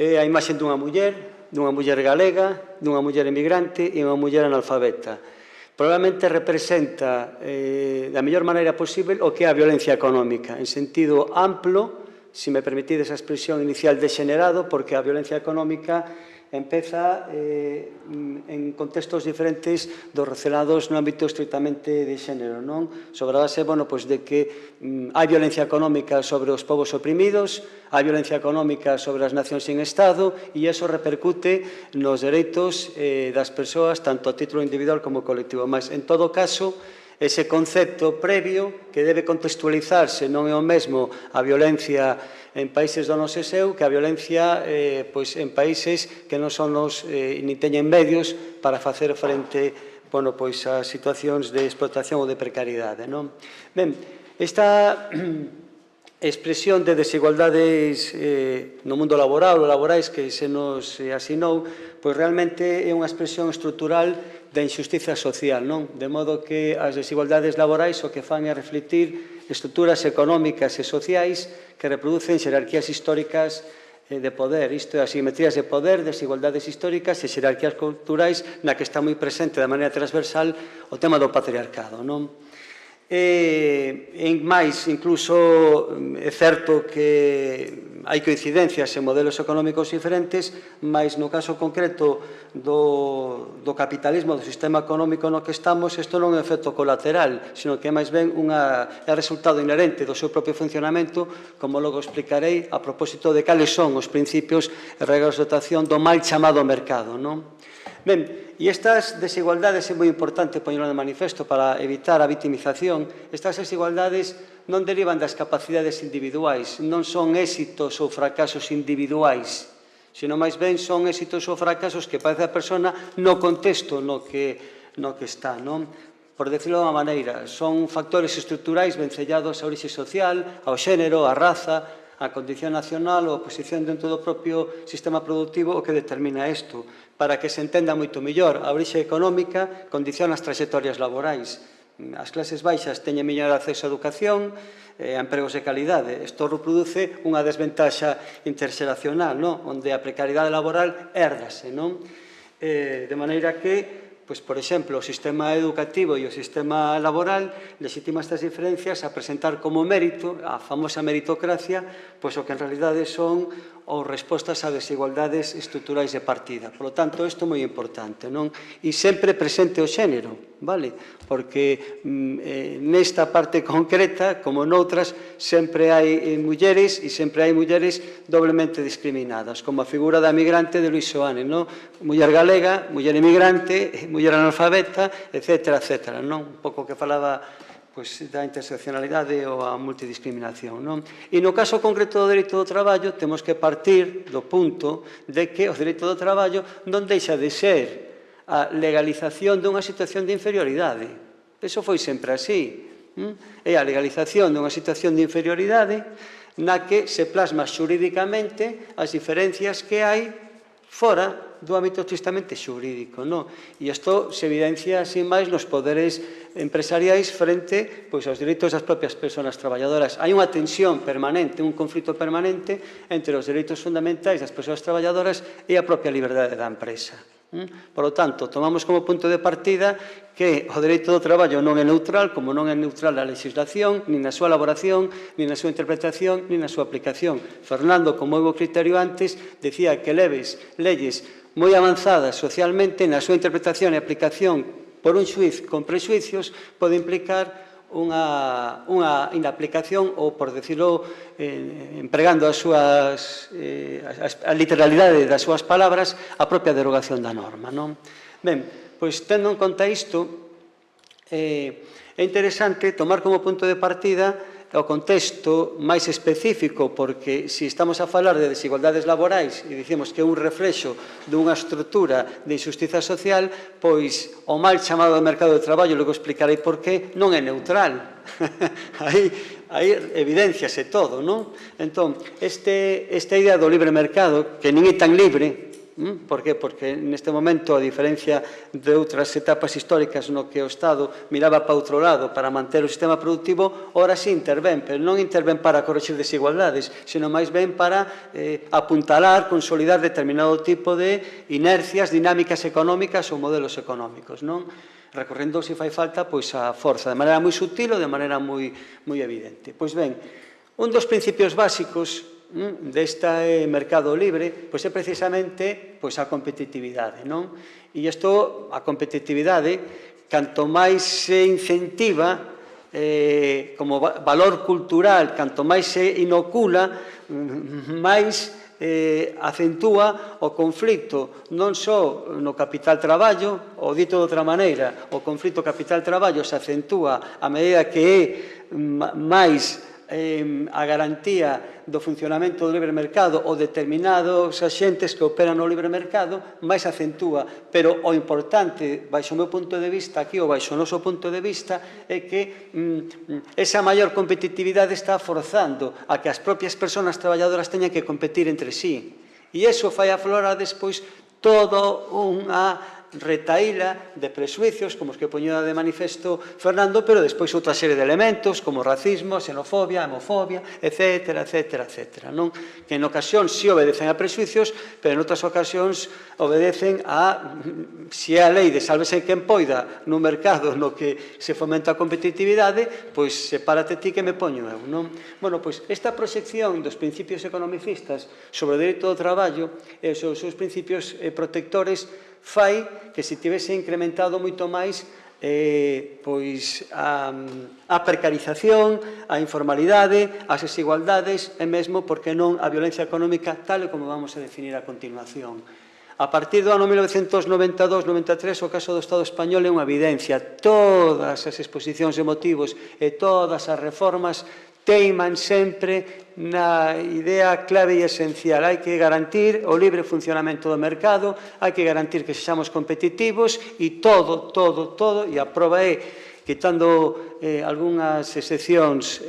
é a imaxe dunha muller galega, dunha muller emigrante e unha muller analfabeta. Probablemente representa da mellor maneira posible o que é a violencia económica, en sentido amplo, se me permitides a expresión inicial degenerado, porque a violencia económica empeza en contextos diferentes dos relacionados no ámbito estritamente de xénero, non? Sobre a base, de que hai violencia económica sobre os povos oprimidos, hai violencia económica sobre as nacións sin Estado e iso repercute nos dereitos das persoas, tanto a título individual como colectivo. Mas, en todo caso, ese concepto previo que debe contextualizarse non é o mesmo a violencia en países do noso seu que a violencia en países que non son nin teñen medios para facer frente a situacións de explotación ou de precariedade. Ben, esta expresión de desigualdades no mundo laboral ou laborais que se nos asinou, pois realmente é unha expresión estrutural da injustiza social, de modo que as desigualdades laborais o que fan é reflectir estruturas económicas e sociais que reproducen xerarquías históricas de poder, isto é, asimetrías de poder, desigualdades históricas e xerarquías culturais na que está moi presente de maneira transversal o tema do patriarcado. En máis, incluso é certo que hai coincidencias en modelos económicos diferentes, mas no caso concreto do capitalismo, do sistema económico no que estamos, isto non é un efecto colateral, sino que é máis ben é resultado inherente do seu propio funcionamento, como logo explicarei a propósito de cales son os principios e regras de dotación do mal chamado mercado. Ben, e estas desigualdades é moi importante poñerlo de manifesto para evitar a victimización. Estas desigualdades non derivan das capacidades individuais, non son éxitos ou fracasos individuais, sino máis ben son éxitos ou fracasos que padece a persona no contexto no que está. Por decirlo de unha maneira, son factores estruturais vencellados á orixe social, ao xénero, á raza, a condición nacional ou a posición dentro do propio sistema productivo o que determina isto. Para que se entenda moito mellor, a orixe económica condiciona as trayectorias laborais. As clases baixas teñen mellor acceso a educación, a empregos de calidade. Isto reproduce unha desventaxa interxeracional, onde a precariedade laboral hérdase. De maneira que, por exemplo, o sistema educativo e o sistema laboral legitima estas diferencias a presentar como mérito, a famosa meritocracia, o que en realidade son ou respostas a desigualdades estruturais de partida. Por lo tanto, isto é moi importante. E sempre presente o xénero. vale? Porque nesta parte concreta, como noutras, sempre hai mulleres e sempre hai mulleres doblemente discriminadas, como a figura da migrante de Luis Soane, non? Muller galega, muller emigrante, muller analfabeta, etc., etc., non? Un pouco que falaba da interseccionalidade ou a multidiscriminación, non? E no caso concreto do dereito do traballo, temos que partir do punto de que o dereito do traballo non deixa de ser a legalización dunha situación de inferioridade. Eso foi sempre así. É a legalización dunha situación de inferioridade na que se plasma xurídicamente as diferencias que hai fora do ámbito estrictamente xurídico, non? E isto se evidencia, sin máis, nos poderes empresariais frente aos dereitos das propias persoas traballadoras. Hai unha tensión permanente, un conflito permanente entre os dereitos fundamentais das persoas traballadoras e a propia liberdade da empresa. Por lo tanto, tomamos como punto de partida que o dereito do traballo non é neutral, como non é neutral a legislación, nin na súa elaboración, nin na súa interpretación, nin na súa aplicación. Fernando, como houve criterio antes, decía que leyes moi avanzadas socialmente na súa interpretación e aplicación por un xuiz con prexuicios pode implicar unha inaplicación ou, por decirlo, empregando a literalidade das súas palabras, a propia derogación da norma, non? Ben, pois, tendo en conta isto, é interesante tomar como punto de partida o contexto máis específico, porque se estamos a falar de desigualdades laborais e dicimos que é un reflexo dunha estrutura de injustiza social, pois o mal chamado mercado de traballo, logo explicarei por qué, non é neutral. Aí evidenciase todo, non? Entón, esta idea do libre mercado, que nin é tan libre, por qué? Porque neste momento, a diferencia de outras etapas históricas no que o Estado miraba para outro lado para manter o sistema productivo, ora sí intervén, pero non intervén para corregir desigualdades, sino máis ben para apuntalar, consolidar determinado tipo de inercias, dinámicas económicas ou modelos económicos, non? Recorrendo, se fai falta, a forza, de maneira moi sutil ou de maneira moi evidente. Pois ben, un dos principios básicos deste mercado libre é precisamente a competitividade, non? E isto, a competitividade, canto máis se incentiva como valor cultural, canto máis se inocula, máis acentúa o conflito non só no capital-traballo, ou dito de outra maneira, o conflito capital-traballo se acentúa a medida que é máis a garantía do funcionamento do libre mercado ou determinados axentes que operan no libre mercado, máis acentúa. Pero o importante, baixo o meu punto de vista aquí, ou baixo o noso punto de vista, é que esa maior competitividade está forzando a que as propias persoas traballadoras teñan que competir entre sí. E iso fai aflorar despois toda unha retaíla de presuicios, como os que poñía de manifesto Fernando, pero despois outra serie de elementos, como racismo, xenofobia, hemofobia, etc., etc., etc., non? Que en ocasións si obedecen a presuicios, pero en outras ocasións obedecen a, se é a lei de sálvese quen poida no mercado no que se fomenta a competitividade, pois sepárate ti que me poño eu, non? Bueno, pois esta proxección dos principios economicistas sobre o dereito do traballo e os seus principios protectores fai que se tivese incrementado moito máis a precarización, a informalidade, as desigualdades e mesmo, porque non, a violencia económica tal e como vamos a definir a continuación. A partir do ano 1992-93, o caso do Estado español é unha evidencia. Todas as exposicións de motivos e todas as reformas teiman sempre na idea clave e esencial. Hai que garantir o libre funcionamento do mercado, hai que garantir que sexamos competitivos e todo, e a proba é, quitando algunhas excepcións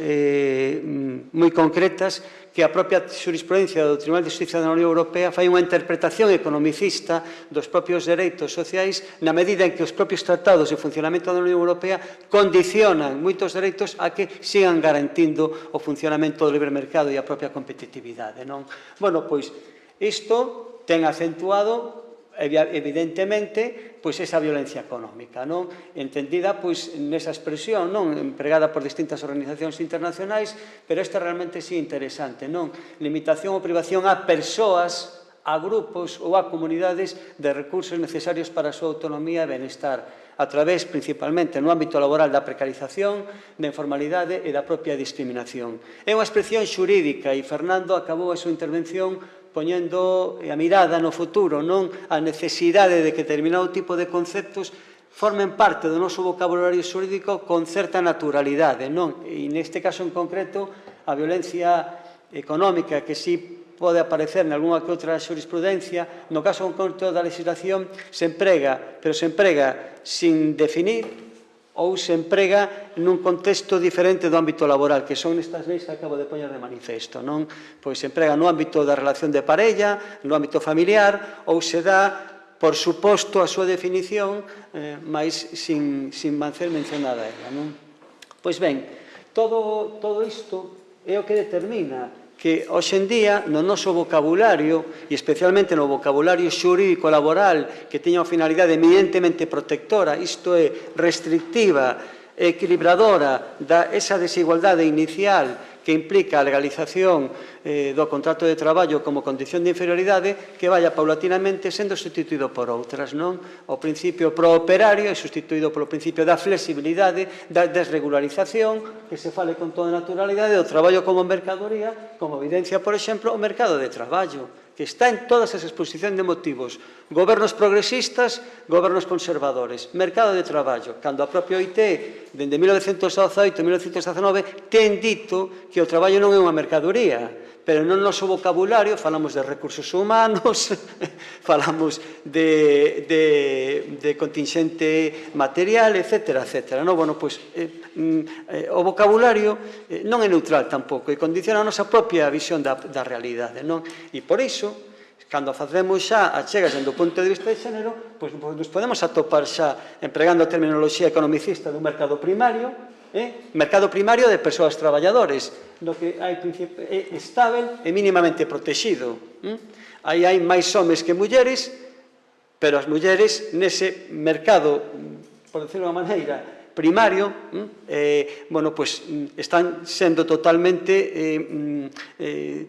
moi concretas, que a propia xurisprudencia do Tribunal de Xustiza da Unión Europea fai unha interpretación economicista dos propios dereitos sociais na medida en que os propios tratados de funcionamento da Unión Europea condicionan moitos dereitos a que sigan garantindo o funcionamento do libre mercado e a propia competitividade, non? Bueno, pois, isto ten acentuado evidentemente, esa violencia económica, non? Entendida, nesa expresión, non? Empregada por distintas organizacións internacionais, pero esta realmente sí interesante, non? Limitación ou privación a persoas, a grupos ou a comunidades de recursos necesarios para a súa autonomía e benestar. a través, principalmente, no ámbito laboral da precarización, da informalidade e da propia discriminación. É unha expresión xurídica e Fernando acabou a súa intervención poñendo a mirada no futuro, non a necesidade de que determinado tipo de conceptos formen parte do noso vocabulario xurídico con certa naturalidade, non? E neste caso en concreto, a violencia económica que si pode aparecer en algunha que outra xurisprudencia, no caso concreto da legislación se emprega, pero se emprega sin definir ou se emprega nun contexto diferente do ámbito laboral, que son estas leis que acabo de poñer de manifesto, non? Pois se emprega no ámbito da relación de parella, no ámbito familiar, ou se dá, por suposto, a súa definición, mas sin ser mencionada ela, non? Pois ben, todo isto é o que determina que hoxe en día no noso vocabulario, e especialmente no vocabulario xurídico laboral que teña unha finalidade eminentemente protectora, isto é, restrictiva, equilibradora da esa desigualdade inicial que implica a legalización do contrato de traballo como condición de inferioridade, que vaya paulatinamente sendo sustituído por outras, non? O principio pro-operario é sustituído polo principio da flexibilidade, da desregularización, que se fale con toda naturalidade do traballo como mercadoría, como evidencia, por exemplo, o mercado de traballo, que está en todas as exposicións de motivos. Gobernos progresistas, gobernos conservadores. Mercado de traballo. Cando a propia OIT, dende 1918 e 1919, ten dito que o traballo non é unha mercadoría, pero no noso vocabulario falamos de recursos humanos, falamos de contingente material, etc. No? Bueno, pois, o vocabulario non é neutral tampouco e condiciona a nosa propia visión da realidade. Non? E por iso, cando facemos xa achegas do punto de vista de xénero, pois nos podemos atopar xa, empregando a terminoloxía economicista do mercado primario, mercado primario de persoas traballadores, no que é estável e mínimamente protegido. Aí hai máis homes que mulleres, pero as mulleres nese mercado, por decirlo de unha maneira, primario, bueno, pues están sendo totalmente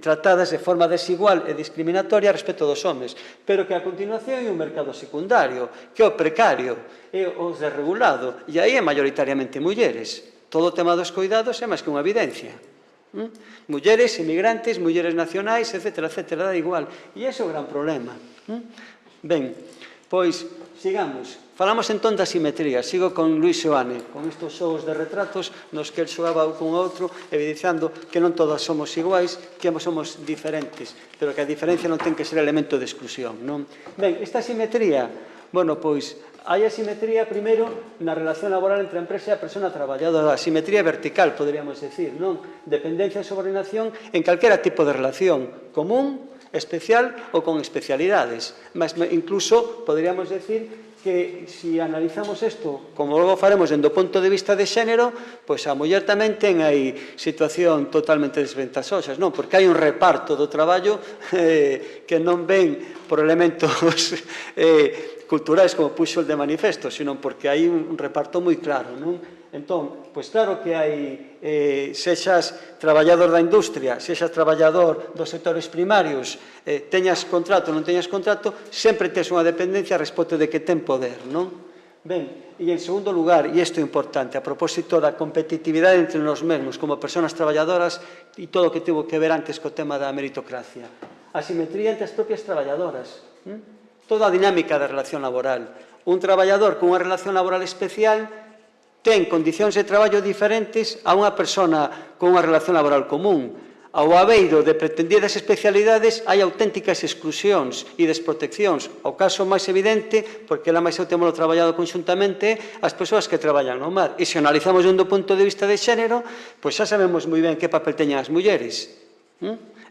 tratadas de forma desigual e discriminatoria respecto dos homes, pero que a continuación hai un mercado secundario, que é o precario, é o desregulado, e aí é maioritariamente mulleres. Todo o tema dos cuidados é máis que unha evidencia. Mulleres, inmigrantes, mulleres nacionais, etc., dá igual. E ese é o gran problema. Ben, pois, sigamos. Falamos entón da simetría. Sigo con Luis Seoane, con estes xogos de retratos nos que el xogaba un con outro, evidenciando que non todas somos iguais, que somos diferentes, pero que a diferencia non ten que ser elemento de exclusión. Non? Ben, esta simetría, bueno, pois, hai asimetría, primeiro, na relación laboral entre a empresa e a persona traballadora. Asimetría vertical, poderíamos decir, non? Dependencia e subordinación en calquera tipo de relación, común, especial ou con especialidades. Mas incluso, poderíamos decir, que se analizamos isto, como logo faremos dende o punto de vista de xénero, pois a muller tamén ten aí situación totalmente desventaxosas, non? Porque hai un reparto do traballo que non ven por elementos culturais, como puxo el de manifesto, sino porque hai un reparto moi claro, non? Entón, pois claro que hai, sexas traballador da industria, sexas traballador dos sectores primarios, teñas contrato ou non teñas contrato, sempre tes unha dependencia respecto de que ten poder, non? Ben, e en segundo lugar, e isto é importante, a propósito da competitividade entre nós mesmos como persoas traballadoras e todo o que tivo que ver antes co tema da meritocracia. A simetría entre as propias traballadoras, toda a dinámica da relación laboral. Un traballador con unha relación laboral especial ten condicións de traballo diferentes a unha persona con unha relación laboral común. Ao abeiro de pretendidas especialidades hai auténticas exclusións e desproteccións. O caso máis evidente, porque ela máis eu temos traballado conxuntamente, as persoas que traballan no mar. E se analizamos dende o punto de vista de xénero, pois xa sabemos moi ben que papel teñen as mulleres.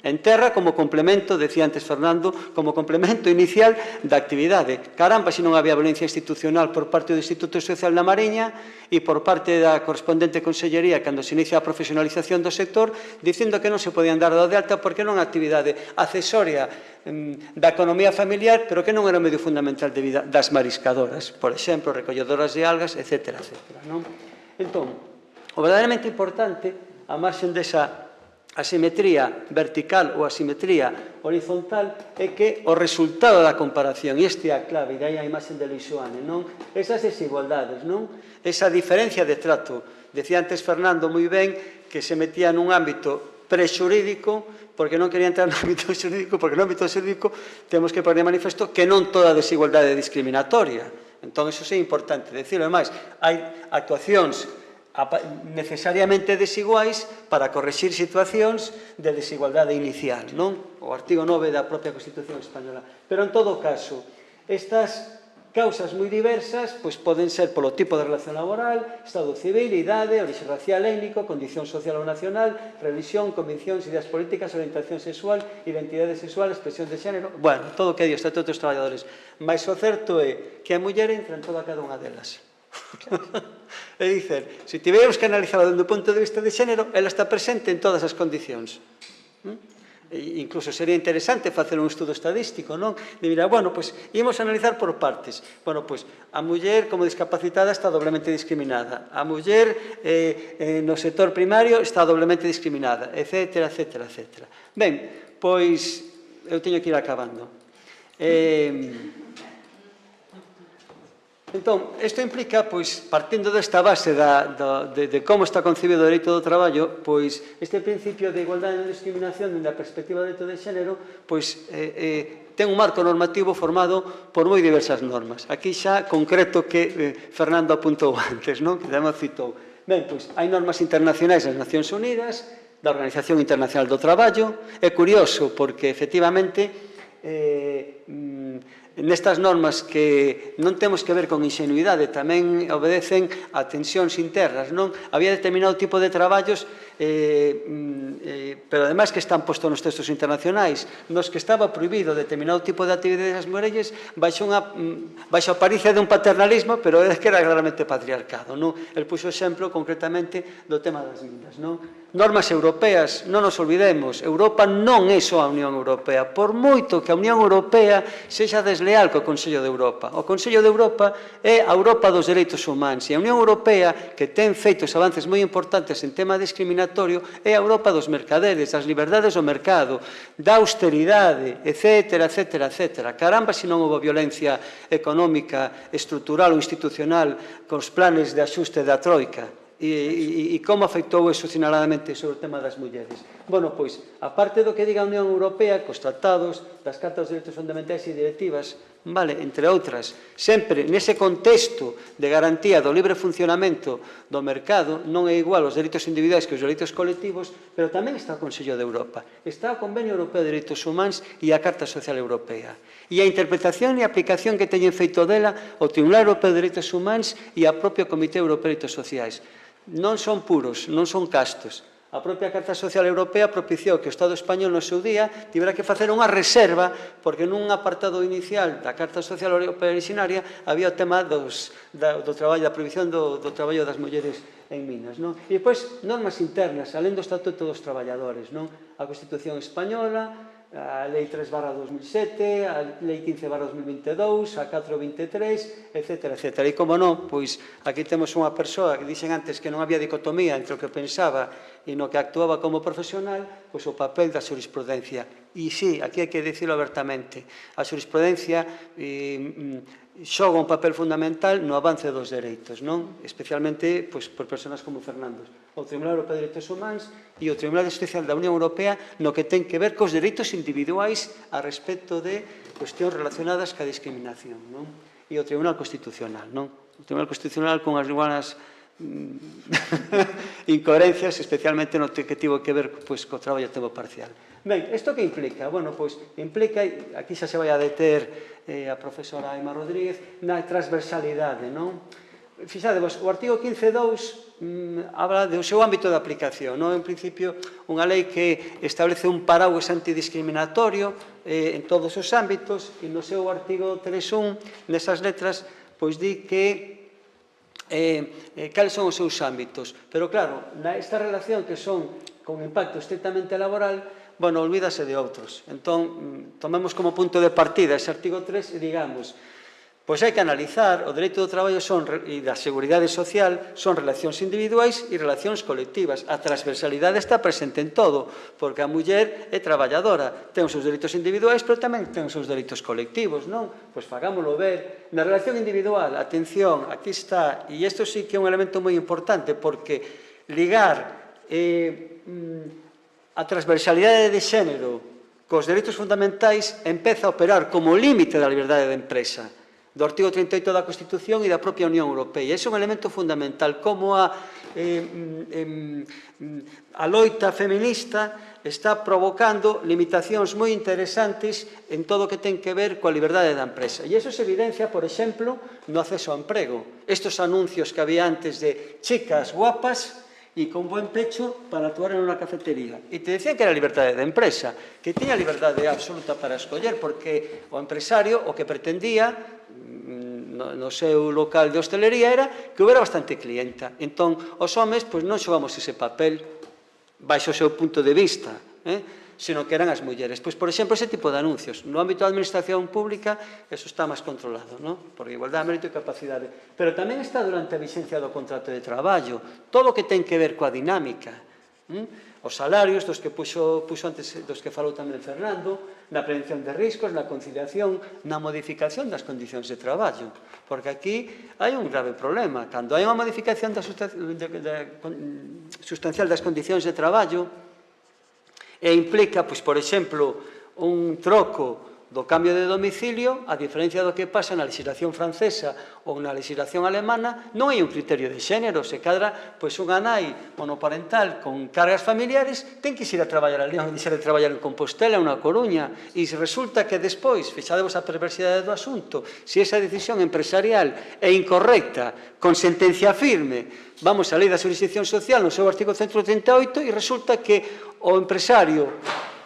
En terra como complemento, decía antes Fernando, como complemento inicial da actividade. Caramba, se non había violencia institucional por parte do Instituto Social da Mariña e por parte da correspondente consellería cando se inicia a profesionalización do sector, dicindo que non se podían dar de alta porque non é unha actividade accesoria da economía familiar, pero que non era o medio fundamental de vida das mariscadoras, por exemplo, recolledoras de algas, etc. Non? Entón, o verdadeiramente importante, a marxen desa asimetría vertical ou asimetría horizontal é que o resultado da comparación, e este é a clave, e daí a imaxe de Leixoane, non? Esas desigualdades, non? Esa diferencia de trato. Decía antes Fernando moi ben que se metía nun ámbito prexurídico porque non quería entrar no ámbito xurídico, porque no ámbito xurídico temos que poner de manifesto que non toda desigualdade é discriminatoria. Entón, iso é importante decirlo. Ademais, hai actuacións necesariamente desiguais para correxir situacións de desigualdade inicial, non? O artigo 9 da propia Constitución Española. Pero, en todo caso, estas causas moi diversas pois poden ser polo tipo de relación laboral, estado civil, idade, orixe racial, étnico, condición social ou nacional, religión, conviccións, ideas políticas, orientación sexual, identidade sexual, expresión de xénero, bueno, todo o que di o Estatuto dos Traballadores. Mas o certo é que a muller entra en toda cada unha delas. É dicer, se tivermos que analizarlo dende o punto de vista de xénero, ela está presente en todas as condicións. Incluso sería interesante facer un estudo estadístico, non? De mirar, bueno, pois, ímos a analizar por partes. Bueno, pois, a muller como discapacitada está doblemente discriminada. A muller no sector primario está doblemente discriminada, etcétera, etcétera, etcétera. Ben, pois, eu teño que ir acabando. Entón, isto implica, pois, partindo desta base de como está concebido o dereito do traballo, pois, este principio de igualdade e non discriminación dende a perspectiva do dereito de xénero, pois, ten un marco normativo formado por moi diversas normas. Aquí xa concreto que Fernando apuntou antes, non? Que tamén citou. Ben, pois, hai normas internacionais das Nacións Unidas, da Organización Internacional do Traballo. É curioso porque, efectivamente, nestas normas que non temos que ver con ingenuidade, tamén obedecen a tensións internas, non? Había determinado tipo de traballos, pero ademais que están postos nos textos internacionais, nos que estaba prohibido determinado tipo de actividades das mulleres baixo a aparicia de un paternalismo, pero é que era claramente patriarcado, non? El puxo exemplo concretamente do tema das minas, non? Normas europeas, non nos olvidemos, Europa non é só a Unión Europea, por moito que a Unión Europea sexa desleal co Consello de Europa. O Consello de Europa é a Europa dos dereitos humanos e a Unión Europea, que ten feitos avances moi importantes en tema discriminatorio, é a Europa dos mercaderes, das liberdades do mercado, da austeridade, etcétera, etcétera, etcétera. Caramba, se non houve violencia económica, estrutural ou institucional cos planes de axuste da Troika. E como afectou eso sinaladamente sobre o tema das mulleres. Bueno, pois, aparte do que diga a Unión Europea, cos tratados, das cartas dos dereitos fundamentais e directivas, vale, entre outras, sempre nese contexto de garantía do libre funcionamento do mercado, non é igual os dereitos individuais que os dereitos colectivos, pero tamén está o Consello de Europa, está o Convenio Europeo de Dereitos Humanos e a Carta Social Europea. E a interpretación e aplicación que teñen feito dela o Tribunal Europeo de Dereitos Humanos e a propio Comité Europeo de Dereitos Sociais. Non son puros, non son castos. A propia Carta Social Europea propiciou que o Estado español no seu día tivera que facer unha reserva porque nun apartado inicial da Carta Social Europea originaria había o tema do traballo, da prohibición do traballo das mulleres en minas, non? E depois normas internas, alén do Estatuto dos Traballadores, non? A Constitución Española, a Lei 3/2007, a Lei 15/2022, a 4/23, etc. etc. E, como non, pois, aquí temos unha persoa que dixen antes que non había dicotomía entre o que pensaba e no que actuaba como profesional, pois o papel da xurisprudencia. E, sí, aquí hai que dicirlo abertamente, a xurisprudencia xoga un papel fundamental no avance dos dereitos, non? Especialmente pois, por persoas como Fernando. O Tribunal Europeo de Dereitos Humanos e o Tribunal Social da Unión Europea no que ten que ver cos dereitos individuais a respecto de cuestións relacionadas ca discriminación, non? E o Tribunal Constitucional, non? O Tribunal Constitucional con as iguanas incoherencias, especialmente no que tivo que ver pois, co traballo a tempo parcial. Ben, isto que implica? Bueno, pois, implica, aquí xa se vai a deter a profesora Aima Rodríguez, na transversalidade, non? Fixadevos, o artigo 15.2 habla do seu ámbito de aplicación, non? En principio, unha lei que establece un paraguas antidiscriminatorio en todos os ámbitos, e no seu artigo 3.1, nesas letras, pois di que cales son os seus ámbitos. Pero claro, esta relación que son con impacto estrictamente laboral, bueno, olvídase de outros. Entón, tomemos como punto de partida ese artigo 3 e digamos, Pois hai que analizar o dereito do traballo e da seguridade social son relacións individuais e relacións colectivas. A transversalidade está presente en todo, porque a muller é traballadora, ten os seus dereitos individuais, pero tamén ten os seus dereitos colectivos, non? Pois fagámoslo ver. Na relación individual, atención, aquí está, e isto sí que é un elemento moi importante, porque ligar a transversalidade de xénero cos dereitos fundamentais empeza a operar como límite da liberdade de empresa, do artigo 38 da Constitución e da propia Unión Europea. Ese é un elemento fundamental, como a loita feminista está provocando limitacións moi interesantes en todo o que ten que ver coa liberdade da empresa. E iso se evidencia, por exemplo, no acceso ao emprego. Estes anuncios que había antes de chicas guapas e con buen pecho para actuar en unha cafetería. E te decían que era liberdade de empresa, que tiña liberdade absoluta para escoller, porque o empresario o que pretendía no seu local de hostelería era que houbera bastante clienta. Entón, os homes non xogamos ese papel baixo o seu punto de vista, senón que eran as mulleres. Pois, por exemplo, ese tipo de anuncios. No ámbito da administración pública, eso está máis controlado, por igualdade, mérito e capacidade. Pero tamén está durante a vigencia do contrato de traballo. Todo o que ten que ver coa dinámica. Os salarios dos que puxo antes, dos que falou tamén Fernando, na prevención de riscos, na conciliación, na modificación das condicións de traballo. Porque aquí hai un grave problema. Cando hai unha modificación sustancial das condicións de traballo e implica, por exemplo, un troco do cambio de domicilio, a diferencia do que pasa na legislación francesa ou na legislación alemana, non hai un criterio de xénero. Se cadra, unha nai monoparental con cargas familiares ten que ir a traballar a León e deixar de traballar en Compostela ou na Coruña, e se resulta que despois, fixadevos a perversidade do asunto, se esa decisión empresarial é incorrecta, con sentencia firme, vamos á lei da xurisdicción social no seu artigo 138, e resulta que o empresario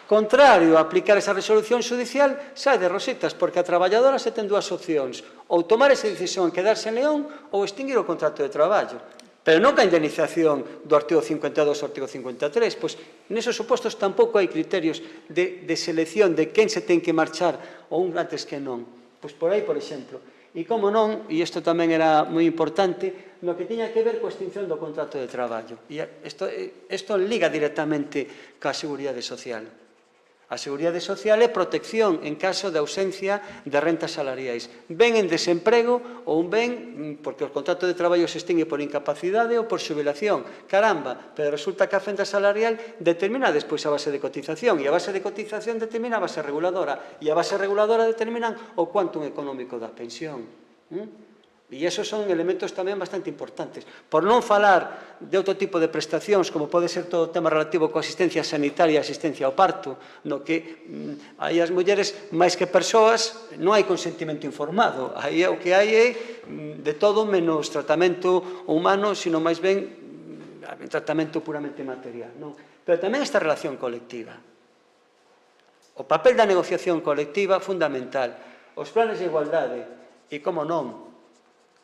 contrario a aplicar esa resolución judicial, sai de rositas, porque a traballadora se ten dúas opcións, ou tomar esa decisión en quedarse en León ou extinguir o contrato de traballo. Pero non ca indemnización do artigo 52 ao artigo 53, pois nesos supostos tampouco hai criterios de selección de quen se ten que marchar ou un antes que non. Pois por aí, por exemplo. E como non, e isto tamén era moi importante, no que tiña que ver coa extinción do contrato de traballo. E isto liga directamente coa seguridade social. A seguridade social é protección en caso de ausencia de rentas salariais. Ben en desemprego ou ben porque o contrato de traballo se extingue por incapacidade ou por xubilación. Caramba, pero resulta que a fenda salarial determina despois a base de cotización, e a base de cotización determina a base reguladora, e a base reguladora determina o cuantum económico da pensión. E esos son elementos tamén bastante importantes. Por non falar de outro tipo de prestacións, como pode ser todo o tema relativo coa asistencia sanitaria e asistencia ao parto, no que aí as mulleres, máis que persoas, non hai consentimento informado. Aí o que hai é de todo menos tratamento humano, sino máis ben tratamento puramente material. Pero tamén esta relación colectiva. O papel da negociación colectiva fundamental. Os planes de igualdade e, como non,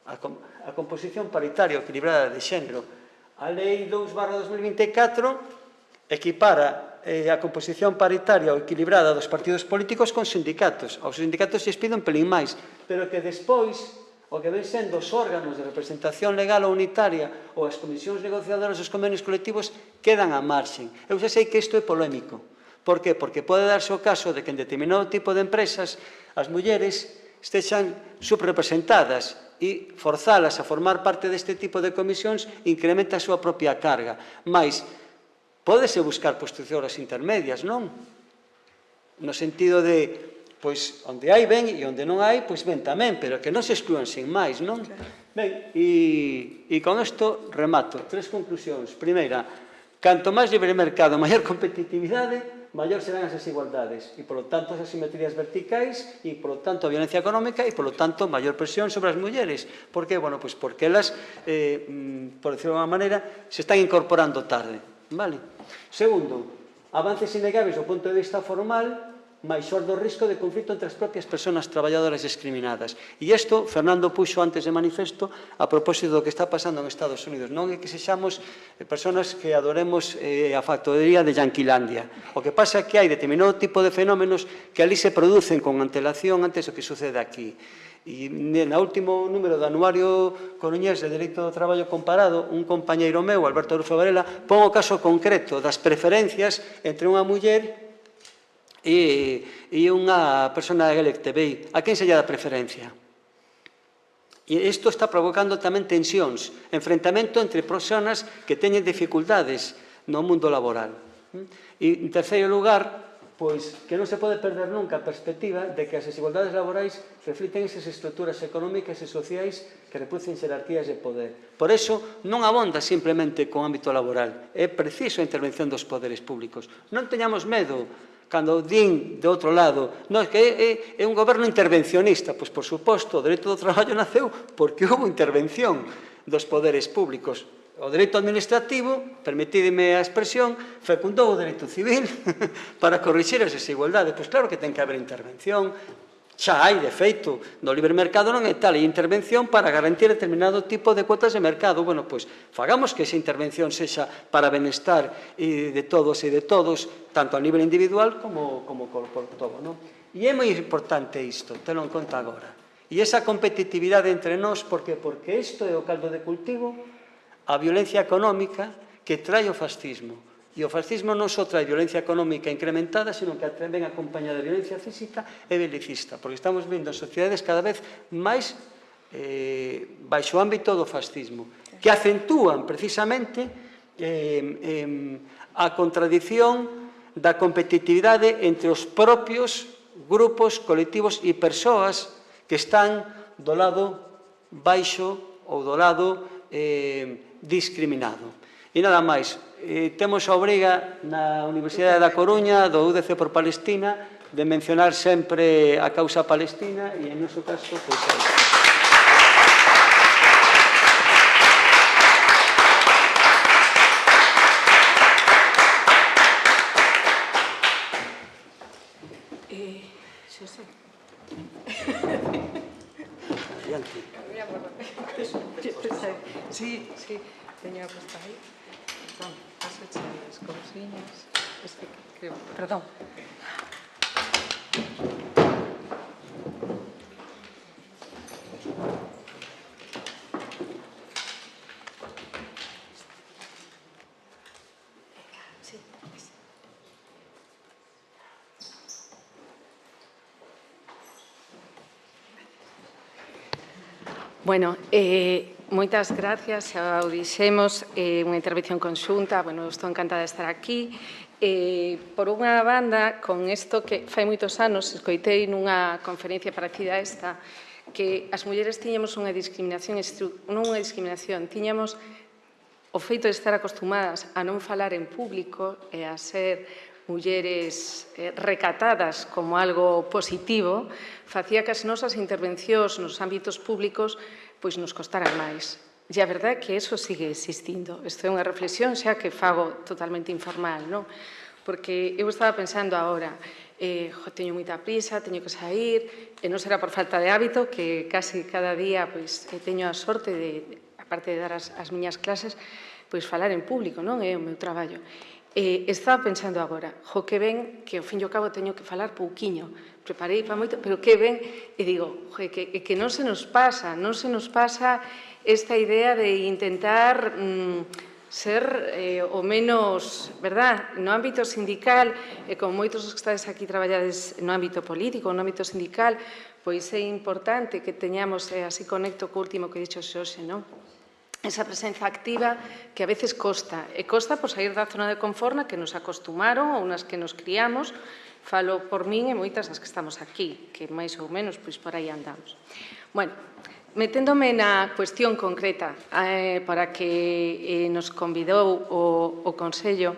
a composición paritaria equilibrada de xénero. A Lei 2/2024 equipara a composición paritaria ou equilibrada dos partidos políticos con sindicatos. Aos sindicatos lles pide un pelín máis, pero que despois o que ven sendo os órganos de representación legal ou unitaria ou as comisións negociadoras dos convenios colectivos quedan á marxen. Eu xa sei que isto é polémico. Por que? Porque pode darse o caso de que en determinado tipo de empresas as mulleres estexan subrepresentadas e forzalas a formar parte deste tipo de comisións incrementa a súa propia carga. Mais, pódese buscar posturas intermedias, non? No sentido de, pois, onde hai ben e onde non hai, pois ben tamén, pero que non se exclúan sin máis, non? Ben, e con isto remato. 3 conclusións. Primeira, canto máis libre mercado, maior competitividade, maior serán as desigualdades e, polo tanto, as asimetrías verticais e, polo tanto, a violencia económica e, polo tanto, maior presión sobre as mulleres. Por que? Bueno, pois porque elas, por decirlo de unha maneira, se están incorporando tarde. Vale? Segundo, avances innegables do punto de vista formal, maior do risco de conflito entre as propias persoas traballadoras discriminadas. E isto, Fernando puxo antes de manifesto a propósito do que está pasando en Estados Unidos. Non é que sexamos persoas que adoremos a factoría de Yanquilandia. O que pasa é que hai determinado tipo de fenómenos que ali se producen con antelación antes do que sucede aquí. E na último número do Anuario Coruñés de Dereito do Traballo Comparado, un compañeiro meu, Alberto Arufo Varela, pon o caso concreto das preferencias entre unha muller e unha persona LGTBI. A quen se lle dá preferencia? E isto está provocando tamén tensións, enfrentamento entre persoas que teñen dificultades no mundo laboral. E, en terceiro lugar, pois que non se pode perder nunca a perspectiva de que as desigualdades laborais refliten esas estruturas económicas e sociais que reproducen xerarquías de poder. Por eso, non abonda simplemente co ámbito laboral. É preciso a intervención dos poderes públicos. Non teñamos medo cando din de outro lado, non, que é un goberno intervencionista. Pois, por suposto, o dereito do traballo naceu porque houve intervención dos poderes públicos. O dereito administrativo, permitideme a expresión, fecundou o dereito civil para corrixir as desigualdades. Pois claro que ten que haber intervención. Xa hai, de feito, no libre mercado non é tal, hai intervención para garantir determinado tipo de cuotas de mercado. Bueno, pois, fagamos que esa intervención sexa para benestar de todos e de todos, tanto a nivel individual como por todo, non? E é moi importante isto, tenlo en conta agora. E esa competitividade entre nós, porque isto é o caldo de cultivo a violencia económica que trae o fascismo. E o fascismo non só trae violencia económica incrementada, sino que ven acompañada de violencia física e belicista, porque estamos vendo sociedades cada vez máis baixo o ámbito do fascismo, que acentúan precisamente a contradición da competitividade entre os propios grupos, colectivos e persoas que están do lado baixo ou do lado discriminado. E nada máis, temos a obriga na Universidade da Coruña, do UDC por Palestina, de mencionar sempre a causa palestina e, en noso caso, pois é isto. Xosé. Adiante. Sí, teño posta aí. Perdón, paso as cousiñas. Perdón. Bueno, moitas gracias, xa o dixemos, unha intervención conxunta, bueno, estou encantada de estar aquí. Por unha banda, con isto que fai moitos anos, escoitei nunha conferencia parecida a esta, que as mulleres tiñamos unha discriminación, non unha discriminación, tiñamos o feito de estar acostumadas a non falar en público e a ser mulleres recatadas como algo positivo, facía que as nosas intervencións nos ámbitos públicos pois nos costaran máis. E a verdade é que eso sigue existindo. Isto é unha reflexión xa que fago totalmente informal, non? Porque eu estaba pensando agora, teño moita prisa, teño que sair, e non será por falta de hábito, que casi cada día pois teño a sorte de, aparte de dar as miñas clases, pois falar en público, non? É o meu traballo. Estaba pensando agora, que ben, que ao fin e ao cabo teño que falar pouquiño, preparei para moito, pero que ben, e digo, que non se nos pasa esta idea de intentar ser o menos, verdad, no ámbito sindical, e como moitos que estades aquí traballades no ámbito político, no ámbito sindical, pois é importante que teñamos, así conecto co último que dixo Xose, non? Esa presenza activa que a veces costa. E costa por sair da zona de confort na que nos acostumaron ou nas que nos criamos. Falo por min e moitas das que estamos aquí, que máis ou menos pois por aí andamos. Bueno, meténdome na cuestión concreta para que nos convidou o Consello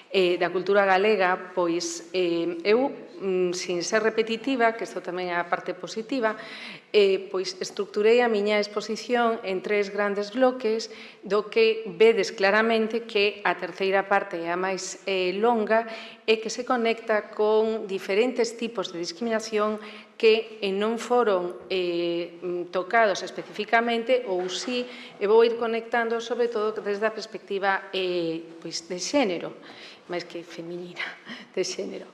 da Cultura Galega, pois eu, sin ser repetitiva, que isto tamén é a parte positiva, pois estructurei a miña exposición en 3 grandes bloques, do que vedes claramente que a terceira parte é a máis longa e que se conecta con diferentes tipos de discriminación que non foron tocados especificamente ou si, e vou ir conectando sobre todo desde a perspectiva de xénero, máis que feminina, de xénero.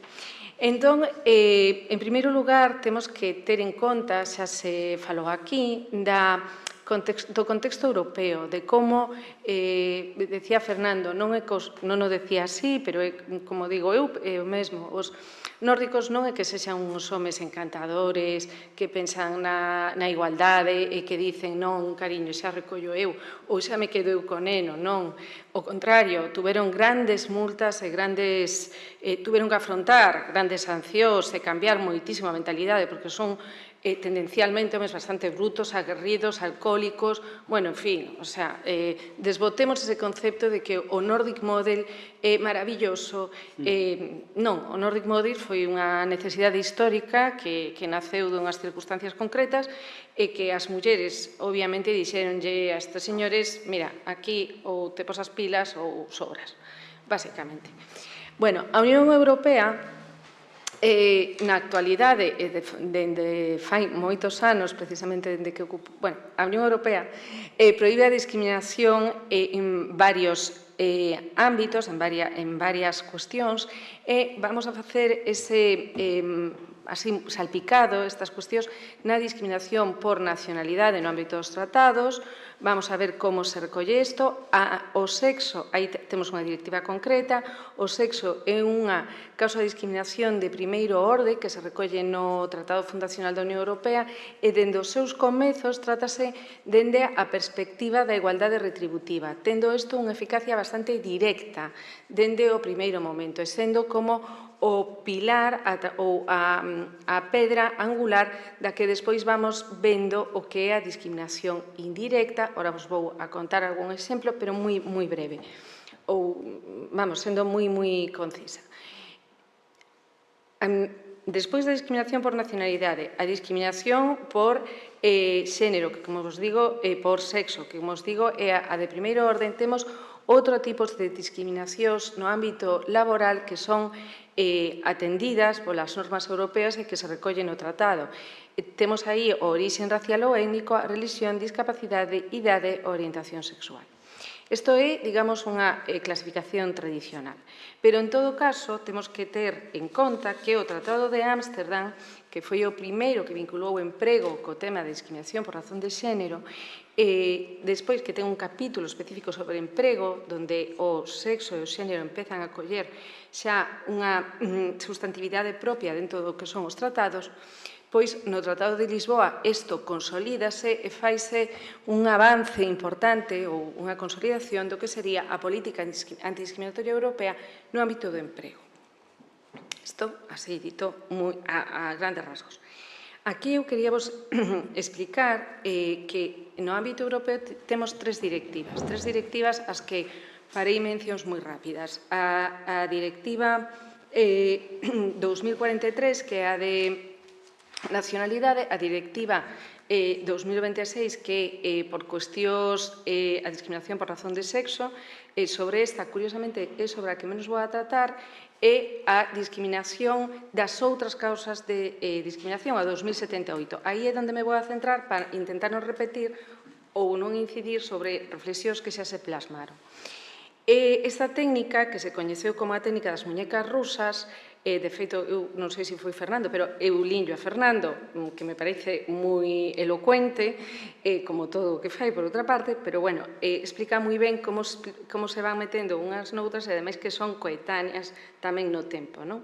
Entón, en primeiro lugar, temos que ter en conta, xa se falou aquí, do contexto europeo, de como, decía Fernando, non o decía así, pero como digo eu mesmo, os nórdicos non é que sexan uns homes encantadores, que pensan na igualdade e que dicen non, cariño, xa recollo eu, ou xa me quedo eu con neno, non. O contrario, tuveron grandes multas e tuveron que afrontar grandes sancións e cambiar moitísimo a mentalidade, porque son tendencialmente homes bastante brutos, aguerridos, alcohólicos, bueno, en fin, o sea, desbotemos ese concepto de que o Nordic Model é maravilloso. Non, o Nordic Model foi unha necesidade histórica que naceu dunhas circunstancias concretas e que as mulleres, obviamente, dixeronlle a estes señores, mira, aquí ou te posas pilas ou sobras, basicamente. Bueno, a Unión Europea, na actualidade, dende fai moitos anos, precisamente dende que ocupo, bueno, a Unión Europea proíbe a discriminación en varios ámbitos, en varias cuestións, e vamos a facer ese así salpicado estas cuestións na discriminación por nacionalidade no ámbito dos tratados. Vamos a ver como se recolle isto. O sexo, aí temos unha directiva concreta, o sexo é unha causa de discriminación de primeiro orde que se recolle no Tratado Fundacional da Unión Europea e dende os seus comezos trátase dende a perspectiva da igualdade retributiva, tendo isto unha eficacia bastante directa dende o primeiro momento, e sendo como o pilar ou a pedra angular da que despois vamos vendo o que é a discriminación indirecta. Ora vos vou a contar algún exemplo, pero moi breve, ou, vamos, sendo moi concisa. Despois da discriminación por nacionalidade, a discriminación por xénero, que, como vos digo, por sexo, que, como vos digo, é a de primeiro orden. Temos outro tipo de discriminacións no ámbito laboral que son atendidas polas normas europeas e que se recollen no tratado. Temos aí o orixen racial ou étnico, a religión, discapacidade, idade ou orientación sexual. Isto é, digamos, unha clasificación tradicional. Pero, en todo caso, temos que ter en conta que o Tratado de Ámsterdam, que foi o primeiro que vinculou o emprego co tema de discriminación por razón de xénero, despois que ten un capítulo específico sobre emprego, onde o sexo e o xénero empezan a coller xa unha substantividade propia dentro do que son os tratados, pois no Tratado de Lisboa isto consolídase e faise un avance importante ou unha consolidación do que sería a política antidiscriminatoria europea no ámbito do emprego. Isto, así dito, a grandes rasgos. Aquí eu quería vos explicar que no ámbito europeo temos tres directivas as que farei mencións moi rápidas. A directiva 2043, que é a de nacionalidade, a directiva 2026, que por cuestións a discriminación por razón de sexo, sobre esta, curiosamente, é sobre a que menos vou a tratar, e a discriminación das outras causas de discriminación, a 2078. Aí é onde me vou a centrar para intentar non repetir ou non incidir sobre reflexións que xa se plasmaron. Esta técnica, que se coñeceu como a técnica das muñecas rusas, de feito, eu non sei se foi Fernando, pero eu linho a Fernando, que me parece moi elocuente, como todo o que fai, por outra parte, pero, bueno, explica moi ben como se van metendo unhas noutras e, ademais, que son coetáneas tamén no tempo, non?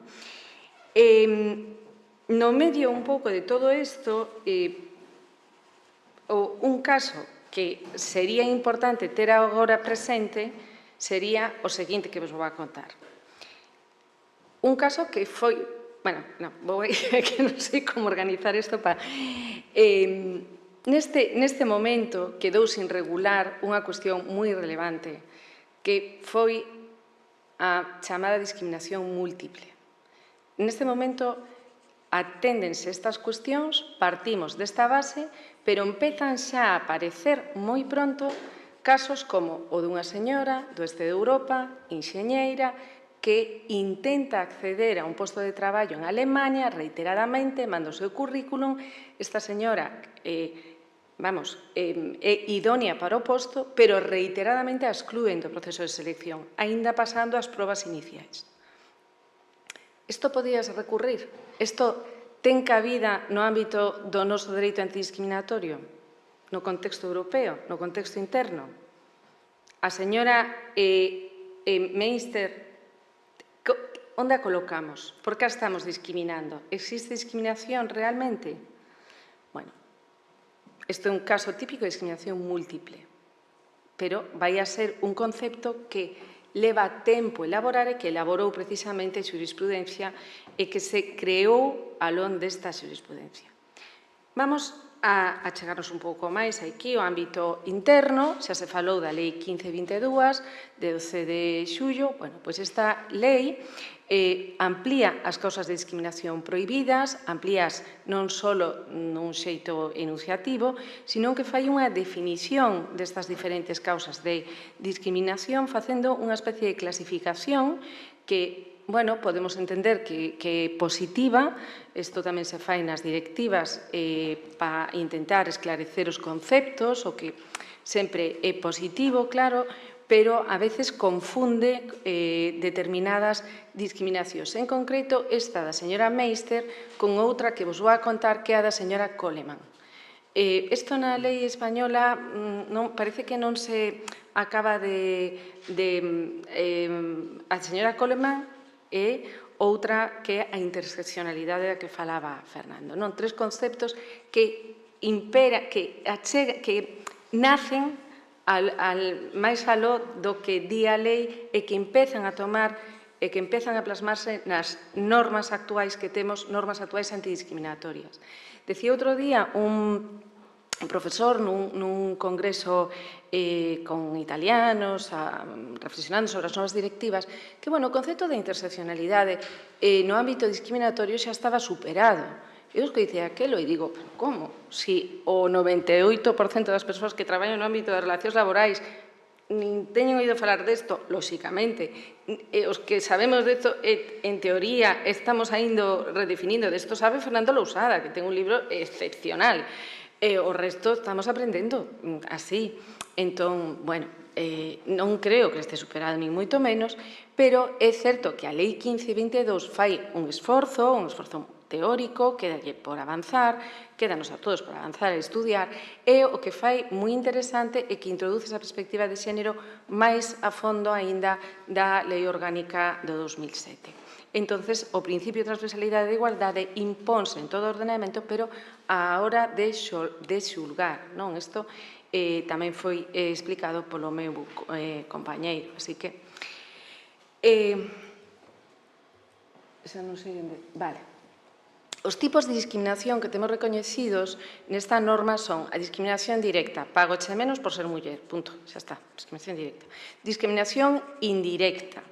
No medio un pouco de todo isto, un caso que sería importante ter agora presente sería o seguinte que vos vou a contar. Un caso que foi... Bueno, que non sei como organizar isto para... Neste momento quedou sin regular unha cuestión moi relevante, que foi a chamada discriminación múltiple. Neste momento aténdense estas cuestións, partimos desta base, pero empezan xa a aparecer moi pronto casos como o dunha señora do este de Europa, enxeñeira, que intenta acceder a un posto de traballo en Alemania reiteradamente, manda o seu currículum. Esta señora é idónea para o posto, pero reiteradamente a exclúen do proceso de selección, aínda pasando as probas iniciais. Isto podías recurrir? Isto ten cabida no ámbito do noso dereito antidiscriminatorio? No contexto europeo? No contexto interno? A señora Meister, onde a colocamos? Por que a estamos discriminando? Existe discriminación realmente? Bueno, isto é un caso típico de discriminación múltiple, pero vai a ser un concepto que leva tempo elaborar e que elaborou precisamente a xurisprudencia e que se creou alón desta xurisprudencia. Vamos a chegarnos un pouco máis aquí ao ámbito interno. Xa se falou da Lei 1522 de 12 de xullo. Bueno, pois esta lei amplía as causas de discriminación prohibidas, amplías non só nun xeito enunciativo, sino que fai unha definición destas diferentes causas de discriminación facendo unha especie de clasificación que, bueno, podemos entender que é positiva. Isto tamén se fai nas directivas para intentar esclarecer os conceptos, o que sempre é positivo, claro, pero a veces confunde determinadas discriminacións. En concreto, esta da señora Meister con outra que vos vou a contar, que é a da señora Coleman. Isto na lei española parece que non se acaba de... A señora Coleman e outra que é a interseccionalidade da que falaba Fernando. Non, tres conceptos que nacen máis aló do que di a lei e que empezan a tomar e que empezan a plasmarse nas normas actuais que temos, normas actuais antidiscriminatorias. Decía outro día un profesor nun congreso con italianos reflexionando sobre as novas directivas que, bueno, o concepto de interseccionalidade no ámbito discriminatorio xa estaba superado. Eu que dicía aquelo e digo, como? Si o 98% das persoas que traballan no ámbito das relacións laborais nin teñen oído falar desto, lóxicamente, os que sabemos desto, en teoría, estamos ainda redefinindo desto, sabe Fernando Lousada, que ten un libro excepcional. O resto estamos aprendendo así. Entón, bueno, non creo que este superado nin moito menos, pero é certo que a Lei 1522 fai un esforzo teórico, quedalle por avanzar, quédanos a todos por avanzar e estudiar, e o que fai moi interesante é que introduce esa perspectiva de xénero máis a fondo aínda da Lei Orgánica do 2007. Entonces, o principio de transversalidade e de igualdade impónse en todo o ordenamento, pero a hora de xulgar, non? Isto tamén foi explicado polo meu compañeiro, así que... Xa non sei onde... Vale. Os tipos de discriminación que temos recoñecidos nesta norma son a discriminación directa, págoche menos por ser muller, punto, xa está, discriminación directa. Discriminación indirecta.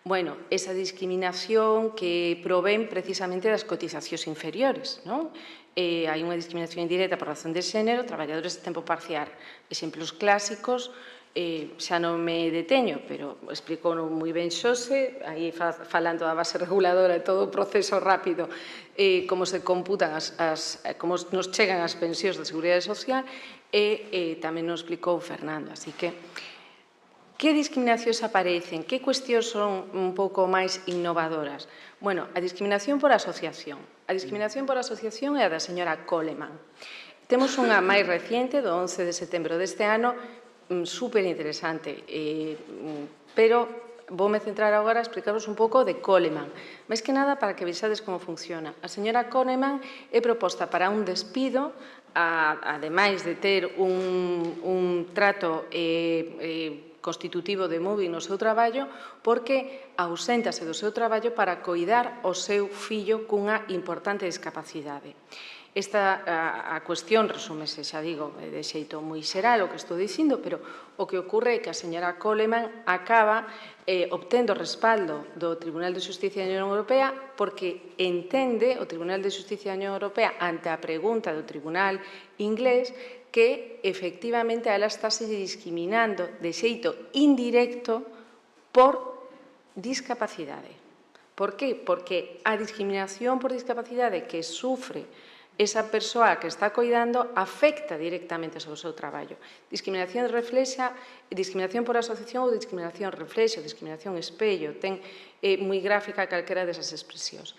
Bueno, esa discriminación que provén precisamente das cotizacións inferiores, non? Hai unha discriminación indirecta por razón de xénero, traballadores de tempo parcial. Exemplos clásicos, xa non me deteño, pero explicou moi ben Xose, aí falando da base reguladora e todo o proceso rápido, como se computan, como nos chegan as pensións da Seguridade Social, e tamén nos explicou Fernando. Así que, que discriminacións aparecen? Que cuestións son un pouco máis innovadoras? Bueno, a discriminación por asociación. A discriminación por asociación é a da señora Coleman. Temos unha máis reciente, do 11 de setembro deste ano, super interesante, pero voume centrar agora a explicaros un pouco de Coleman, máis que nada para que vexades como funciona. A señora Coleman é proposta para un despido, ademais de ter un trato constitutivo de mobbing no seu traballo, porque auséntase do seu traballo para coidar o seu fillo cunha importante discapacidade. Esta a cuestión resúmese, xa digo, de xeito moi xeral o que estou dicindo, pero o que ocorre é que a señora Coleman acaba obtendo respaldo do Tribunal de Xusticia da Unión Europea porque entende o Tribunal de Xusticia da Unión Europea ante a pregunta do Tribunal inglés que efectivamente a ela estáse discriminando de xeito indirecto por discapacidade. Por que? Porque a discriminación por discapacidade que sufre esa persoa que está coidando afecta directamente sobre o seu traballo. Discriminación reflexa, discriminación por asociación ou discriminación reflexo, discriminación espello, ten moi gráfica calquera desas expresións.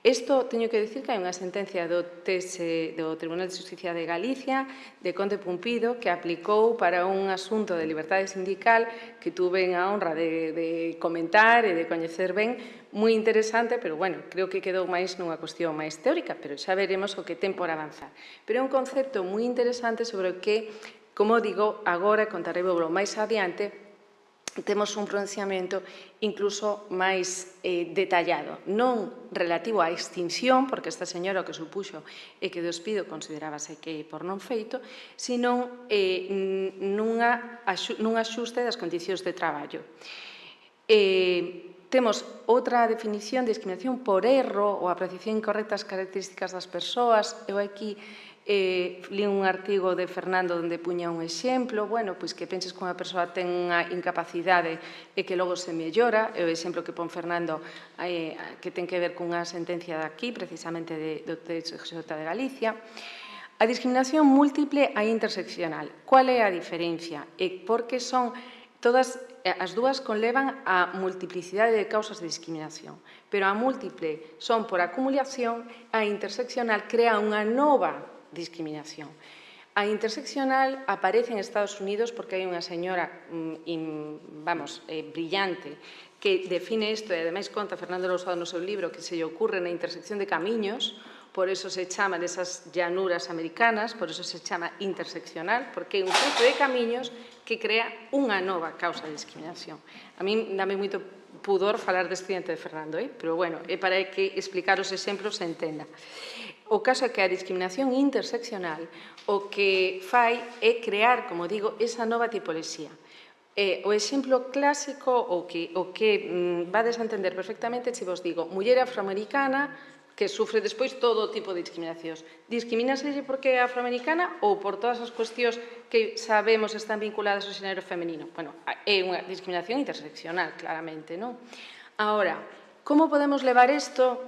Isto, teño que dicir que hai unha sentencia do Tribunal de Justicia de Galicia, de Conde Pumpido, que aplicou para un asunto de liberdade sindical que tuve a honra de comentar e de coñecer ben, moi interesante, pero, bueno, creo que quedou máis nunha cuestión máis teórica, pero xa veremos o que ten por avanzar. Pero é un concepto moi interesante sobre o que, como digo, agora contarei máis adiante, temos un pronunciamento incluso máis detallado, non relativo á extinción, porque esta señora o que supuxo é que o despido considerábase que por non feito, sino nun axuste das condicións de traballo. Temos outra definición de discriminación por erro ou apreciación incorrecta das características das persoas. Eu aquí li un artigo de Fernando onde puña un exemplo, bueno, pois que penses que unha persoa ten unha incapacidade e que logo se mellora, é o exemplo que pon Fernando que ten que ver cunha sentencia de aquí, precisamente do TSJ de Galicia. A discriminación múltiple e interseccional. Qual é a diferencia? E porque son todas as dúas conlevan a multiplicidade de causas de discriminación, pero a múltiple son por acumulación, a interseccional crea unha nova discriminación. A interseccional aparece en Estados Unidos porque hai unha señora, brillante, que define isto, e ademais conta Fernando Lousado no seu libro que se lle ocurre na intersección de camiños, por eso se chaman esas llanuras americanas, por eso se chama interseccional, porque é un cruce de camiños que crea unha nova causa de discriminación. A mí dame moito pudor falar de estudiante de Fernando, pero bueno, é para que explicar os exemplos se entenda. O caso é que a discriminación interseccional o que fai é crear, como digo, esa nova tipoloxía. O exemplo clásico, o que vades a entender perfectamente, se vos digo, muller afroamericana que sufre despois todo tipo de discriminacións. Discrimínase porque é afroamericana ou por todas as cuestións que sabemos están vinculadas ao xénero femenino? Bueno, é unha discriminación interseccional, claramente, non? Ahora, como podemos levar isto?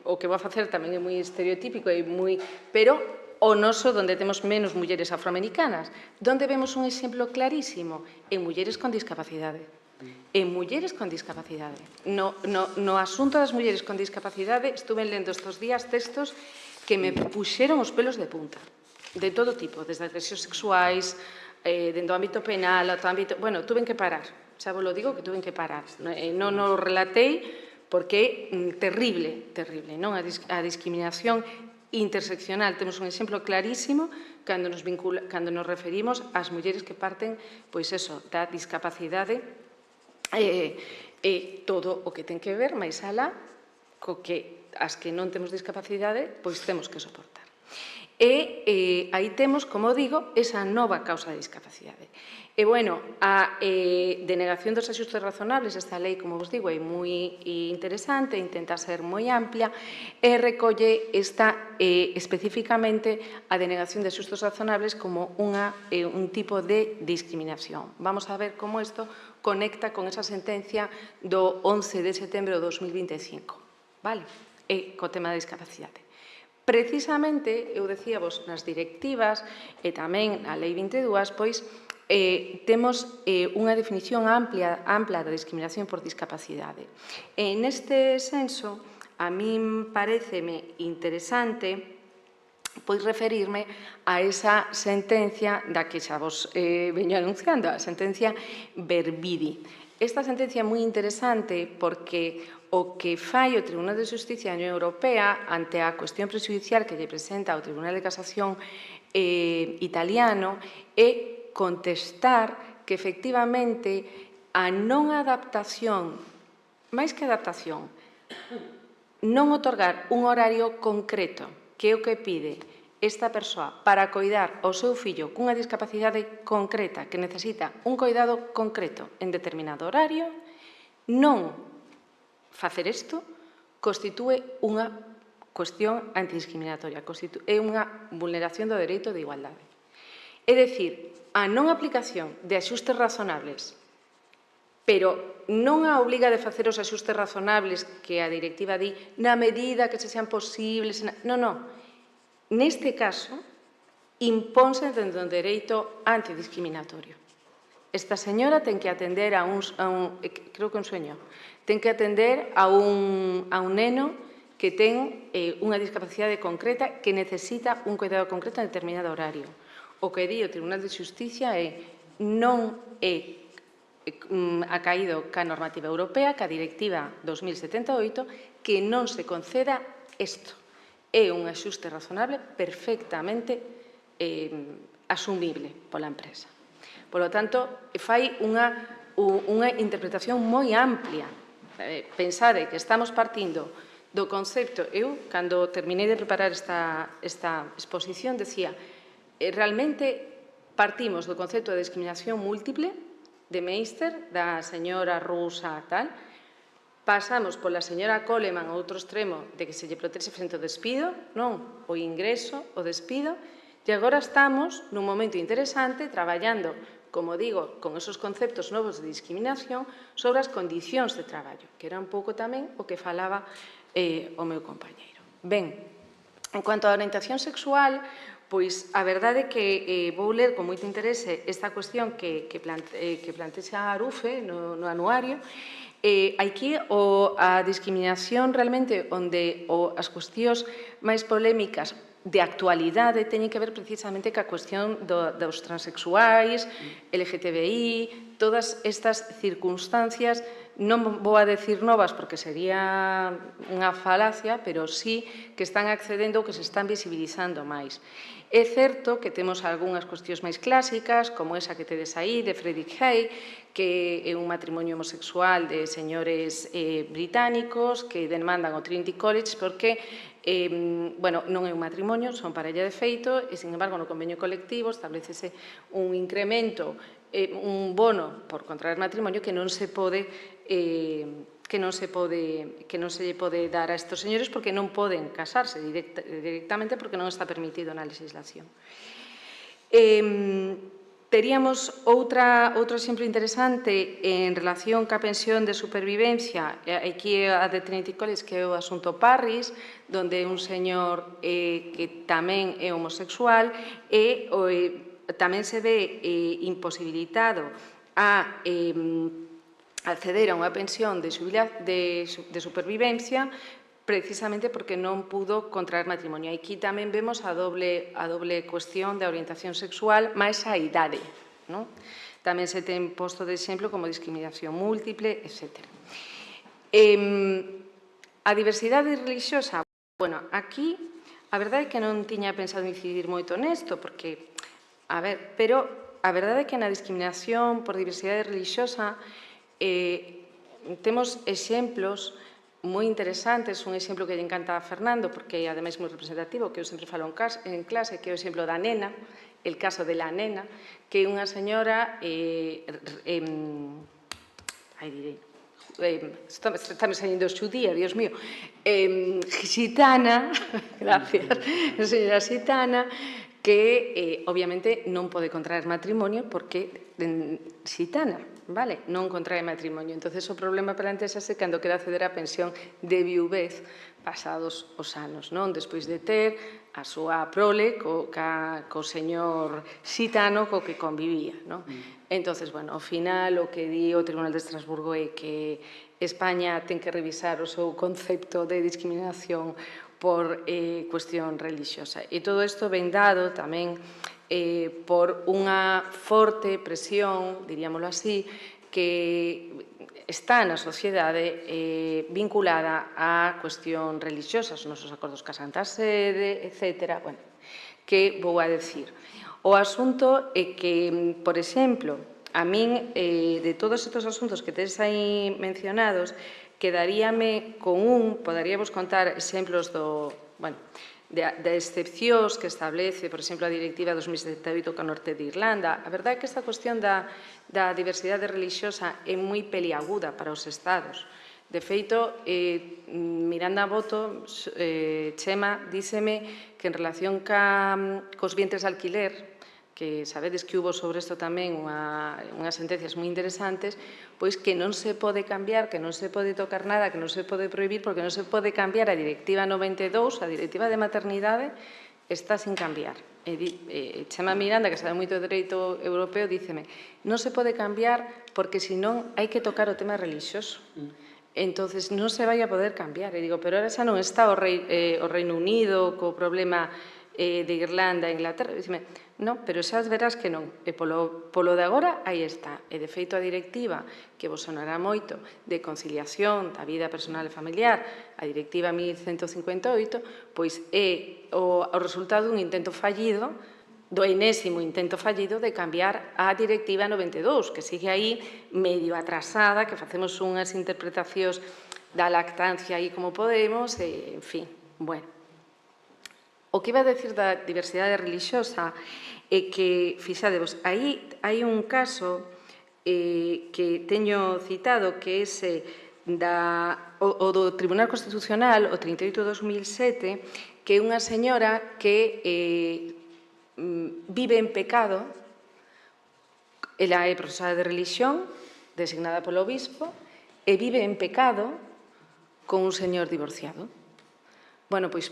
O que vou facer tamén é moi estereotípico e moi... Pero o noso, onde temos menos mulleres afroamericanas, onde vemos un exemplo clarísimo? En mulleres con discapacidade. En mulleres con discapacidade. No asunto das mulleres con discapacidade, estuve lendo estes días textos que me puxeron os pelos de punta, de todo tipo, desde agresións sexuais, dentro do ámbito penal, ao ámbito... Bueno, tuven que parar, xa vos lo digo que tuven que parar. Non o relatei porque é terrible, non? A discriminación interseccional. Temos un exemplo clarísimo cando nos referimos ás mulleres que parten, pois eso, da discapacidade e todo o que ten que ver máis alá co que as que non temos discapacidade pois temos que soportar. E aí temos, como digo, esa nova causa de discapacidade. E, bueno, a denegación dos axustes razonables, esta lei, como vos digo, é moi interesante, intenta ser moi amplia, e recolle especificamente a denegación de axustes razonables como un tipo de discriminación. Vamos a ver como isto conecta con esa sentencia do 11 de setembro de 2025, vale? E co tema da discapacidade. Precisamente, eu decíavos, nas directivas e tamén na Lei 22, pois, temos unha definición ampla da discriminación por discapacidade. E neste senso, a min pareceme interesante pois referirme a esa sentencia da que xa vos veño anunciando, a sentencia Berbidi. Esta sentencia é moi interesante porque o que fai o Tribunal de Justicia da Unión Europea ante a cuestión prexudicial que lle presenta o Tribunal de Casación italiano é contestar que efectivamente a non adaptación, máis que adaptación, non otorgar un horario concreto, que é o que pide esta persoa para coidar o seu fillo cunha discapacidade concreta que necesita un coidado concreto en determinado horario, non facer isto constitúe unha cuestión antidiscriminatoria, é unha vulneración do dereito de igualdade. É dicir, a non aplicación de axustes razonables, pero non a obliga de facer os axustes razonables que a directiva di na medida que se sean posibles. Non, neste caso, impónse dentro do dereito antidiscriminatorio. Esta señora ten que atender creo que un sueño, ten que atender a un neno que ten unha discapacidade concreta que necesita un cuidado concreto en determinado horario. O que di o Tribunal de Xusticia non é acaído ca normativa europea, ca Directiva 2078, que non se conceda isto. É un axuste razonable perfectamente asumible pola empresa. Por lo tanto, fai unha interpretación moi amplia. Pensade que estamos partindo do concepto, eu, cando terminei de preparar esta exposición, decía, realmente partimos do concepto de discriminación múltiple de Meister, da señora rusa tal, pasamos pola señora Coleman ao outro extremo de que se lle protexe frente ao despido, non, o ingreso, o despido, e agora estamos nun momento interesante traballando, como digo, con esos conceptos novos de discriminación sobre as condicións de traballo, que era un pouco tamén o que falaba o meu compañeiro. Ben, en cuanto á orientación sexual, pois a verdade é que vou ler con moito interese esta cuestión que plantexa a Arufe no anuario. Aquí a discriminación realmente onde as cuestións máis polémicas de actualidade teñen que ver precisamente ca cuestión dos transexuais, LGTBI, todas estas circunstancias, non vou a decir novas porque sería unha falacia, pero sí que están accedendo ou que se están visibilizando máis. É certo que temos algunhas cuestións máis clásicas, como esa que tedes aí, de Frederick Hay, que é un matrimonio homosexual de señores británicos que demandan ao Trinity College porque non é un matrimonio, son parella de feito e, sin embargo, no convenio colectivo establecese un incremento, un bono por contraer matrimonio que non se lle pode dar a estes señores porque non poden casarse directamente porque non está permitido na legislación. Teríamos outro exemplo interesante en relación ca pensión de supervivencia, aquí a de Trinity College, que é o asunto Parris, donde un señor que tamén é homosexual e tamén se ve imposibilitado a acceder a unha pensión de supervivencia precisamente porque non pudo contraer matrimonio. Aquí tamén vemos a doble cuestión da orientación sexual máis a idade. Tamén se ten posto de exemplo como discriminación múltiple, etc. A diversidade religiosa, bueno, aquí a verdade é que non tiña pensado incidir moito nesto, porque, pero a verdade é que na discriminación por diversidade religiosa temos exemplos moi interesantes, un exemplo que lle encanta a Fernando, porque é ademais moi representativo, que eu sempre falo en clase, que é o exemplo da nena, el caso de la nena, que é unha señora, está me saindo xudía, Dios mío, xitana, gracias, señora xitana, que obviamente non pode contraer matrimonio porque xitana, vale? Non contrae matrimonio. Entonces, o problema plantéxase cando quere acceder á pensión de viuvez pasados os anos, non? Despois de ter a súa prole co señor xitano co que convivía, non? Entonces, bueno, ao final, o que di o Tribunal de Estrasburgo é que España ten que revisar o seu concepto de discriminación por cuestión religiosa. E todo isto ven dado tamén por unha forte presión, diríamoslo así, que está na sociedade vinculada á cuestión religiosa, os nosos acordos ca Santa Sede, etc. Bueno, que vou a decir. O asunto é que, por exemplo, a min, de todos estes asuntos que tedes aí mencionados, quedaríame con poderíamos contar exemplos de excepcións que establece, por exemplo, a Directiva 2078 ca Norte de Irlanda. A verdade é que esta cuestión da diversidade religiosa é moi peliaguda para os Estados. De feito, Miranda Boto, Chema, díceme que en relación cos vientres de alquiler, que sabedes que hubo sobre isto tamén unhas sentencias moi interesantes, pois que non se pode cambiar, que non se pode tocar nada, que non se pode prohibir, porque non se pode cambiar a Directiva 92, a Directiva de Maternidade, está sin cambiar. Chema Miranda, que sabe moito de dereito europeo, díceme, non se pode cambiar porque senón hai que tocar o tema religioso. Entonces non se vai a poder cambiar. E digo, pero ahora xa non está o Reino Unido co problema de Irlanda e Inglaterra. Dicime, non, pero xa verás que non. E polo de agora, aí está. E de feito a directiva, que vos sonará moito, de conciliación da vida personal e familiar, a directiva 1158, pois é o resultado dun intento fallido, do enésimo intento fallido de cambiar a directiva 92, que sigue aí medio atrasada, que facemos unhas interpretacións da lactancia aí como podemos, e, en fin, bueno. O que iba a decir da diversidade religiosa é que, fixadevos, aí hai un caso que teño citado, que é o do Tribunal Constitucional, o 38/2007, que é unha señora que vive en pecado, ela é profesora de religión, designada polo obispo, e vive en pecado con un señor divorciado. Bueno, pois,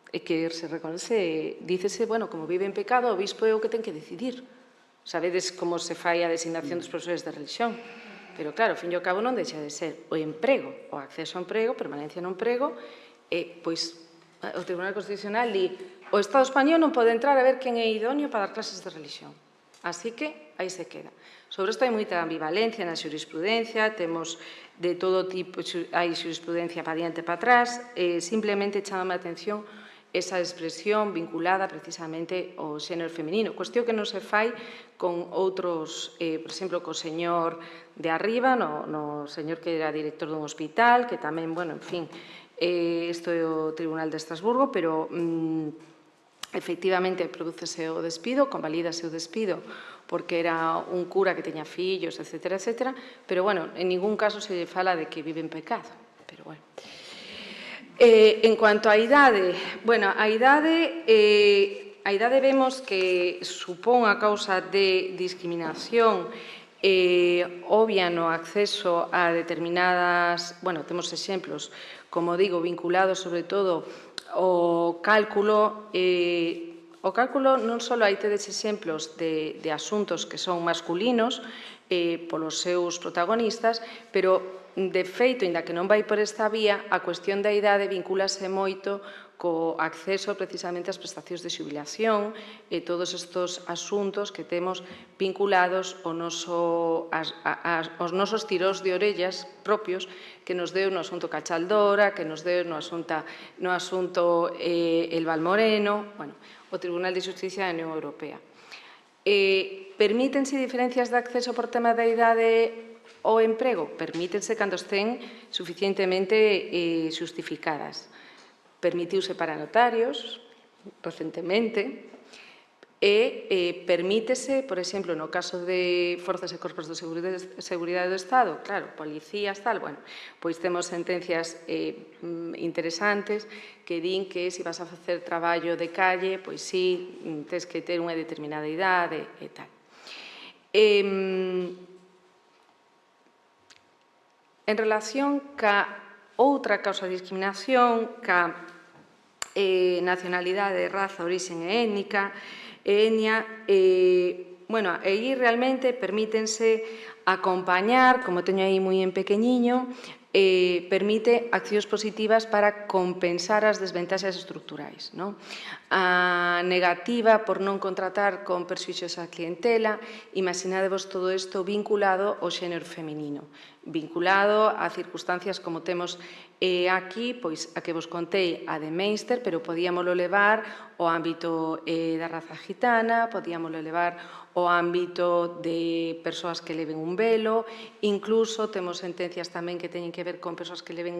é que se reconoce, dícese, bueno, como vive en pecado, o obispo é o que ten que decidir. Sabedes como se fai a designación dos profesores de religión. Pero, claro, ao fin e ao cabo non deixa de ser o emprego, o acceso ao emprego, permanencia no emprego, e, pois, o Tribunal Constitucional di o Estado español non pode entrar a ver quen é idóneo para dar clases de religión. Así que, aí se queda. Sobre isto hai moita ambivalencia na xurisprudencia, temos de todo tipo, hai xurisprudencia para diante e para atrás, simplemente chama a atención esa expresión vinculada precisamente ao xénero feminino. Cuestión que non se fai con outros, por exemplo, co señor de arriba, no señor que era director dun hospital, que tamén, bueno, en fin, isto é o Tribunal de Estrasburgo, pero efectivamente prodúcese o despido, convalídase o despido porque era un cura que teña fillos, etcétera, etcétera, pero, bueno, en ningún caso se fala de que vive en pecado, pero, bueno. En cuanto á idade, bueno, a idade vemos que supón a causa de discriminación obvia no acceso a determinadas, bueno, temos exemplos, como digo, vinculados sobre todo ao cálculo. O cálculo non só hai tedes exemplos de asuntos que son masculinos polos seus protagonistas, pero de feito, inda que non vai por esta vía, a cuestión da idade vincúlase moito co acceso precisamente ás prestacións de xubilación e todos estes asuntos que temos vinculados aos nosos tirós de orellas propios que nos deu no asunto Cachaldora, que nos deu no asunto El Valmoreno, bueno, o Tribunal de Xusticia da Unión Europea. Permítense diferencias de acceso por tema da idade ao emprego? Permítense cando estén suficientemente xustificadas. Permitiuse para notarios, recentemente, e permítese, por exemplo, no caso de forzas e corpos de seguridade do Estado, claro, policías, tal, bueno, pois temos sentencias interesantes que din que se vas a facer traballo de calle, pois sí, tens que ter unha determinada idade e tal. En relación ca outra causa de discriminación, ca nacionalidade, raza, orixen e étnica, bueno, aí realmente permítense acompañar, como teño aí moi en pequeniño, permite accións positivas para compensar as desventaxas estructurais. A negativa por non contratar con persuixos a clientela, imaginadevos todo isto vinculado ao xénero feminino, vinculado a circunstancias como temos aquí, pois a que vos contei a de Meinster, pero podíamoslo levar ao ámbito da raza gitana, podíamoslo levar ao ámbito de persoas que leven un velo, incluso temos sentencias tamén que teñen que ver con persoas que leven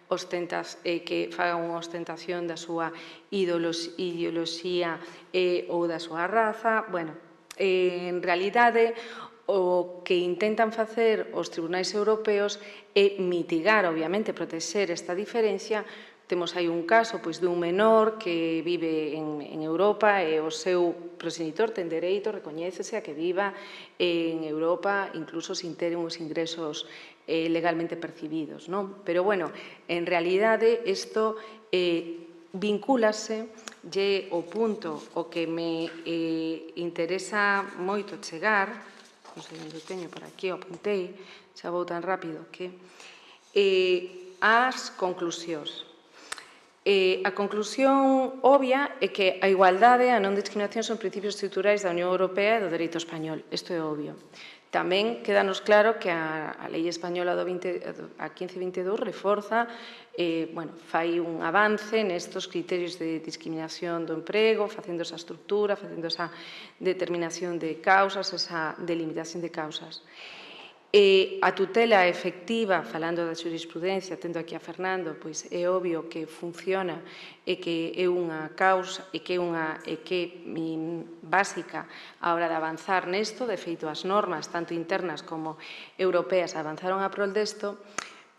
que fagan unha ostentación da súa ideoloxía ou da súa raza. Bueno, en realidade, o que intentan facer os tribunais europeos é mitigar, obviamente, protexer esta diferencia. Temos aí un caso dun menor que vive en Europa e o seu progenitor ten dereito, recoñécese a que viva en Europa incluso sin ter uns ingresos legalmente percibidos. Pero, bueno, en realidade, isto vincúlase lle o punto o que me interesa moito chegar, non sei onde o teño por aquí, o apuntei, xa vou tan rápido que as conclusións. A conclusión obvia é que a igualdade e a non discriminación son principios estruturais da Unión Europea e do dereito español. Isto é obvio. Tamén quédanos claro que a lei española a 1522 reforza, fai un avance nestos criterios de discriminación do emprego, facendo esa estructura, facendo esa determinación de causas, esa delimitación de causas. A tutela efectiva, falando da xurisprudencia, tendo aquí a Fernando, pois é obvio que funciona e que é unha causa e que é básica a hora de avanzar nesto. De feito, as normas, tanto internas como europeas, avanzaron a prol desto,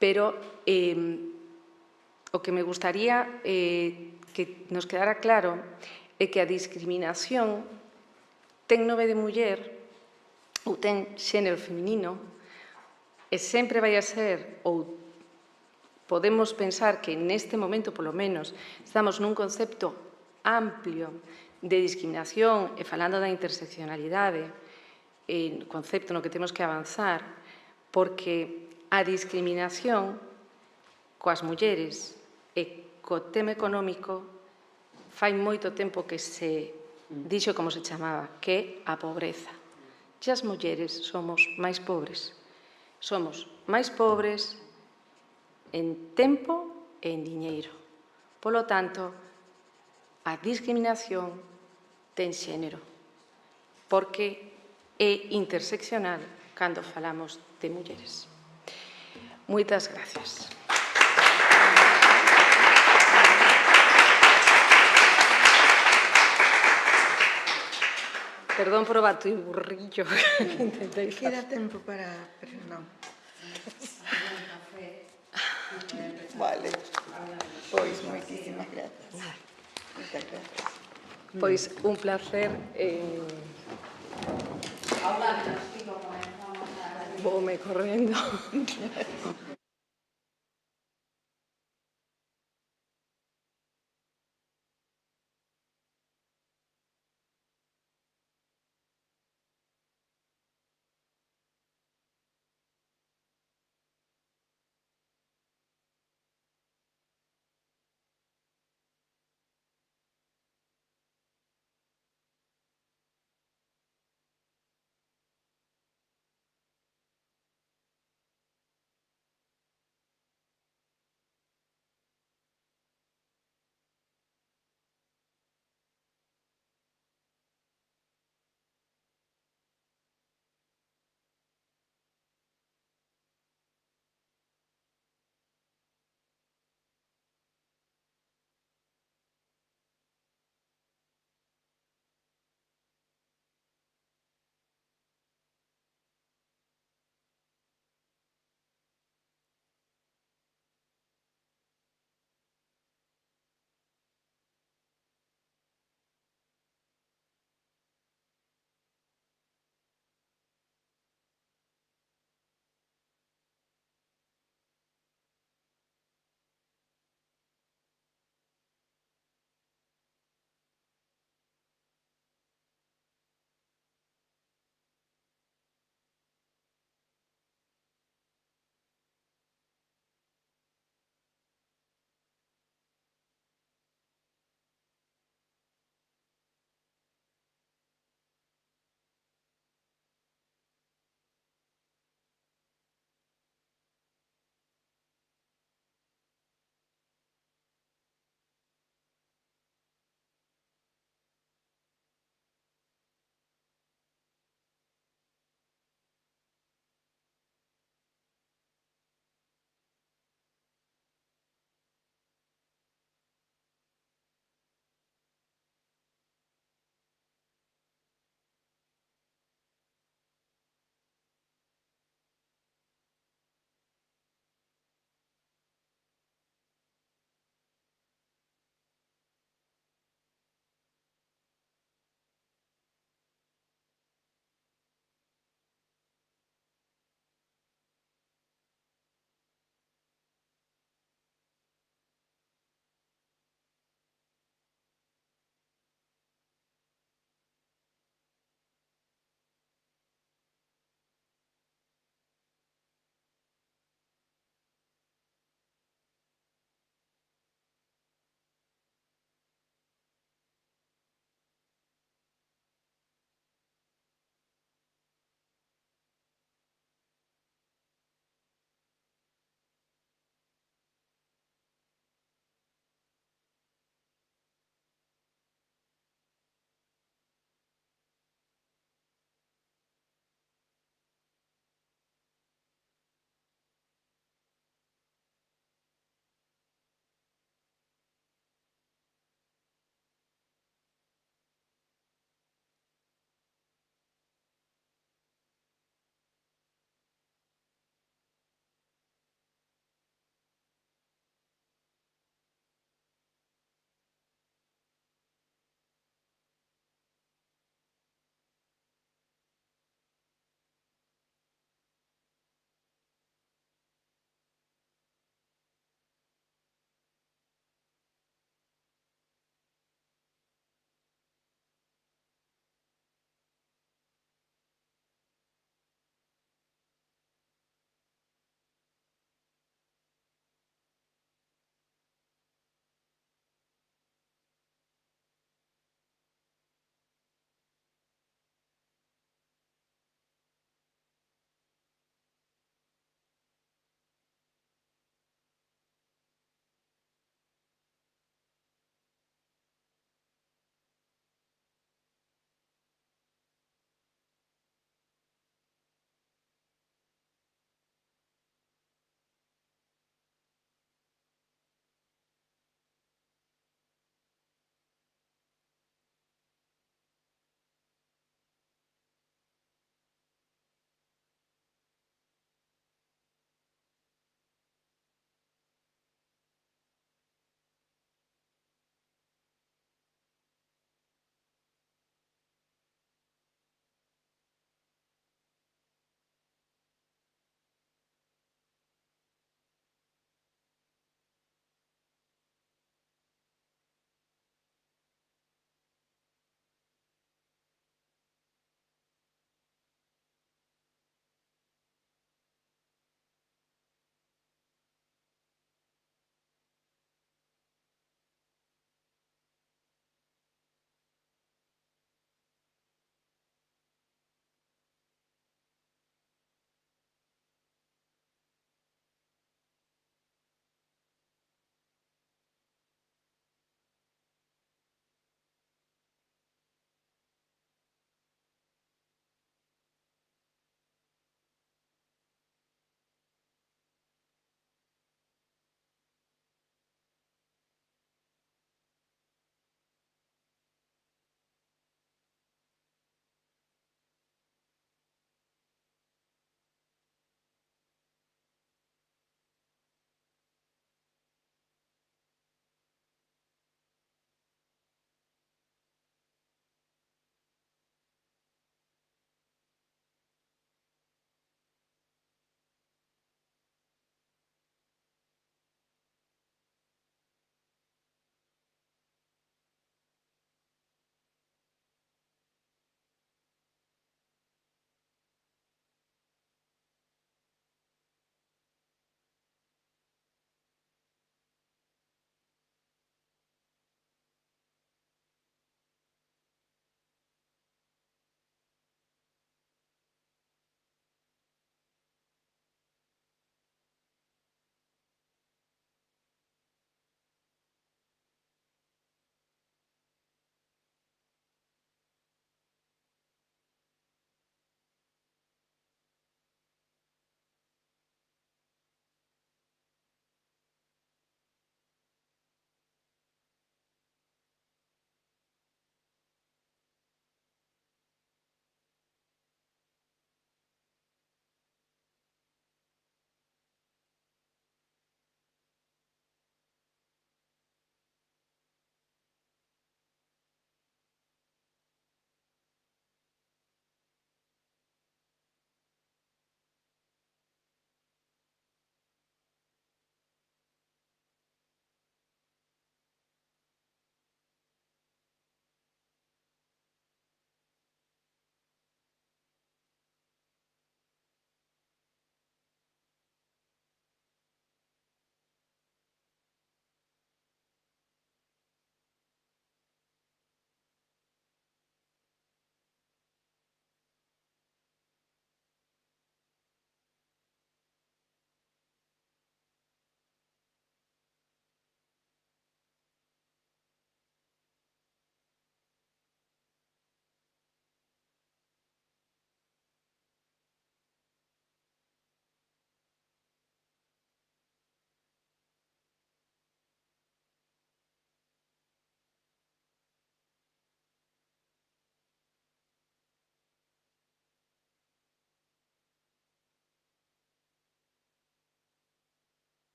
pero o que me gustaría que nos quedara claro é que a discriminación ten nome de muller ou ten xénero feminino, e sempre vai a ser, ou podemos pensar que neste momento, polo menos, estamos nun concepto amplio de discriminación e falando da interseccionalidade, concepto no que temos que avanzar, porque a discriminación coas mulleres e co tema económico fai moito tempo que se dixo como se chamaba, que é a pobreza. E as mulleres somos máis pobres. Somos máis pobres en tempo e en diñeiro. Polo tanto, a discriminación ten xénero, porque é interseccional cando falamos de mulleres. Moitas gracias. Perdón por o batiburrillo que intentei facer. Queda tempo para... pero non. Vale. Pois, moitísimas grazas. Moitas grazas. Pois un placer. Voume correndo.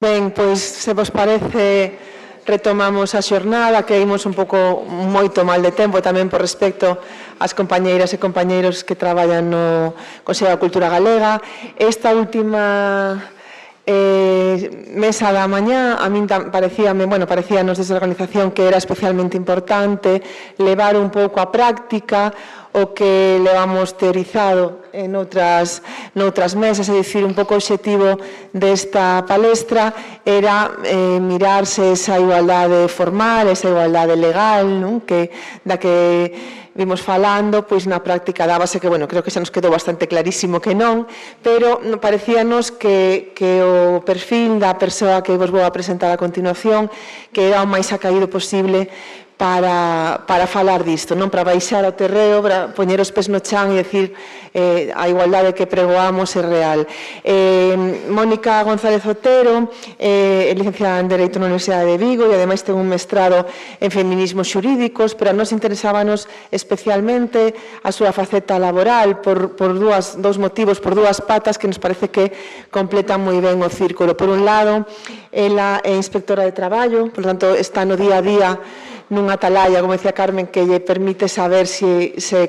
Ben, pois, se vos parece, retomamos a xornada, que imos un pouco moito mal de tempo tamén por respecto ás compañeiras e compañeiros que traballan no Consello da Cultura Galega. Esta última mesa da mañá, a min parecíanos desde a organización que era especialmente importante levar un pouco a práctica o que levamos teorizado en outras mesas, é dicir, un pouco o obxectivo desta palestra era mirarse esa igualdade formal, esa igualdade legal, non? Da que vimos falando, pois na práctica dábase que, creo que xa nos quedou bastante clarísimo que non, pero parecíanos que o perfil da persoa que vos vou a presentar a continuación que era o máis acaído posible para falar disto, non para baixar ao terreo, para poñer os pés no chan e decir a igualdade que pregoamos é real. Mónica González Otero é licenciada en Dereito na Universidade de Vigo e ademais ten un mestrado en feminismos xurídicos, pero nos interesábanos especialmente a súa faceta laboral por dous motivos, por dúas patas que nos parece que completan moi ben o círculo. Por un lado, ela é inspectora de traballo, por tanto está no día a día nunha atalaya, como decía Carmen, que lle permite saber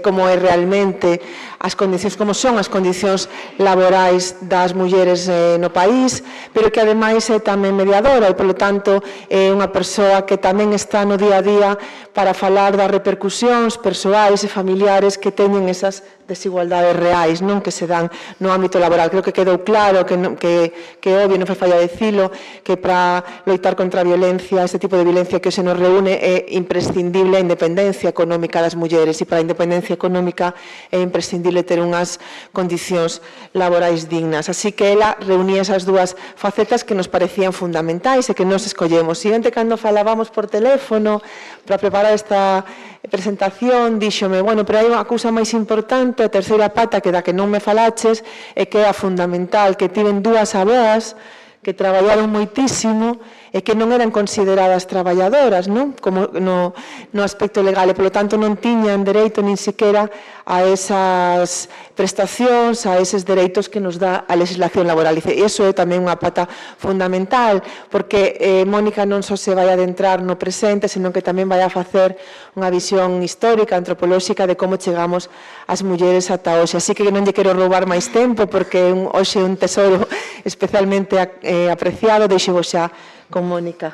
como é realmente as condicións, como son as condicións laborais das mulleres no país, pero que ademais é tamén mediadora e, polo tanto, é unha persoa que tamén está no día a día para falar das repercusións persoais e familiares que teñen esas desigualdades reais, non que se dan no ámbito laboral. Creo que quedou claro, que obvio, non fai falla dicilo, que para loitar contra a violencia, este tipo de violencia que se nos reúne, é imprescindible a independencia económica das mulleres e para a independencia económica é imprescindible ter unhas condicións laborais dignas. Así que ela reunía esas dúas facetas que nos parecían fundamentais e que nos escollemos. Siguiente, cando falábamos por teléfono para preparar esta presentación, díxome, pero hai unha cousa máis importante, a terceira pata que da que non me falaches é que é a fundamental, que tiven dúas aboas que traballaron moitísimo e que non eran consideradas traballadoras, non? Como no aspecto legal, e polo tanto non tiñan dereito nin siquiera a esas prestacións, a eses dereitos que nos dá a legislación laboral. E iso é tamén unha pata fundamental, porque Mónica non só se vai adentrar no presente, senón que tamén vai a facer unha visión histórica, antropolóxica de como chegamos as mulleres ata hoxe. Así que non lle quero roubar máis tempo, porque hoxe é un tesoro especialmente apreciado. Deixo vos xa con Mónica.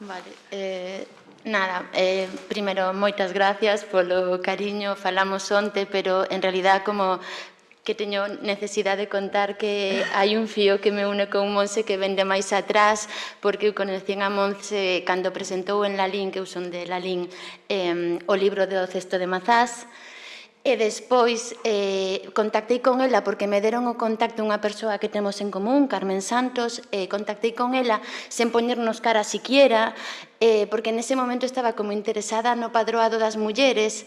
Vale, primeiro, moitas gracias polo cariño, falamos onte, pero en realidad como que teño necesidade de contar que hai un fío que me une con Monse que vende máis atrás, porque eu conhecín a Monse cando presentou en Lalín, que eu son de Lalín, o libro do Cesto de Mazás. E despois contactei con ela porque me deron o contacto unha persoa que temos en común, Carmen Santos, contactei con ela sen poñernos cara siquiera, porque nese momento estaba como interesada no padroado das mulleres.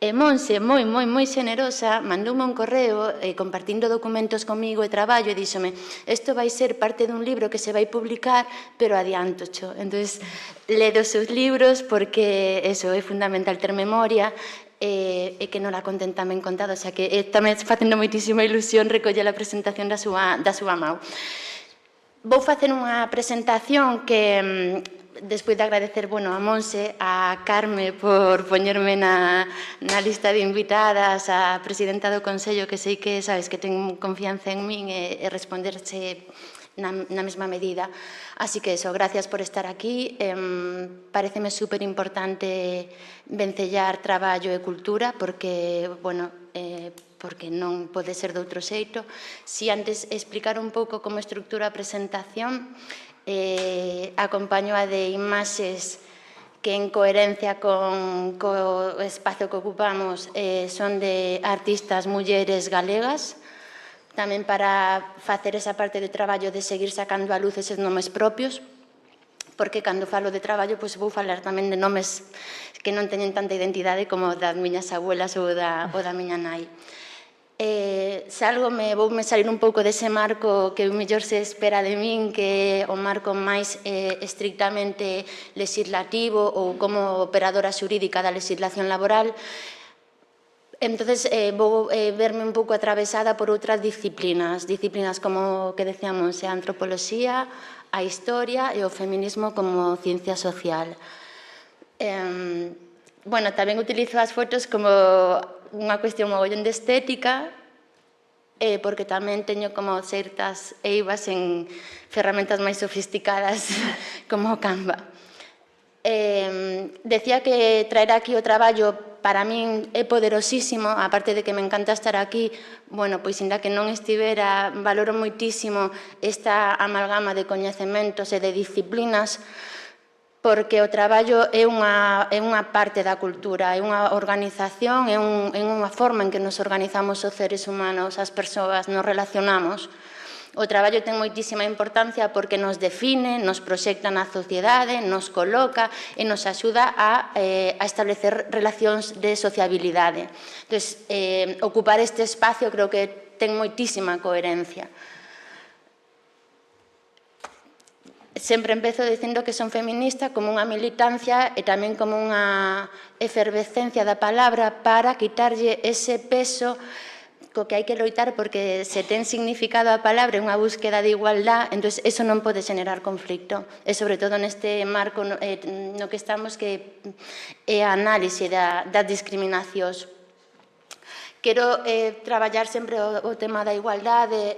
E Monse, moi xenerosa, mandoume un correo compartindo documentos comigo e traballo e díxome, isto vai ser parte dun libro que se vai publicar, pero adiántocho. Entón, ledo os seus libros porque eso é fundamental ter memoria e que non la conten tamén contado, o sea que tamén facendo moitísima ilusión recoller a presentación da súa mau. Vou facer unha presentación que, despois de agradecer a Monse, a Carme por poñerme na lista de invitadas, a presidenta do Consello, que sei que sabes que ten confianza en min e responderse na mesma medida. Así que eso, gracias por estar aquí. Pareceme super importante vencellar traballo e cultura porque, porque non pode ser de outro xeito. Si antes explicar un pouco como estructura a presentación, acompaño a de imaxes que en coherencia co espacio que ocupamos son de artistas mulleres galegas, tamén para facer esa parte de traballo de seguir sacando a luz eses nomes propios, porque cando falo de traballo vou falar tamén de nomes que non teñen tanta identidade como das miñas abuelas ou da miña nai. Voume salir un pouco dese marco que o mellor se espera de min, que é o marco máis estrictamente legislativo ou como operadora xurídica da legislación laboral. Entonces, vou verme un pouco atravesada por outras disciplinas como que decíamos, a antropoloxía, a historia e o feminismo como ciencia social. Bueno, tamén utilizo as fotos como unha cuestión mogollón de estética, porque tamén teño como certas eivas en ferramentas máis sofisticadas como Canva. Decía que traer aquí o traballo para min é poderosísimo, aparte de que me encanta estar aquí, bueno, pois inda que non estivera, valoro moitísimo esta amalgama de coñecementos e de disciplinas, porque o traballo é unha parte da cultura, é unha organización, é unha forma en que nos organizamos os seres humanos, as persoas, nos relacionamos. O traballo ten moitísima importancia porque nos define, nos proxecta na sociedade, nos coloca e nos axuda a establecer relacións de sociabilidade. Entón, ocupar este espacio creo que ten moitísima coherencia. Sempre empezo dicindo que son feminista como unha militancia e tamén como unha efervescencia da palabra para quitarlle ese peso co que hai que loitar, porque se ten significado a palabra unha búsqueda de igualdad, entón eso non pode xenerar conflicto, e sobre todo neste marco no que estamos, que é a análise das discriminacións. Quero traballar sempre o tema da igualdade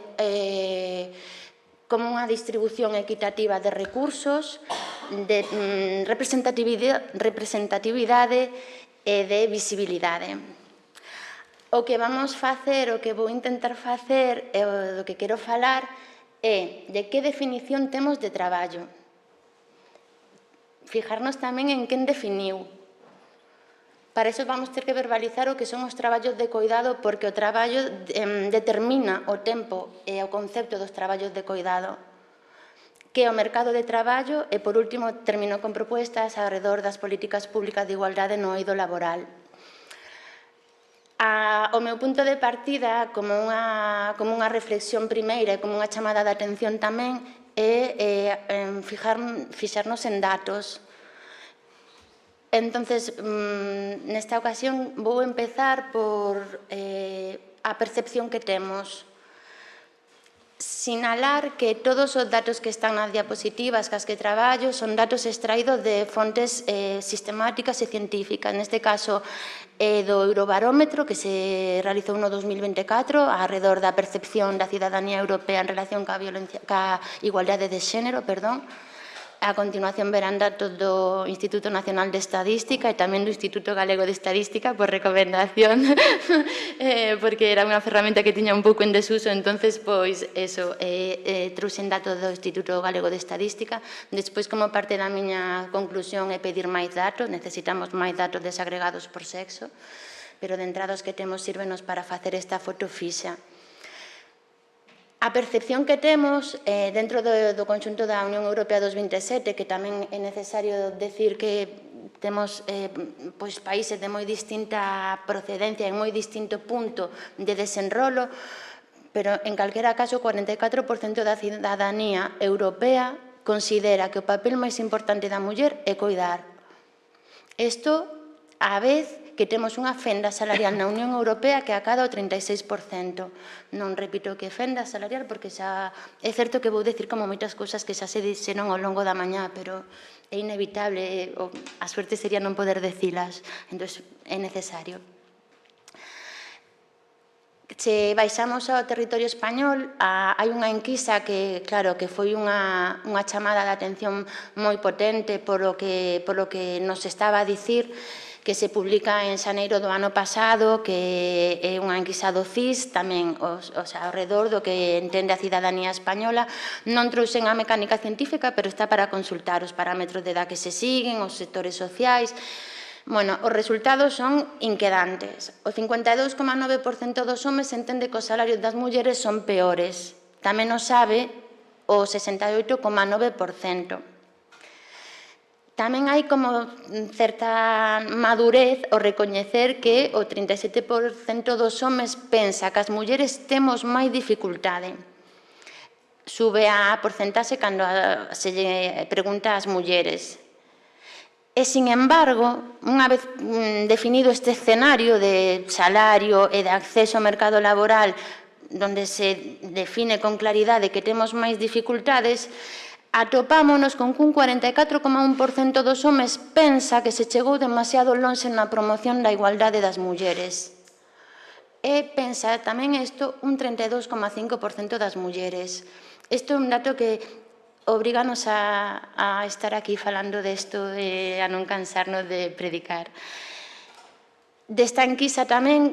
como unha distribución equitativa de recursos, de representatividade e de visibilidade. O que vamos facer, o que vou intentar facer, e do que quero falar, é de que definición temos de traballo. Fijarnos tamén en quen definiu. Para iso vamos ter que verbalizar o que son os traballos de coidado, porque o traballo determina o tempo e o concepto dos traballos de coidado, que é o mercado de traballo, e por último termino con propuestas alrededor das políticas públicas de igualdade no eido laboral. O meu punto de partida, como unha reflexión primeira e como unha chamada de atención tamén, é fixarnos en datos. Entonces, nesta ocasión vou empezar por a percepción que temos. Sinalar que todos os datos que están nas diapositivas cas que traballo son datos extraídos de fontes sistemáticas e científicas. Neste caso, do Eurobarómetro, que se realizou no 2024, alrededor da percepción da cidadanía europea en relación ca igualdade de xénero, perdón. A continuación verán datos do Instituto Nacional de Estadística e tamén do Instituto Galego de Estadística por recomendación, porque era unha ferramenta que tiña un pouco en desuso, entonces, pois, eso, trouxen datos do Instituto Galego de Estadística. Despois, como parte da miña conclusión, é pedir máis datos, necesitamos máis datos desagregados por sexo, pero de entrada os que temos sírvenos para facer esta foto fixa. A percepción que temos dentro do conxunto da Unión Europea dos 27, que tamén é necesario decir que temos países de moi distinta procedencia e moi distinto punto de desenrolo, pero en calquera caso o 44% da cidadanía europea considera que o papel máis importante da muller é coidar. Isto, á vez, que temos unha fenda salarial na Unión Europea que acada o 36%. Non repito que fenda salarial, porque xa é certo que vou decir como moitas cousas que xa se dixeron ao longo da mañá, pero é inevitable, a suerte sería non poder decilas, entón é necesario. Se baixamos ao territorio español, hai unha enquisa que, claro, que foi unha chamada de atención moi potente polo que nos estaba a dicir, que se publica en xaneiro do ano pasado, que é unha enquisa do CIS, tamén ao redor do que entende a cidadanía española. Non trouxen a mecánica científica, pero está para consultar os parámetros de edad que se siguen, os sectores sociais. Bueno, os resultados son inquedantes. O 52,9% dos homes entende que os salarios das mulleres son peores. Tamén o sabe o 68,9%. Tamén hai como certa madurez o recoñecer que o 37% dos homes pensa que as mulleres temos máis dificultade. Sube a porcentaxe cando se lle pregunta ás mulleres. E, sin embargo, unha vez definido este escenario de salario e de acceso ao mercado laboral, onde se define con claridade que temos máis dificultades, atopámonos con que un 44,1% dos homes pensa que se chegou demasiado lonxe na promoción da igualdade das mulleres. E pensa tamén isto un 32,5% das mulleres. Isto é un dato que obríganos a estar aquí falando desto e a non cansarnos de predicar. Desta enquisa tamén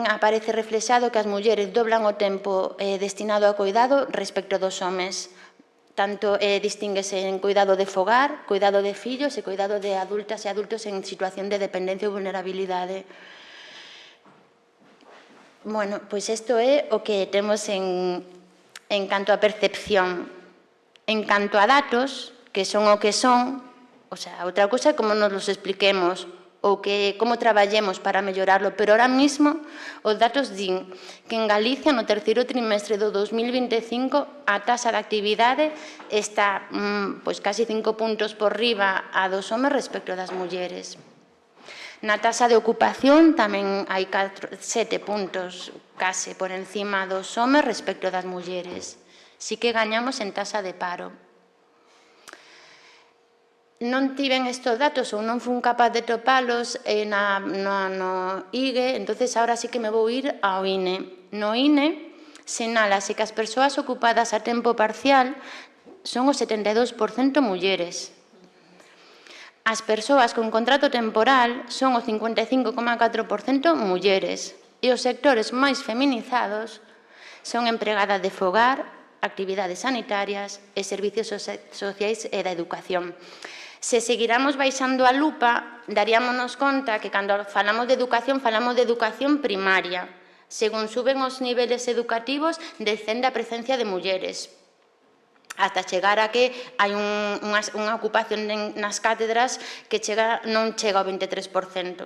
aparece reflexado que as mulleres doblan o tempo destinado ao cuidado respecto dos homes. Tanto distínguese en cuidado de fogar, cuidado de fillos e cuidado de adultas e adultos en situación de dependencia ou vulnerabilidade. Bueno, pois isto é o que temos en canto a percepción. En canto a datos, que son o que son, outra cousa é como nos los expliquemos ou como traballemos para mellorarlo, pero ahora mismo os datos din que en Galicia no terceiro trimestre do 2025 a taxa de actividade está casi 5 puntos por riba a dos homes respecto das mulleres. Na taxa de ocupación tamén hai 7 puntos case por encima dos homes respecto das mulleres. Si que gañamos en taxa de paro. Non tiven estes datos ou non fun capaz de topalos no IGE, entonces ahora sí que me vou ir ao INE. No INE sinálase que as persoas ocupadas a tempo parcial son o 72% mulleres. As persoas con contrato temporal son o 55,4% mulleres e os sectores máis feminizados son empregadas de fogar, actividades sanitarias e servicios sociais e da educación. Se seguiramos baixando a lupa, daríamonos conta que cando falamos de educación primaria. Según suben os niveles educativos, descende a presencia de mulleres, hasta chegar a que hai unha ocupación nas cátedras que non chega ao 23%.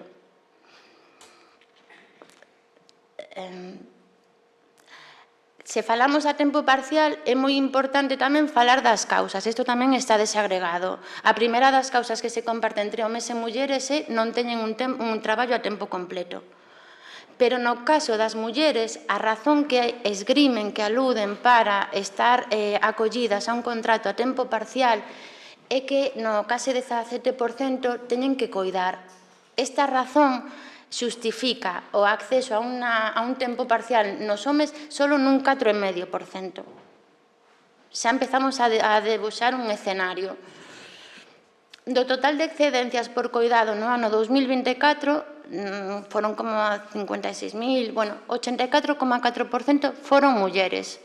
Se falamos a tempo parcial, é moi importante tamén falar das causas. Isto tamén está desagregado. A primeira das causas que se comparte entre homes e mulleres é non teñen un traballo a tempo completo. Pero no caso das mulleres, a razón que esgrimen, que aluden para estar acollidas a un contrato a tempo parcial é que no case 17% teñen que coidar. Esta razón xustifica o acceso a un tempo parcial nos homes solo nun 4,5%. Xa empezamos a debuxar un escenario. Do total de excedencias por coidado no ano 2024 foron como 56.000, 84,4% foron mulleres.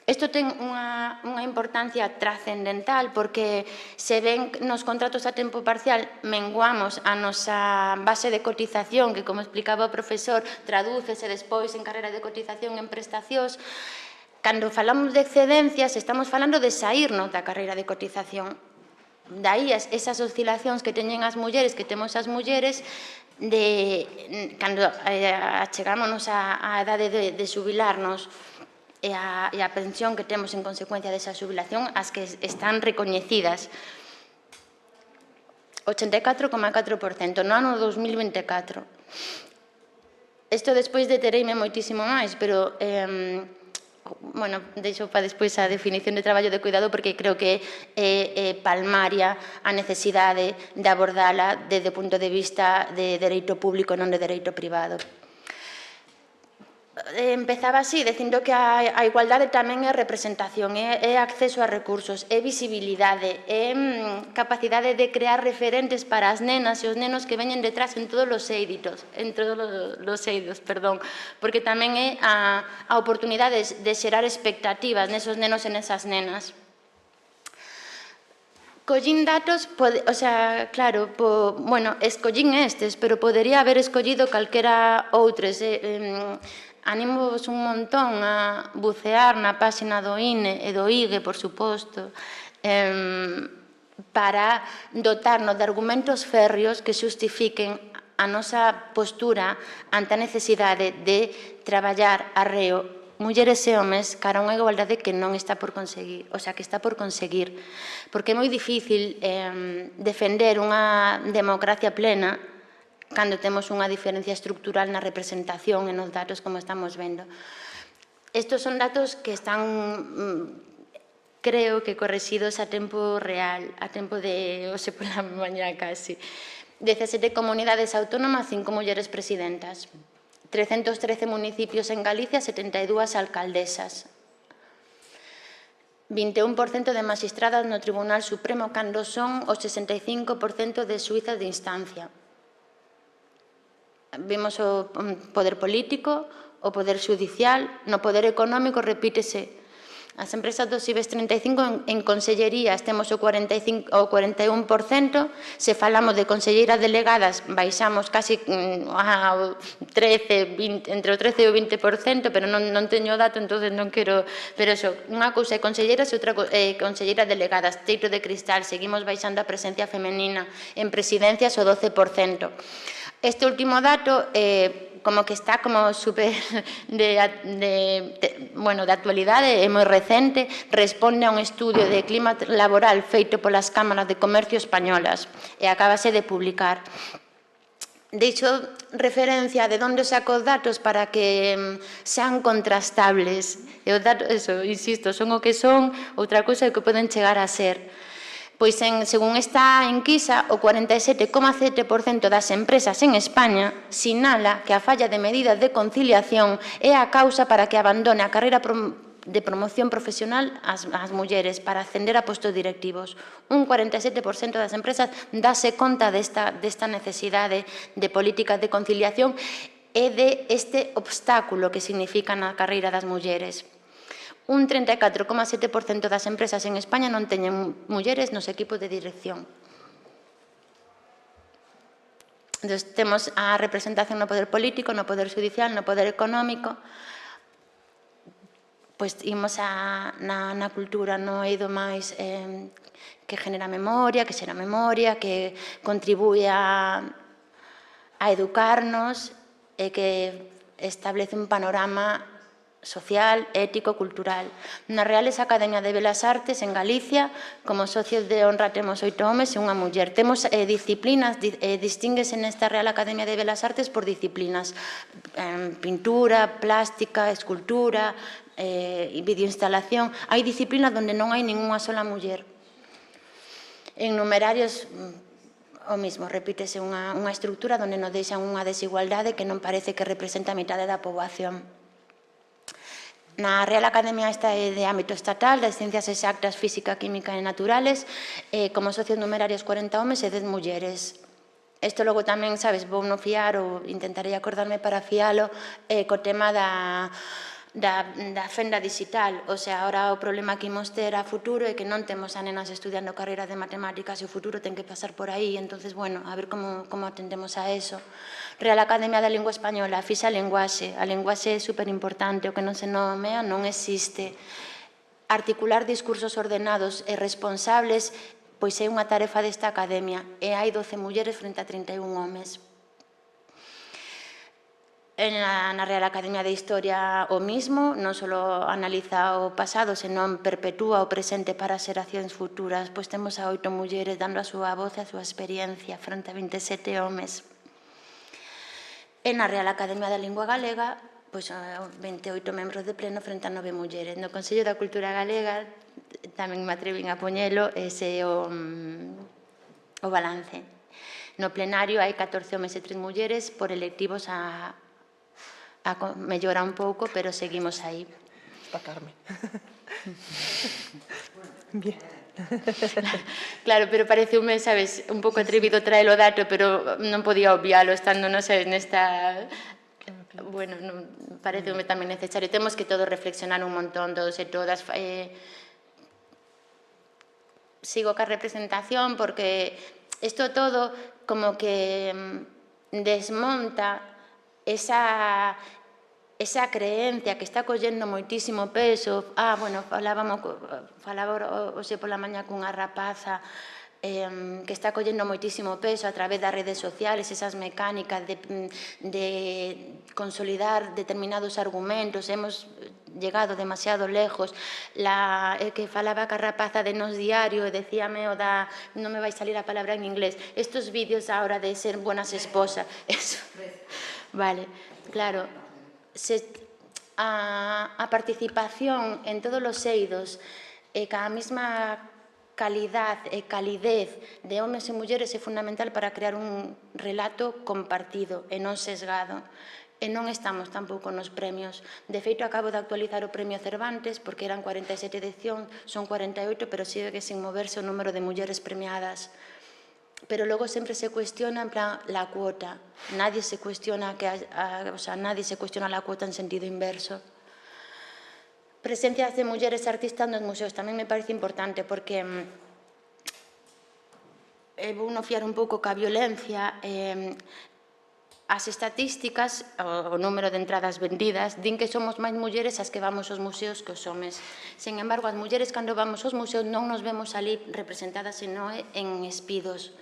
Isto ten unha importancia trascendental porque se ven nos contratos a tempo parcial menguamos a nosa base de cotización que, como explicaba o profesor, tradúcese despois en carreira de cotización en prestacións. Cando falamos de excedencias estamos falando de saírnos da carreira de cotización. Daí esas oscilacións que teñen as mulleres, que temos as mulleres, cando chegámonos á idade de xubilarnos, e a pensión que temos en consecuencia desa xubilación, as que están recoñecidas. 84,4% no ano 2024. Isto despois detereime moitísimo máis, pero deixo para despois a definición de traballo de cuidado porque creo que é palmaria a necesidade de abordala desde o punto de vista de dereito público e non de dereito privado. Empezaba así, dicindo que a igualdade tamén é representación, é acceso a recursos, é visibilidade, é capacidade de crear referentes para as nenas e os nenos que veñen detrás en todos os eidos, porque tamén é a oportunidade de xerar expectativas nesos nenos e nesas nenas. Collín datos, claro, escollín estes, pero podería haber escollido calquera outros. Anímovos un montón a bucear na páxina do INE e do IGE, por suposto, para dotarnos de argumentos férreos que xustifiquen a nosa postura ante a necesidade de traballar arreo mulleres e homes cara a unha igualdade que non está por conseguir, o sea, que está por conseguir. Porque é moi difícil defender unha democracia plena cando temos unha diferencia estructural na representación e nos datos como estamos vendo. Estos son datos que están, creo que correxidos a tempo real, a tempo de hoxe pola mañá casi. 17 comunidades autónomas, 5 mulleres presidentas. 313 municipios en Galicia, 72 alcaldesas. 21% de magistradas no Tribunal Supremo, cando son o 65% de xuízas de instancia. Vimos o poder político, o poder judicial, no poder económico repítese. As empresas do IBEX 35 en consellerías temos o 41%, se falamos de conselleiras delegadas baixamos casi ao 13, entre o 13 e o 20%, pero non teño dato, entonces non quero, pero eso, unha cousa é conselleiras e outra é conselleiras delegadas, teito de cristal, seguimos baixando a presencia femenina, en presidencias o 12%. Este último dato como que está como super de actualidade, é moi recente, responde a un estudio de clima laboral feito polas cámaras de comercio españolas e acabase de publicar. Deixo referencia de onde saco os datos para que sean contrastables. E os datos, eso, insisto, son o que son, outra cousa é que poden chegar a ser. Pois, según esta enquisa, o 47,7% das empresas en España sinala que a falla de medidas de conciliación é a causa para que abandone a carreira de promoción profesional as mulleres para ascender a postos directivos. Un 47% das empresas dáse conta desta necesidade de políticas de conciliación e de este obstáculo que significa na carreira das mulleres. Un 34,7% das empresas en España non teñen mulleres nos equipos de dirección. Entón, temos a representación no poder político, no poder judicial, no poder económico. Pois imos na cultura, no eido máis que genera memoria, que xera memoria, que contribúe a educarnos e que establece un panorama social, ético, cultural. Na Reales Academia de Belas Artes, en Galicia, como socios de honra temos 8 homes e unha muller. Temos disciplinas, distínguese nesta Real Academia de Belas Artes por disciplinas. Pintura, plástica, escultura, videoinstalación. Hai disciplinas onde non hai ninguna sola muller. En numerarios, o mismo, repítese unha estructura onde nos deixan unha desigualdade que non parece que representa a mitad da poboación. Na Real Academia esta é de ámbito estatal, das ciencias exactas, física, química e naturales, como socios numerarios 40 homes e 10 mulleres. Isto logo tamén, sabes, vou no fiar ou intentarei acordarme para fialo co tema da fenda digital. O sea, ahora o problema que imos ter a futuro é que non temos a nenas estudiando carreras de matemáticas e o futuro ten que pasar por aí. Entonces, bueno, a ver como atendemos a eso. Real Academia da Lingua Española, fixa a linguaxe. A linguaxe é superimportante, o que non se nomea non existe. Articular discursos ordenados e responsables pois é unha tarefa desta academia e hai 12 mulleres frente a 31 homes. Na Real Academia de Historia o mismo, non só analiza o pasado, senón perpetúa o presente para xeracións futuras, pois temos a 8 mulleres dando a súa voz e a súa experiencia frente a 27 homes. E na Real Academia da Lingua Galega, pois 28 membros de pleno frente a 9 mulleres. No Consello da Cultura Galega, tamén me atrevín a poñelo, ese é o balance. No plenario hai 14 homes e 3 mulleres, por electivos a mellora un pouco, pero seguimos aí. Está Carmen. Bien. Claro, pero pareceume, sabes, un pouco atrevido traer o dato, pero non podía obvialo estando, non sei, nesta... Bueno, pareceume tamén necesario. Temos que todos reflexionar un montón, todos e todas. Sigo ca representación porque isto todo como que desmonta esa creencia que está collendo moitísimo peso. Bueno, falaba hoxe pola mañá cunha rapaza que está collendo moitísimo peso a través das redes sociales, esas mecánicas de consolidar determinados argumentos. llegado demasiado lejos, que falaba ca rapaza de Nos Diario e decíame o da, non me vai salir a palabra en inglés, estos vídeos ahora de ser buenas esposas, eso, vale, claro, a participación en todos os eidos e ca mesma calidad e calidez de homes e mulleres é fundamental para crear un relato compartido e non sesgado. E non estamos tampouco nos premios. De feito, acabo de actualizar o premio Cervantes, porque eran 47 edicións, son 48, pero sigue sin moverse o número de mulleres premiadas. Pero logo sempre se cuestiona en plan la cuota. Nadie se cuestiona la cuota en sentido inverso. Presencias de mulleres artistas nos museos tamén me parece importante, porque vou non fiar un pouco ca violencia. As estatísticas, o número de entradas vendidas, din que somos máis mulleres as que vamos aos museos que os homes. Sen embargo, as mulleres cando vamos aos museos non nos vemos ali representadas senón en espidos.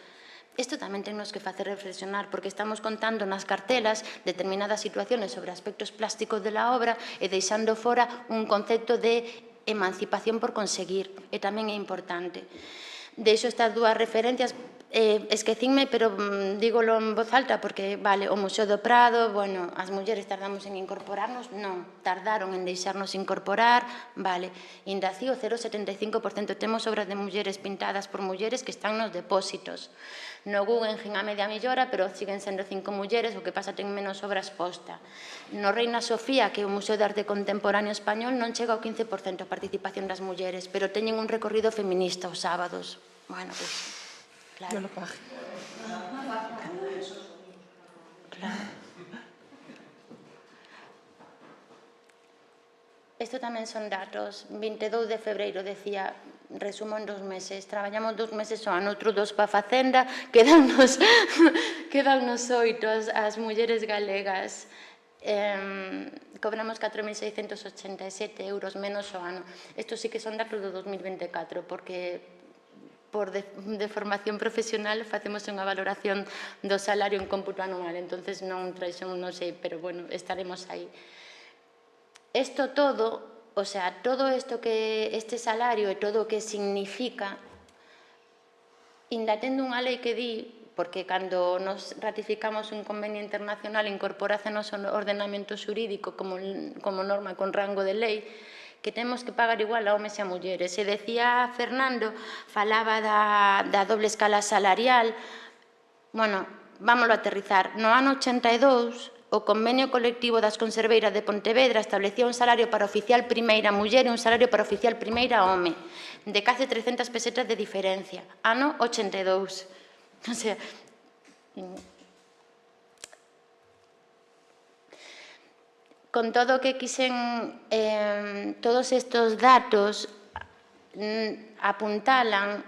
Isto tamén tennos que facer reflexionar, porque estamos contando nas cartelas determinadas situaciones sobre aspectos plásticos de la obra e deixando fora un concepto de emancipación por conseguir, e tamén é importante. Deixo estas dúas referencias, esquecínme, pero dígolo en voz alta, porque, vale, o Museo do Prado, bueno, as mulleres tardamos en incorporarnos, non, tardaron en deixarnos incorporar, vale, ainda así o 0,75%, temos obras de mulleres pintadas por mulleres que están nos depósitos. No Guggenheim a media millora, pero siguen sendo 5 mulleres, o que pasa ten menos obras posta. No Reina Sofía, que é o Museo de Arte Contemporáneo Español, non chega ao 15% a participación das mulleres, pero teñen un recorrido feminista os sábados. Bueno, pues, claro. Claro. Isto tamén son datos. 22 de febreiro, decía, resumo en 2 meses. Traballamos 2 meses o ano, outro 2 para a Facenda, quedannos 8 as mulleres galegas. Cobramos 4.687 euros menos o ano. Isto sí que son datos do 2024, porque por de formación profesional facemos unha valoración do salario en cómputo anual, entonces non traixen, non sei, pero bueno, estaremos aí. Isto todo, o sea, todo isto que este salario e todo o que significa, ainda tendo unha lei que di, porque cando nos ratificamos un convenio internacional incorporácenos ao ordenamento xurídico como norma con rango de lei, que temos que pagar igual a homes e a mulleres. E decía Fernando, falaba da doble escala salarial. Bueno, vámoslo a aterrizar. No ano 82, o convenio colectivo das conserveiras de Pontevedra establecía un salario para oficial primeira muller e un salario para oficial primeira home, de case 300 pesetas de diferencia. Ano 82. O sea, con todo o que quixen, todos estes datos apuntalan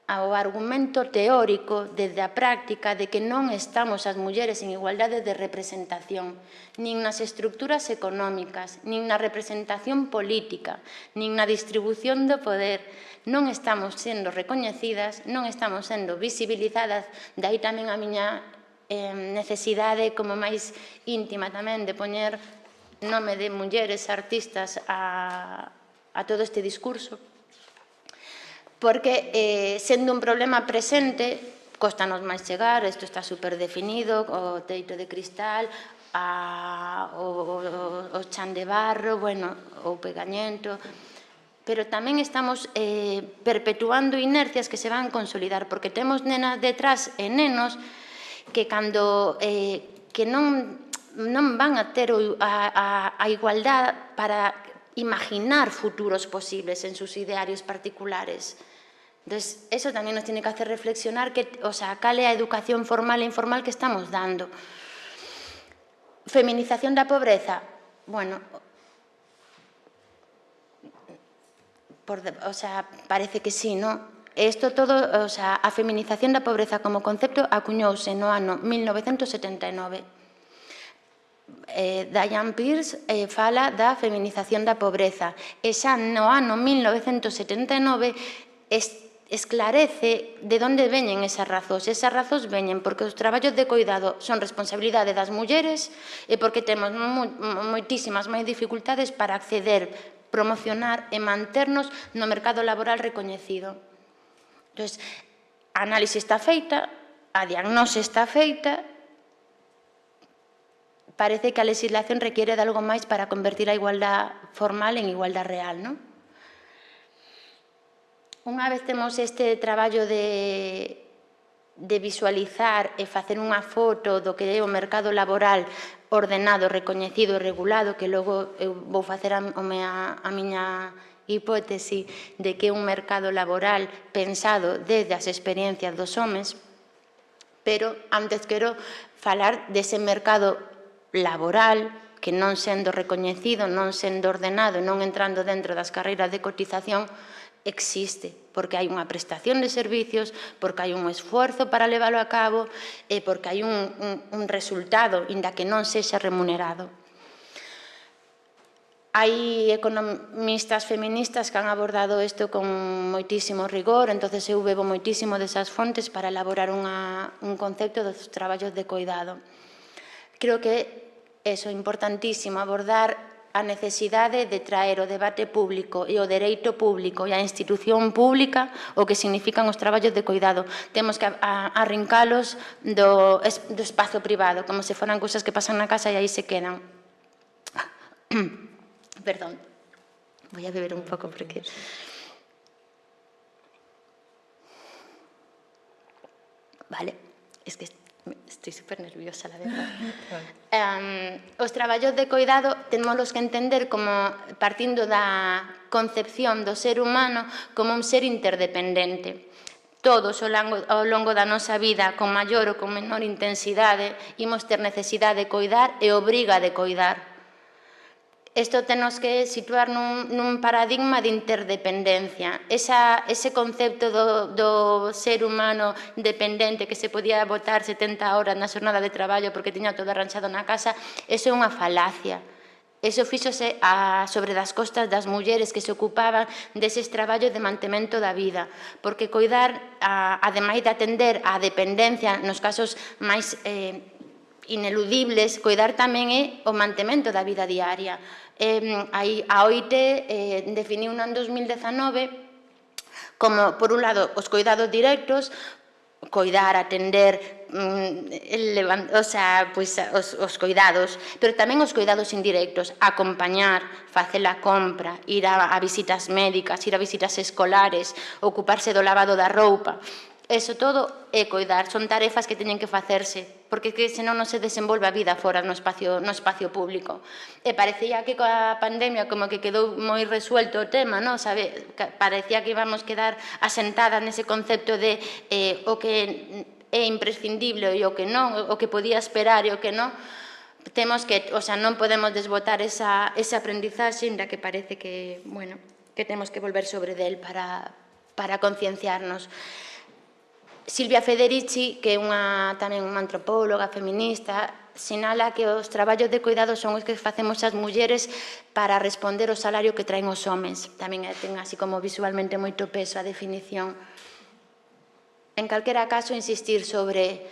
ao argumento teórico desde a práctica de que non estamos as mulleres en igualdade de representación, nin nas estructuras económicas, nin na representación política, nin na distribución do poder. Non estamos sendo recoñecidas, non estamos sendo visibilizadas, dai tamén a miña necesidade como máis íntima tamén de poñer nome de mulleres artistas a todo este discurso, porque sendo un problema presente, costanos máis chegar, isto está super definido, o teito de cristal, o chan de barro, bueno, o pegañento, pero tamén estamos perpetuando inercias que se van consolidar, porque temos nenas detrás e nenos que cando que non van a ter a igualdade para imaginar futuros posibles en sus idearios particulares. Entonces, eso tamén nos tiene que hacer reflexionar cal é a educación formal e informal que estamos dando. Feminización da pobreza, bueno, parece que sí, ¿no? Isto todo, a feminización da pobreza como concepto acuñouse no ano 1979. Diane Pearce fala da feminización da pobreza e xa no ano 1979 esclarece de onde veñen esas razóns. Esas razóns veñen porque os traballos de coidado son responsabilidade das mulleres e porque temos moitísimas máis dificultades para acceder, promocionar e manternos no mercado laboral recoñecido. Entón, a análise está feita, a diagnose está feita, parece que a legislación requiere de algo máis para convertir a igualdad formal en igualdad real, non? Unha vez temos este traballo de visualizar e facer unha foto do que é o mercado laboral ordenado, recoñecido e regulado, que logo eu vou facer a miña hipótese de que é un mercado laboral pensado desde as experiencias dos homes, pero antes quero falar dese mercado laboral que non sendo recoñecido, non sendo ordenado, non entrando dentro das carreiras de cotización, existe, porque hai unha prestación de servicios, porque hai un esforzo para leválo a cabo e porque hai un resultado, inda que non sexa remunerado. Hai economistas feministas que han abordado isto con moitísimo rigor, entonces eu bebo moitísimo desas fontes para elaborar un concepto dos traballos de coidado. Creo que é importantísimo abordar a necesidade de traer o debate público e o dereito público e a institución pública o que significan os traballos de coidado. Temos que arrincalos do espazo privado, como se foran cousas que pasan na casa e aí se quedan. Perdón, voy a beber un pouco porque... Vale, es que... Estoy super nerviosa, la verdad. Os traballos de coidado tenemos que entender como partindo da concepción do ser humano como un ser interdependente. Todos ao longo da nosa vida, con maior ou con menor intensidade, imos ter necesidade de coidar e obriga de coidar. Isto temos que situar nun paradigma de interdependencia. Ese concepto do ser humano dependente que se podía botar 70 horas na xornada de traballo porque tiña todo arranxado na casa, eso é unha falacia. Eso fíxose sobre das costas das mulleres que se ocupaban deses traballos de mantemento da vida. Porque coidar, ademais de atender á dependencia nos casos máis ineludibles, coidar tamén é o mantemento da vida diaria. A OIT definiu en 2019 como, por un lado, os coidados directos, coidar, atender, os coidados, pero tamén os coidados indirectos, acompañar, facer a compra, ir a visitas médicas, ir a visitas escolares, ocuparse do lavado da roupa. Eso todo é coidar, son tarefas que teñen que facerse, porque senón non se desenvolve a vida fora no espacio público. E parecía que coa pandemia como que quedou moi resuelto o tema, non? Parecía que íbamos quedar asentadas nese concepto de o que é imprescindible e o que non, o que podía esperar e o que non. Temos que, non podemos desbotar ese aprendizaxe, ainda que parece que, bueno, que temos que volver sobre del para concienciarnos. Silvia Federici, que é tamén unha antropóloga feminista, sinala que os traballos de coidado son os que facemos as mulleres para responder ao salario que traen os homes. Tamén ten así como visualmente moito peso a definición. En calquera caso, insistir sobre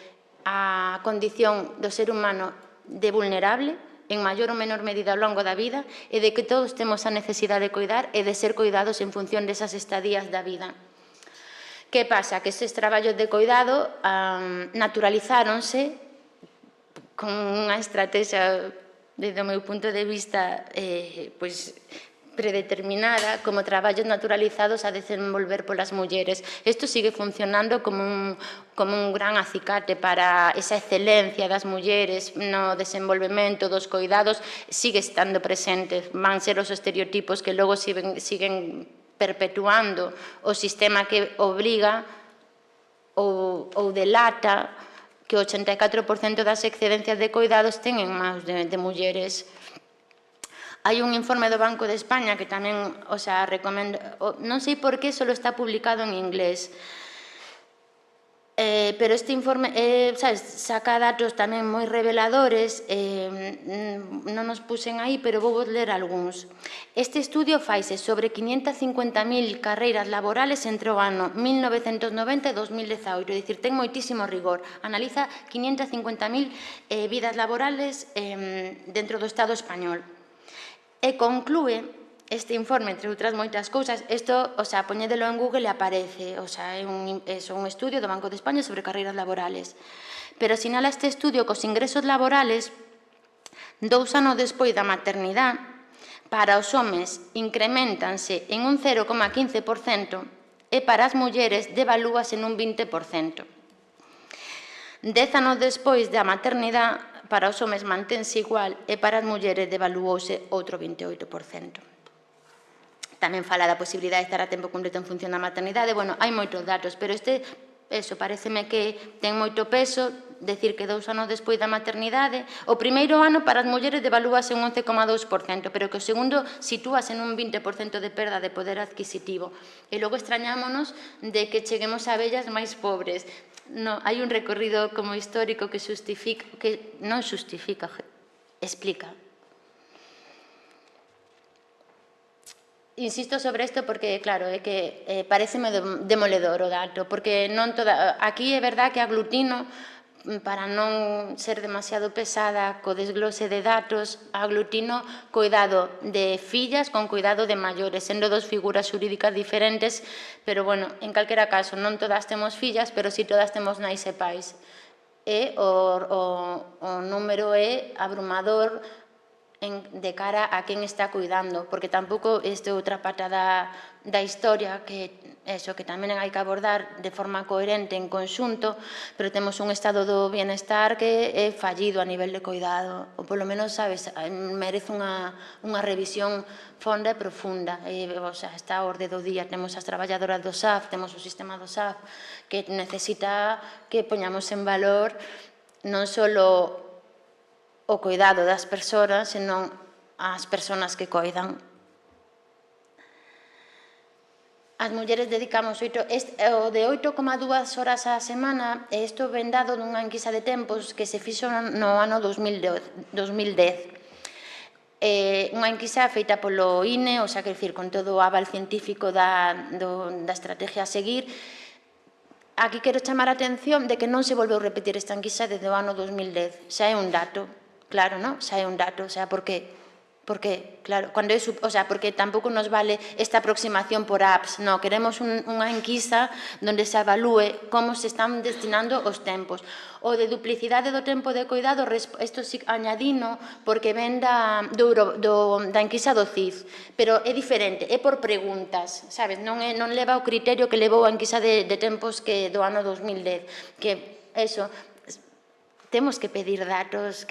a condición do ser humano de vulnerable, en maior ou menor medida ao longo da vida, e de que todos temos a necesidade de coidar e de ser coidados en función desas estadías da vida. Que pasa? Que estes traballos de coidado naturalizáronse con unha estrategia, desde o meu punto de vista, predeterminada, como traballos naturalizados a desenvolver polas mulleres. Isto sigue funcionando como un gran acicate para esa excelencia das mulleres no desenvolvemento dos coidados, sigue estando presente. Van ser os estereotipos que logo siguen perpetuando o sistema que obriga ou delata que o 84% das excedencias de coidados ten en mans de mulleres. Hai un informe do Banco de España que tamén, recomendo, non sei por que só está publicado en inglés, Pero este informe saca datos tamén moi reveladores, non nos puxen aí, pero vou ler algúns. Este estudio faise sobre 550.000 carreiras laborales entre o ano 1990 e 2018, é dicir, ten moitísimo rigor. Analiza 550.000 vidas laborales dentro do Estado español. E conclúe este informe, entre outras moitas cousas, isto, poñédelo en Google e aparece, é un estudio do Banco de España sobre carreiras laborales. Pero sinala este estudio que os ingresos laborales, 2 anos despois da maternidade, para os homes incrementanse en un 0,15% e para as mulleres devalúase nun 20%. 10 anos despois da maternidade, para os homes mantense igual e para as mulleres devaluouse outro 28%. Tamén fala da posibilidade de estar a tempo completo en función da maternidade. Bueno, hai moitos datos, pero pareceme que ten moito peso decir que 2 anos despois da maternidade, o primeiro ano para as mulleres devalúase un 11,2%, pero que o segundo sitúase nun 20% de perda de poder adquisitivo. E logo extrañámonos de que cheguemos a vellas máis pobres. No, hai un recorrido como histórico que non xustifica, explica. Insisto sobre isto porque, claro, é que pareceme demoledor o dato, porque aquí é verdad que aglutino, para non ser demasiado pesada co desglose de datos, aglutino cuidado de fillas con cuidado de maiores, sendo dos figuras xurídicas diferentes, pero, bueno, en calquera caso, non todas temos fillas, pero si todas temos nais e pais. E o número é abrumador de cara a quen está cuidando, porque tampouco este é outra pata da historia que tamén hai que abordar de forma coherente en conxunto, pero temos un estado do bienestar que é fallido a nivel de cuidado, ou polo menos, sabes, merece unha revisión fonda e profunda. Está a orde do día, temos as traballadoras do SAF, temos o sistema do SAF, que necesita que poñamos en valor non só o cuidado das persoas, senón as persoas que coidan. As mulleres dedicamos o de 8,2 horas á semana, e isto ven dado dunha enquisa de tempos que se fixo no ano 2010. Unha enquisa feita polo INE, con todo o aval científico da estrategia a seguir. Aquí quero chamar a atención de que non se volveu repetir esta enquisa desde o ano 2010. Xa é un dato. Claro, non? Xa é un dato, por qué? Porque, claro, porque tampouco nos vale esta aproximación por apps, non, queremos unha enquisa onde se evalúe como se están destinando os tempos. O de duplicidade do tempo de cuidado, isto sí añadino, porque ven da enquisa do CIF, pero é diferente, é por preguntas, sabes, non leva o criterio que levou a enquisa de tempos que do ano 2010, que, temos que pedir datos,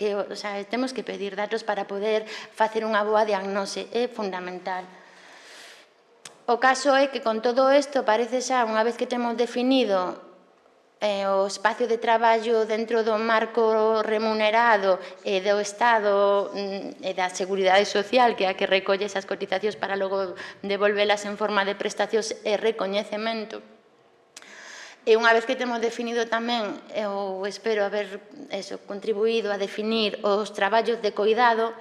para poder facer unha boa diagnose, é fundamental. O caso é que con todo isto parece xa, unha vez que temos definido o espacio de traballo dentro do marco remunerado e do Estado e da Seguridade Social, que é a que recolle esas cotizacións para logo devolvelas en forma de prestacións e recoñecemento. E unha vez que temos definido tamén, eu espero haber contribuído a definir os traballos de coidado,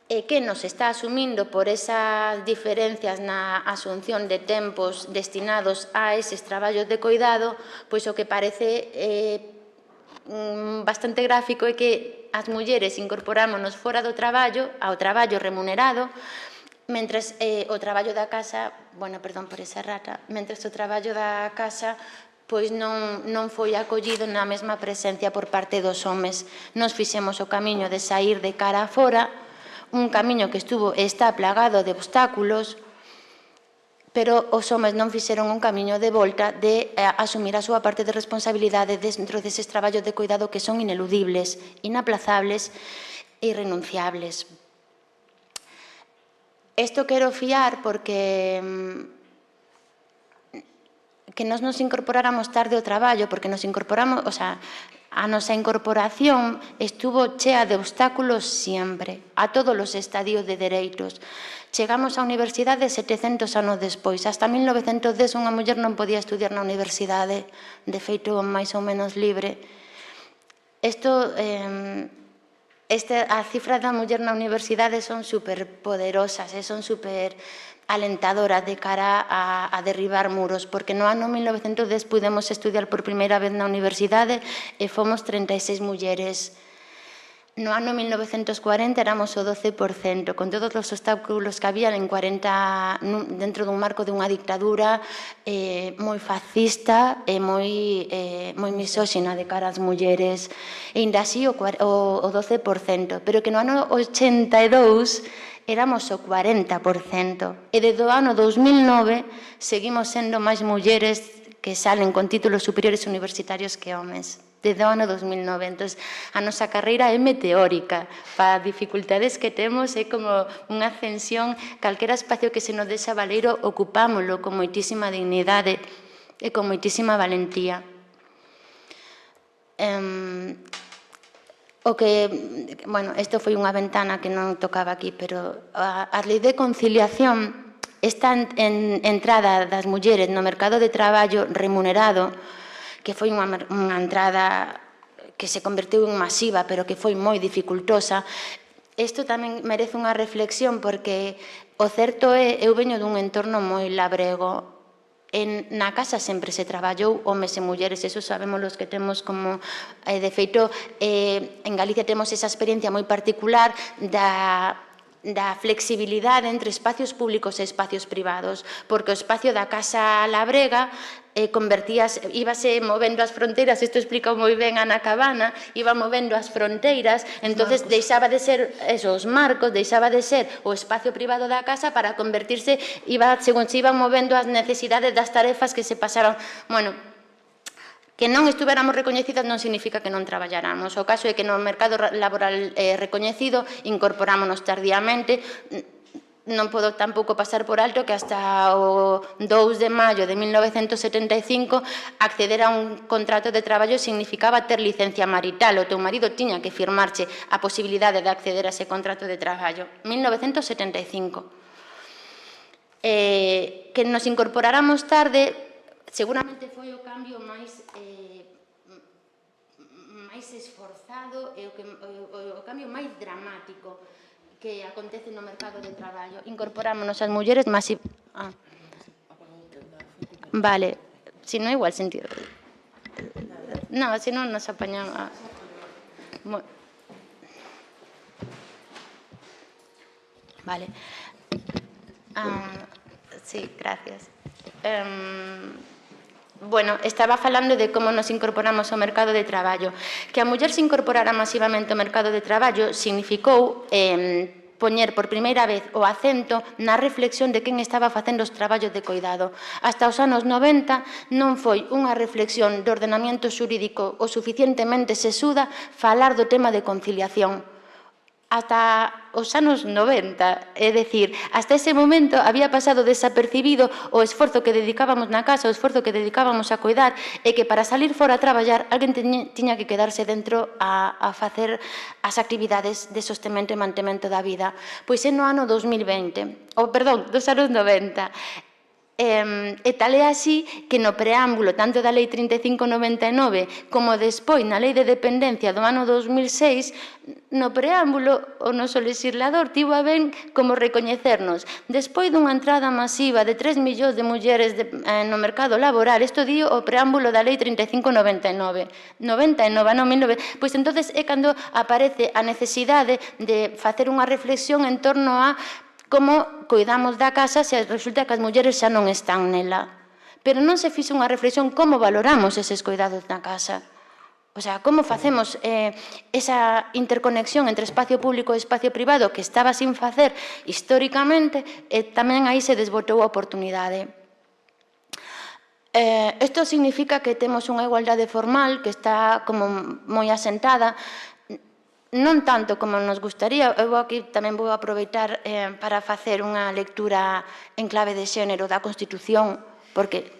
e que nos está asumindo por esas diferencias na asunción de tempos destinados a eses traballos de coidado, pois o que parece bastante gráfico é que as mulleres incorporámonos fora do traballo, ao traballo remunerado, mentres o traballo da casa, mentres o traballo da casa pois non foi acollido na mesma presencia por parte dos homes. Nos fixemos o camiño de sair de cara a fora, un camiño que está plagado de obstáculos, pero os homes non fixeron un camiño de volta de asumir a súa parte de responsabilidade dentro deses traballos de cuidado que son ineludibles, inaplazables e irrenunciables. Isto quero fiar porque que nos incorporáramos tarde ao traballo, porque nos incorporamos, a nosa incorporación estuvo chea de obstáculos sempre, a todos os estadios de dereitos. Chegamos á universidade 700 anos despois. Hasta 1910 unha muller non podía estudiar na universidade, de feito máis ou menos libre. As cifras da muller na universidade son superpoderosas, son super alentadoras de cara a derribar muros, porque no ano 1910 pudemos estudiar por primeira vez na universidade e fomos 36 mulleres. No ano 1940 éramos o 12%, con todos os obstáculos que había dentro dun marco dunha dictadura moi fascista e moi misóxina de cara ás mulleres. E ainda así o 12%, pero que no ano 82 éramos o 40%. E desde o ano 2009 seguimos sendo máis mulleres que salen con títulos superiores universitarios que homes. Desde o ano 2009. Entón, a nosa carreira é meteórica. Para as dificultades que temos é como unha ascensión. Calquera espacio que se nos deixa valeiro ocupámoslo con moitísima dignidade e con moitísima valentía. Isto foi unha ventana que non tocaba aquí, pero a lei de conciliación, esta entrada das mulleres no mercado de traballo remunerado, que foi unha entrada que se converteu en masiva, pero que foi moi dificultosa. Isto tamén merece unha reflexión, porque o certo é, eu veño dun entorno moi labrego. Na casa sempre se traballou homes e mulleres, eso sabemos os que temos como... De feito, en Galicia temos esa experiencia moi particular da flexibilidade entre espacios públicos e espacios privados, porque o espacio da casa labrega íbase movendo as fronteiras, isto explica moi ben Ana Cabana, iba movendo as fronteiras, entonces deixaba de ser os marcos, deixaba de ser o espacio privado da casa para convertirse, según se iban movendo as necesidades das tarefas que se pasaron. Bueno, que non estuveramos recoñecidas non significa que non traballáramos. O caso é que no mercado laboral recoñecido incorporámonos tardíamente. Non podo tampouco pasar por alto que hasta o 2 de maio de 1975 acceder a un contrato de traballo significaba ter licencia marital. O teu marido tiña que firmarche a posibilidade de acceder a ese contrato de traballo. 1975. Que nos incorporáramos tarde seguramente foi o cambio máis esforzado e o cambio máis dramático que acontece no mercado de traballo. Incorporámonos as mulleres Vale, si non igual sentido. Non, se non nos apañamos. Vale. Sí, gracias. Estaba falando de como nos incorporamos ao mercado de traballo. Que a muller se incorporara masivamente ao mercado de traballo significou poñer por primeira vez o acento na reflexión de quen estaba facendo os traballos de coidado. Hasta os anos 90 non foi unha reflexión de ordenamento xurídico o suficientemente sesuda falar do tema de conciliación. Hasta os anos 90, é dicir, hasta ese momento había pasado desapercibido o esforzo que dedicábamos na casa, o esforzo que dedicábamos a coidar, e que para salir fora a traballar alguén tiña que quedarse dentro a facer as actividades de sostemento e mantemento da vida. Pois é no ano 2020, dos anos 90, e tal é así que no preámbulo tanto da Lei 3599 como despois na Lei de Dependencia do ano 2006, no preámbulo o noso legislador tivo a ben como recoñecernos despois dunha entrada masiva de 3 millóns de mulleres no mercado laboral, isto di o preámbulo da Lei 3599, pois entonces é cando aparece a necesidade de facer unha reflexión en torno a como coidamos da casa se resulta que as mulleres xa non están nela. Pero non se fixo unha reflexión como valoramos eses coidados na casa. O sea, como facemos esa interconexión entre espacio público e espacio privado que estaba sin facer históricamente, e tamén aí se desbotou a oportunidade. Isto significa que temos unha igualdade formal que está como moi asentada, non tanto como nos gustaría. Eu aquí tamén vou aproveitar para facer unha lectura en clave de xénero da Constitución porque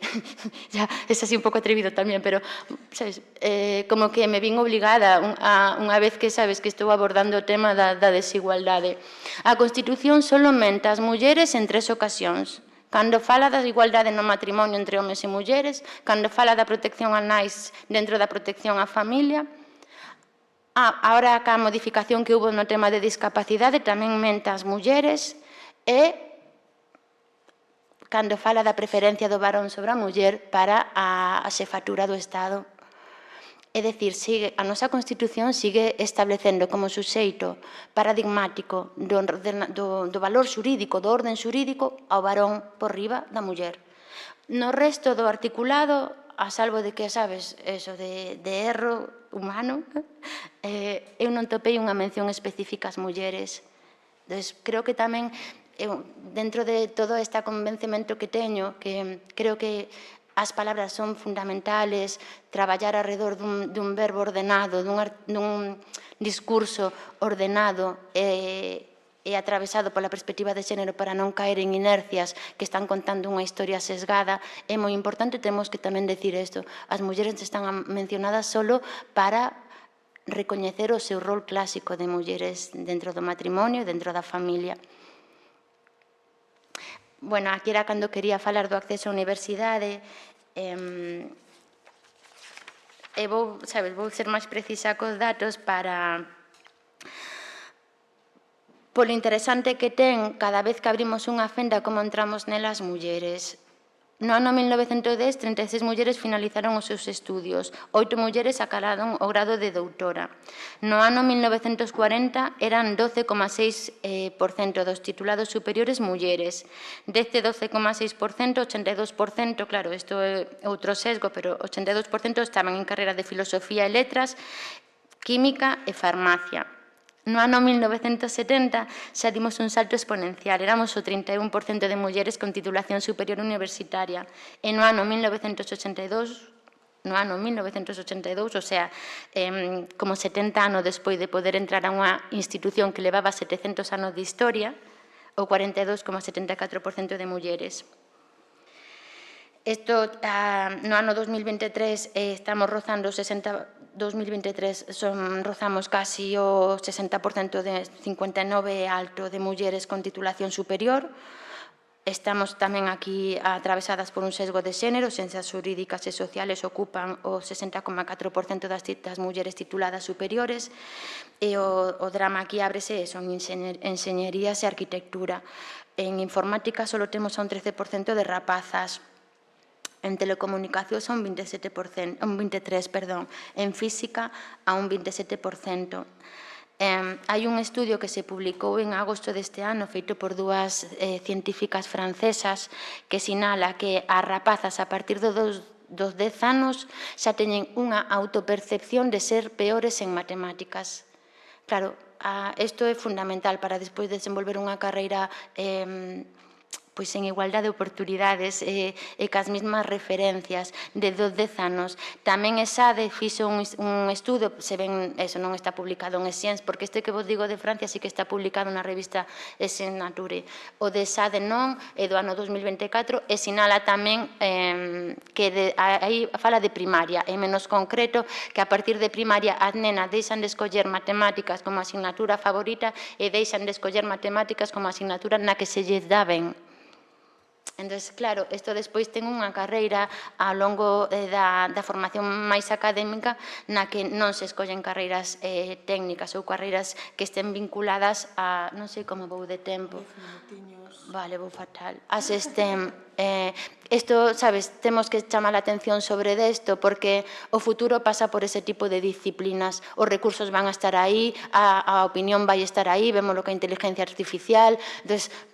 ya es así un pouco atrevido tamén, pero sabes, como que me vin obligada unha vez que sabes que estou abordando o tema da desigualdade. A Constitución só menta as mulleres en 3 ocasións. Cando fala da igualdade no matrimonio entre homes e mulleres, cando fala da protección a nais dentro da protección á familia, agora ca modificación que hubo no tema de discapacidade tamén menta as mulleres e cando fala da preferencia do varón sobre a muller para a xefatura do Estado. É dicir, a nosa Constitución sigue establecendo como suxeito paradigmático do valor xurídico, do orden xurídico, ao varón por riba da muller. No resto do articulado, a salvo de que, sabes, eso de erro humano, eu non topei unha mención específica ás mulleres. Creo que tamén, dentro de todo este convencemento que teño, que creo que as palabras son fundamentales, traballar alrededor dun verbo ordenado, dun discurso ordenado e atravesado pola perspectiva de xénero para non caer en inercias que están contando unha historia sesgada, é moi importante, temos que tamén decir isto. As mulleres están mencionadas solo para recoñecer o seu rol clásico de mulleres dentro do matrimonio e dentro da familia. Bueno, aquí era cando quería falar do acceso á universidade. Vou ser máis precisa cos datos para... Polo interesante que ten, cada vez que abrimos unha fenda, como entramos nelas mulleres. No ano 1910, 36 mulleres finalizaron os seus estudios, 8 mulleres acadaron o grado de doutora. No ano 1940 eran 12,6% dos titulados superiores mulleres. Deste 12,6%, 82%, claro, isto é outro sesgo, pero 82% estaban en carrera de filosofía e letras, química e farmacia. No ano 1970 xa dimos un salto exponencial, éramos o 31% de mulleres con titulación superior universitaria. E no ano 1982, o sea, como 70 anos despois de poder entrar a unha institución que levaba 700 anos de historia, o 42,74% de mulleres. No ano 2023 estamos rozando rozamos casi o 60% de 59 alto de mulleres con titulación superior. Estamos tamén aquí atravesadas por un sesgo de xénero, ciencias xurídicas e sociales ocupan o 60,4% das mulleres tituladas superiores e o drama aquí ábrese son enxeñerías e arquitectura. En informática só temos a un 13% de rapazas. En telecomunicacións a un 23%, en física a un 27%. Hai un estudio que se publicou en agosto deste ano, feito por dúas científicas francesas, que sinala que as rapazas a partir dos 10 anos xa teñen unha autopercepción de ser peores en matemáticas. Claro, isto é fundamental para despois desenvolver unha carreira pois en igualdade de oportunidades e cas mesmas referencias de 10 anos. Tamén ESADE fixo un estudo, se ven, eso non está publicado en Science, porque este que vos digo de Francia sí que está publicado na revista Science Nature. O de ESADE non, é do ano 2024, e sinala tamén que aí fala de primaria, e menos concreto que a partir de primaria as nenas deixan de escoller matemáticas como asignatura favorita e deixan de escoller matemáticas como asignatura na que se lles dá ben. Entón, claro, isto despois ten unha carreira ao longo da formación máis académica na que non se escollen carreiras técnicas ou carreiras que estén vinculadas a, non sei como vou de tempo. Vale, vou fatal. As STEM. Isto, sabes, temos que chamar a atención sobre isto porque o futuro pasa por ese tipo de disciplinas. Os recursos van a estar aí, a opinión vai estar aí, vemos lo que a inteligencia artificial. Entón,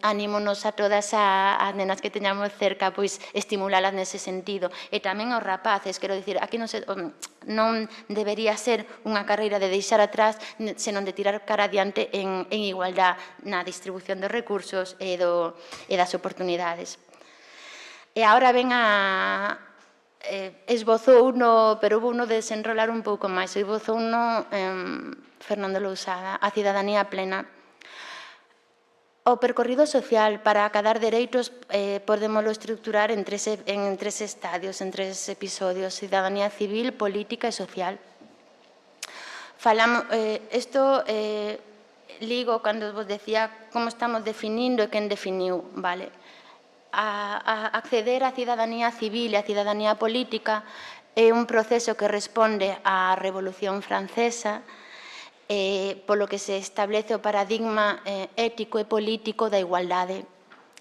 anímonos a todas as nenas que teñamos cerca, pois estimulalas nese sentido. E tamén aos rapaces, quero dicir, aquí non debería ser unha carreira de deixar atrás, senón de tirar cara adiante en igualdade na distribución dos recursos e das oportunidades. E agora ven esbozou uno, pero hubo uno de desenrolar un pouco máis, esbozou uno Fernando Lousada, a cidadanía plena. O percorrido social para acadar dereitos podémoslo estructurar en tres estadios, en tres episodios: cidadanía civil, política e social. Isto ligo cando vos decía como estamos definindo e quen definiu, vale? A acceder á cidadanía civil e á cidadanía política é un proceso que responde á Revolución Francesa, polo que se establece o paradigma ético e político da igualdade.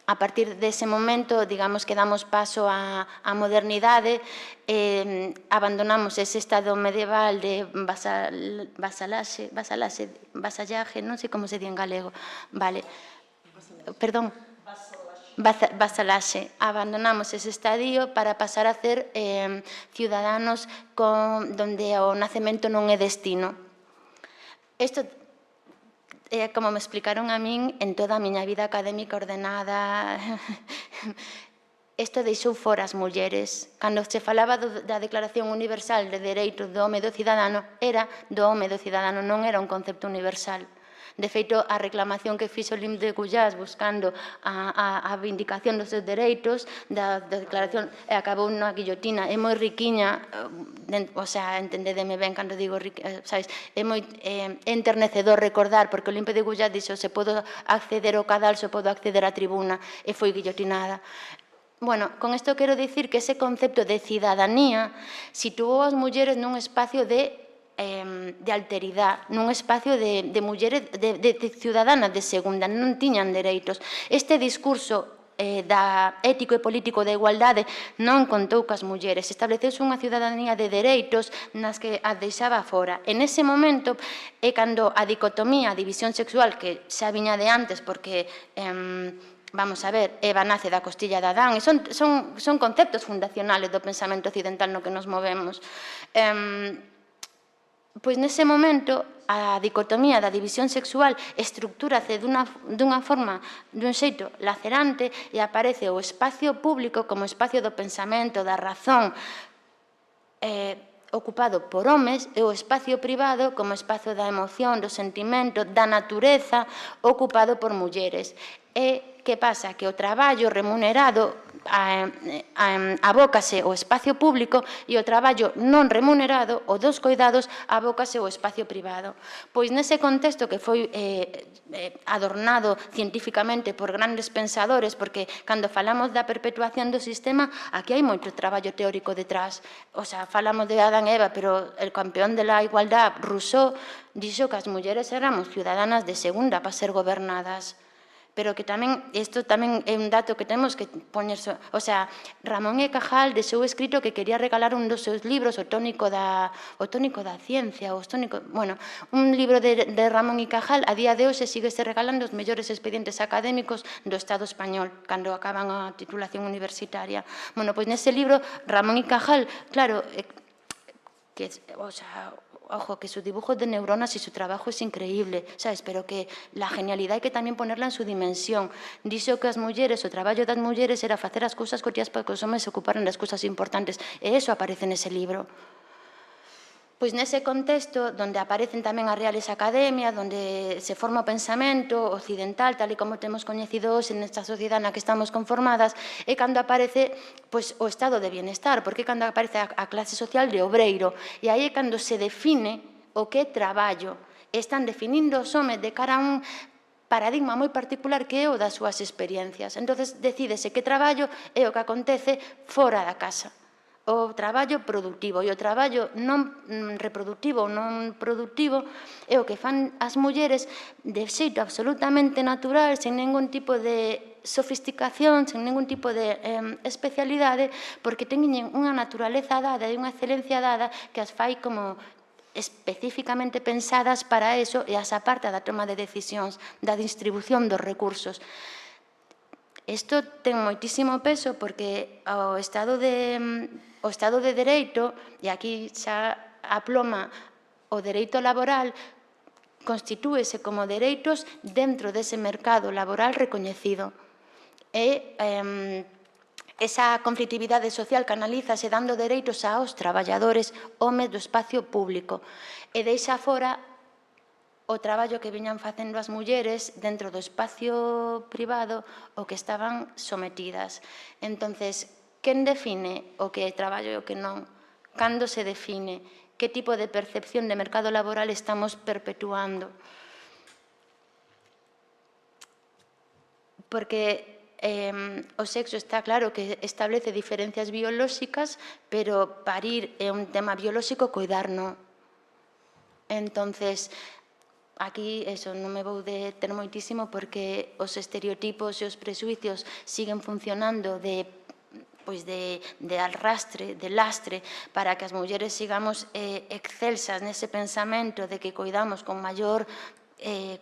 A partir dese momento, digamos que damos paso á modernidade, abandonamos ese estado medieval de vasallaje, non sei como se di en galego, vale, perdón, vasallaje. Abandonamos ese estadio para pasar a ser ciudadanos donde o nacemento non é destino. Isto é como me explicaron a min en toda a miña vida académica ordenada. Isto deixou fora as mulleres. Cando se falaba da Declaración Universal de Dereitos do Home e do Cidadano, era do home e do cidadano, non era un concepto universal. De feito, a reclamación que fixo Lim de Guyas buscando a vindicación dos seus dereitos da declaración acabou na guillotina. É moi riquiña, o sea, entendedeme ben cando digo, sabes, é moi enternecedor recordar, porque o Lim de Guyas dixo: se podo acceder ao cadalso, podo acceder á tribuna, e foi guillotinada. Bueno, con isto quero dicir que ese concepto de cidadanía situou as mulleres nun espacio de alteridade, nun espacio de mulleres, de ciudadanas de segunda, non tiñan dereitos. Este discurso ético e político da igualdade non contou cas mulleres, estableceuse unha ciudadanía de dereitos nas que as deixaba fora. En ese momento é cando a dicotomía, a división sexual, que xa viña de antes, porque vamos a ver, Eva nace da costilla de Adán, e son conceptos fundacionales do pensamento occidental no que nos movemos. Pois nese momento a dicotomía da división sexual estructúrase dunha forma, dun xeito lacerante, e aparece o espacio público como espacio do pensamento, da razón, ocupado por homes, e o espacio privado como espacio da emoción, do sentimento, da natureza, ocupado por mulleres. E que pasa? Que o traballo remunerado abócase ao espacio público e o traballo non remunerado, o dos coidados, abócase ao espacio privado. Pois nese contexto que foi adornado científicamente por grandes pensadores, porque cando falamos da perpetuación do sistema, aquí hai moito traballo teórico detrás. O sea, falamos de Adán e Eva, pero el campeón de la igualdad, Rousseau, dixo que as mulleres éramos ciudadanas de segunda para ser gobernadas. Pero que tamén, isto tamén é un dato que temos que poñer, o sea, Ramón e Cajal deixou escrito que quería regalar un dos seus libros, o tónico da ciencia, bueno, un libro de Ramón e Cajal, a día de hoxe síguese regalando os mellores expedientes académicos do Estado español, cando acaban a titulación universitaria. Bueno, pois nese libro, Ramón e Cajal, claro, que, o sea, ojo, que su dibujo de neuronas y su trabajo es increíble, sabes? Pero que la genialidad hai que tamén ponerla en su dimensión. Dixo que as mulleres, o traballo das mulleres era facer as cousas cotiás para que os homens se ocuparan das cousas importantes, e eso aparece nese libro. Pois nese contexto, donde aparecen tamén as reales academias, donde se forma o pensamento occidental, tal e como temos coñecido hoxe nesta sociedade na que estamos conformadas, é cando aparece o estado de bienestar, porque é cando aparece a clase social de obreiro, e aí é cando se define o que é traballo. Están definindo os homes de cara a un paradigma moi particular que é o das súas experiencias. Entón, decídese que traballo é o que acontece fora da casa. O traballo productivo, e o traballo non reproductivo ou non productivo é o que fan as mulleres de xeito absolutamente natural, sen ningún tipo de sofisticación, sen ningún tipo de especialidade, porque teñen unha naturaleza dada e unha excelencia dada que as fai como especificamente pensadas para eso, e as aparta da toma de decisións, da distribución dos recursos. Isto ten moitísimo peso porque o Estado de Dereito, e aquí xa aploma o dereito laboral, constitúese como dereitos dentro dese mercado laboral recoñecido. E esa conflitividade social canalízase dando dereitos aos traballadores homes do espacio público e deixa fora o traballo que viñan facendo as mulleres dentro do espacio privado o que estaban sometidas. Entonces, quen define o que é traballo e o que non? Cando se define? Que tipo de percepción de mercado laboral estamos perpetuando? Porque o sexo está claro que establece diferencias biolóxicas, pero parir é un tema biolóxico, coidar non. Entonces, aquí non me vou deter moitísimo porque os estereotipos e os presuicios siguen funcionando de arrastre, de lastre, para que as mulleres sigamos excelsas nese pensamento de que coidamos con maior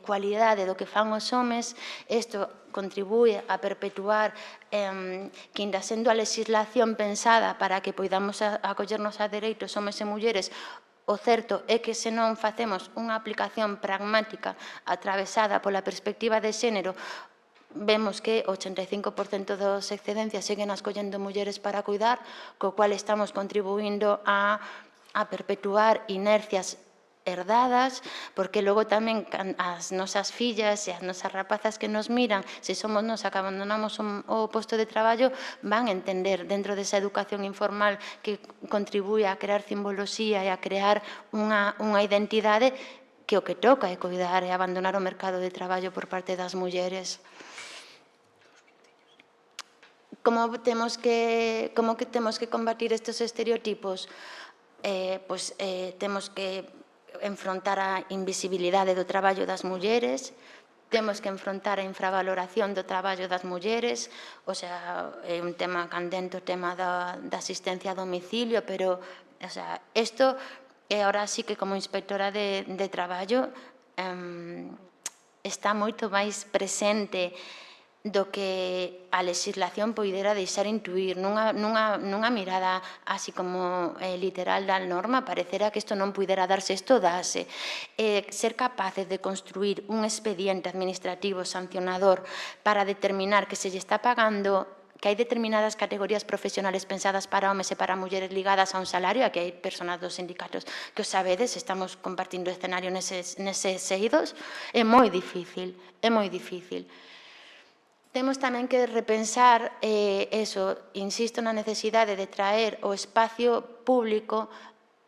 cualidade do que fan os homes. Isto contribúe a perpetuar que, ainda sendo a legislación pensada para que poidamos acollernos a dereitos homes e mulleres, o certo é que se non facemos unha aplicación pragmática atravesada pola perspectiva de xénero, vemos que o 85% das excedencias seguen escollendo mulleres para cuidar, co cual estamos contribuindo a perpetuar inercias herdadas, porque logo tamén as nosas fillas e as nosas rapazas que nos miran, se somos nos que abandonamos o posto de traballo, van a entender dentro desa educación informal que contribúe a crear simboloxía e a crear unha identidade que o que toca é cuidar e abandonar o mercado de traballo por parte das mulleres. Como temos que combatir estes estereotipos? Temos que enfrontar a invisibilidade do traballo das mulleres, temos que enfrontar a infravaloración do traballo das mulleres, o sea, é un tema candente o tema da asistencia a domicilio, pero, o sea, isto, ahora sí que como inspectora de traballo, está moito máis presente do que a legislación poidera deixar intuir. Nunha mirada así como literal da norma, parecera que isto non puidera darse, isto dase. Ser capaces de construir un expediente administrativo sancionador para determinar que se lle está pagando, que hai determinadas categorías profesionales pensadas para homes e para mulleres ligadas a un salario, aquí hai personas dos sindicatos que os sabedes, estamos compartindo escenario neses eidos, é moi difícil, é moi difícil. Temos tamén que repensar, insisto na necesidade de traer o espacio público,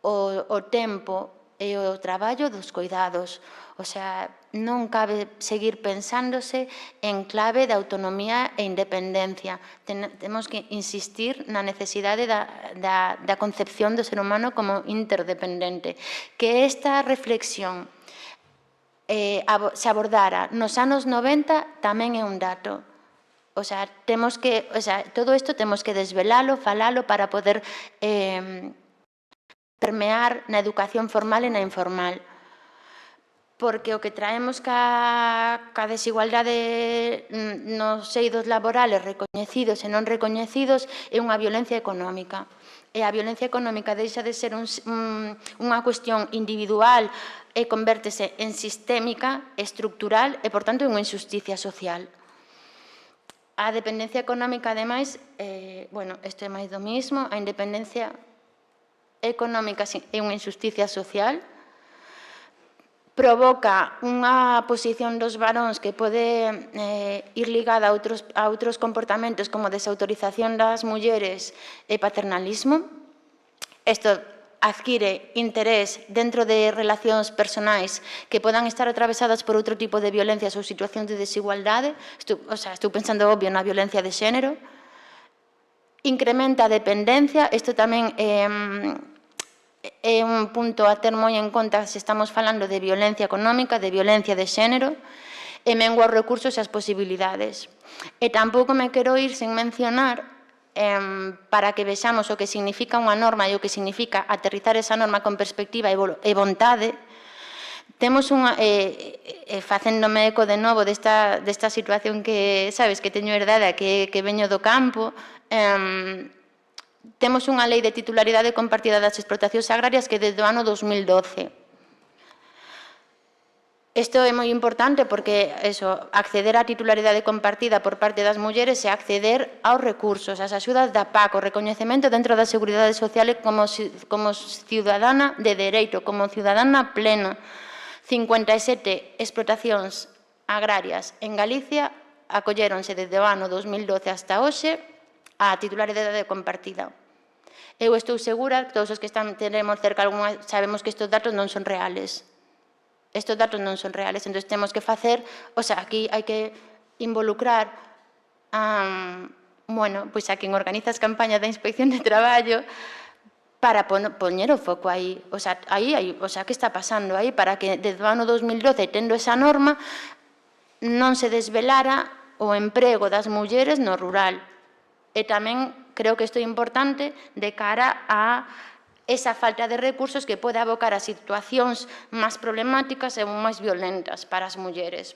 o tempo e o traballo dos cuidados. O sea, non cabe seguir pensándose en clave de autonomía e independencia. Temos que insistir na necesidade da concepción do ser humano como interdependente. Que esta reflexión se abordara nos anos 90 tamén é un dato. O sea, todo isto temos que desvelalo, falalo para poder permear na educación formal e na informal. Porque o que traemos ca desigualdade nos eidos laborales recoñecidos e non recoñecidos é unha violencia económica. E a violencia económica deixa de ser unha cuestión individual e convértese en sistémica, estructural e, por tanto, en unha injusticia social. A dependencia económica, ademais, isto é máis do mismo, a independencia económica é unha injusticia social, provoca unha posición dos varóns que pode ir ligada a outros comportamentos como desautorización das mulleres e paternalismo. Isto adquire interés dentro de relacións personais que podan estar atravesadas por outro tipo de violencias ou situacións de desigualdade. Estou pensando, obvio, na violencia de xénero. Incrementa a dependencia. Isto tamén é un punto a ter moi en conta se estamos falando de violencia económica, de violencia de xénero, e mengua os recursos e as posibilidades. E tampouco me quero ir sen mencionar, para que vexamos o que significa unha norma e o que significa aterrizar esa norma con perspectiva e vontade, temos facéndome eco de novo desta situación que, sabes, que teño herdada, que veño do campo, temos unha lei de titularidade compartida das explotacións agrarias que desde o ano 2012. Isto é moi importante porque acceder á titularidade compartida por parte das mulleres é acceder aos recursos, ás axudas da PAC, o recoñecemento dentro da Seguridade Social como ciudadana de dereito, como ciudadana plena. 57 explotacións agrarias en Galicia acolléronse desde o ano 2012 hasta hoxe a titularidade compartida. Eu estou segura, todos os que tenemos cerca algunha, sabemos que estes datos non son reales. Estes datos non son reales, entón temos que facer, aquí hai que involucrar pois a quen organiza as campañas da Inspección de Traballo para poñer o foco aí. Que está pasando aí para que desde o ano 2012, tendo esa norma, non se desvelara o emprego das mulleres no rural. E tamén creo que isto é importante de cara a esa falta de recursos que pode abocar a situacións máis problemáticas e máis violentas para as mulleres.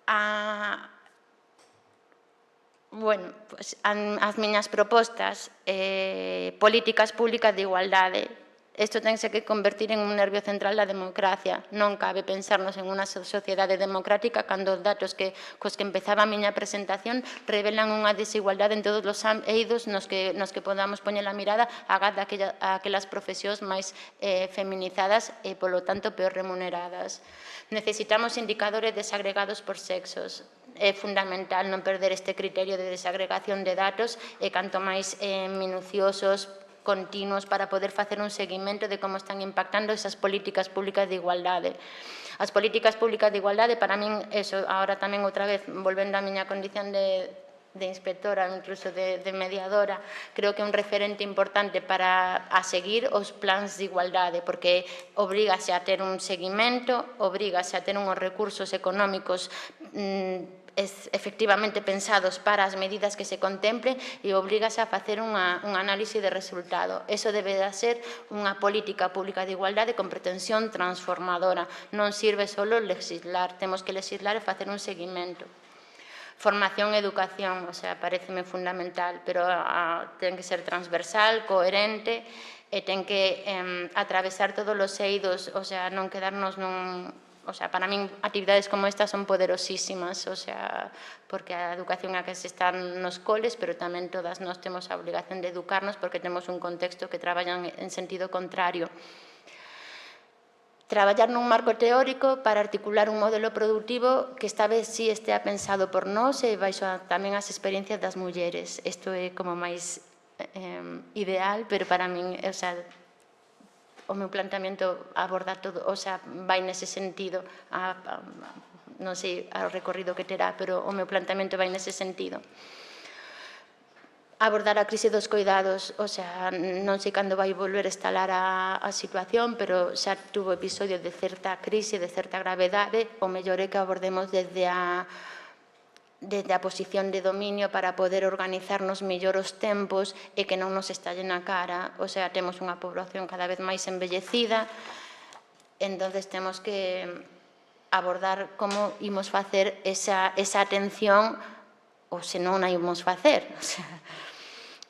As miñas propostas, políticas públicas de igualdade. Isto tense que convertir en un nervio central da democracia. Non cabe pensarnos en unha sociedade democrática cando os datos cos que empezaba a miña presentación revelan unha desigualdade en todos os eidos nos que podamos poñer a mirada agás aquelas profesións máis feminizadas e, polo tanto, peor remuneradas. Necesitamos indicadores desagregados por sexos. É fundamental non perder este criterio de desagregación de datos e canto máis minuciosos, continuos, para poder facer un seguimento de como están impactando esas políticas públicas de igualdade. As políticas públicas de igualdade, para min, agora tamén outra vez, volvendo á miña condición de inspectora, incluso de mediadora, creo que é un referente importante para a seguir os plans de igualdade, porque obrígase a ter un seguimento, obrígase a ter uns recursos económicos efectivamente pensados para as medidas que se contemplen e obrigase a facer un análise de resultado. Eso debe de ser unha política pública de igualdade con pretensión transformadora. Non sirve só legislar, temos que legislar e facer un seguimento. Formación e educación, pareceme fundamental, pero ten que ser transversal, coherente e ten que atravesar todos os eidos, non quedarnos nun... para min, actividades como estas son poderosísimas, porque a educación é a que se están nos coles, pero tamén todas nós temos a obligación de educarnos porque temos un contexto que traballan en sentido contrario. Traballar nun marco teórico para articular un modelo productivo que esta vez sí estea pensado por nós e baixo tamén as experiencias das mulleres. Isto é como máis ideal, pero para min, o meu planteamento aborda todo, vai nese sentido, non sei ao recorrido que terá, pero o meu planteamento vai nese sentido. Abordar a crise dos coidados, non sei cando vai volver a instalar a situación, pero xa tuvo episodios de certa crise, de certa gravedade, o mellor é que abordemos desde a posición de dominio para poder organizarnos mellor os tempos e que non nos estallen na cara. Temos unha población cada vez máis envellecida, entón temos que abordar como imos facer esa atención ou se non a imos facer.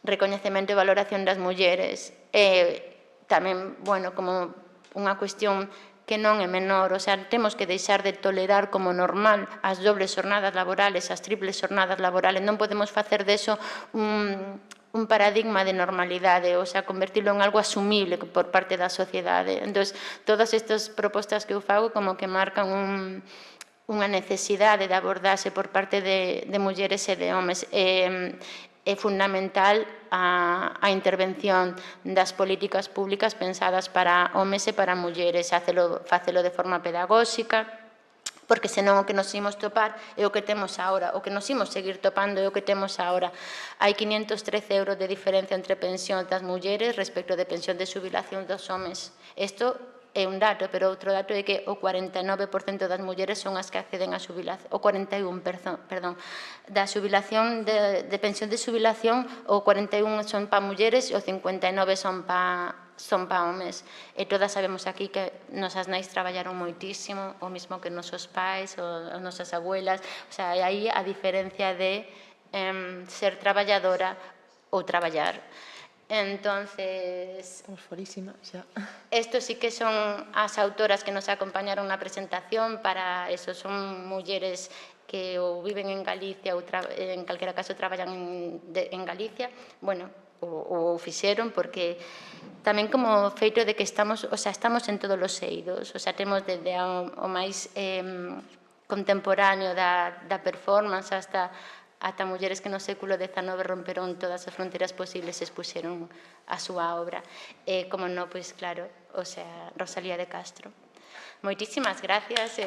Recoñecemento e valoración das mulleres. Tamén, como unha cuestión que non é menor, temos que deixar de tolerar como normal as dobles xornadas laborales, as triples xornadas laborales, non podemos facer deso un paradigma de normalidade, convertirlo en algo asumible por parte da sociedade. Entón, todas estas propostas que eu fago como que marcan unha necesidade de abordarse por parte de mulleres e de homes. É fundamental a intervención das políticas públicas pensadas para homes e para mulleres, facelo de forma pedagóxica, porque senón o que nos imos topar é o que temos agora, o que nos imos seguir topando é o que temos agora. Hai 513 euros de diferencia entre pensión das mulleres respecto de pensión de xubilación dos homes. Isto é un dato, pero outro dato é que o 49% das mulleres son as que acceden a xubilación, o 41%, perdón, da xubilación, de pensión de xubilación, o 41% son para mulleres e o 59% son para homes. E todas sabemos aquí que nosas nais traballaron moitísimo, o mismo que nosos pais, ou as nosas abuelas, e aí a diferencia de ser traballadora ou traballar. Entonces, estos sí que son as autoras que nos acompañaron na presentación. Para eso son mulleres que ou viven en Galicia ou en calquera caso traballan en Galicia. o fixeron, porque tamén como feito de que estamos en todos os eidos, temos desde o máis contemporáneo da performance hasta mulleres que no século XIX romperon todas as fronteiras posibles e expuxeron a súa obra. Como non, pois claro, Rosalía de Castro. Moitísimas gracias.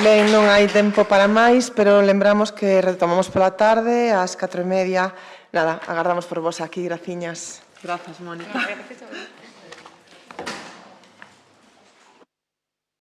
Ben, non hai tempo para máis, pero lembramos que retomamos pola tarde, ás 4:30. Nada, agardamos por vos aquí, graciñas. Gracias, Mónica. Gracias a vos.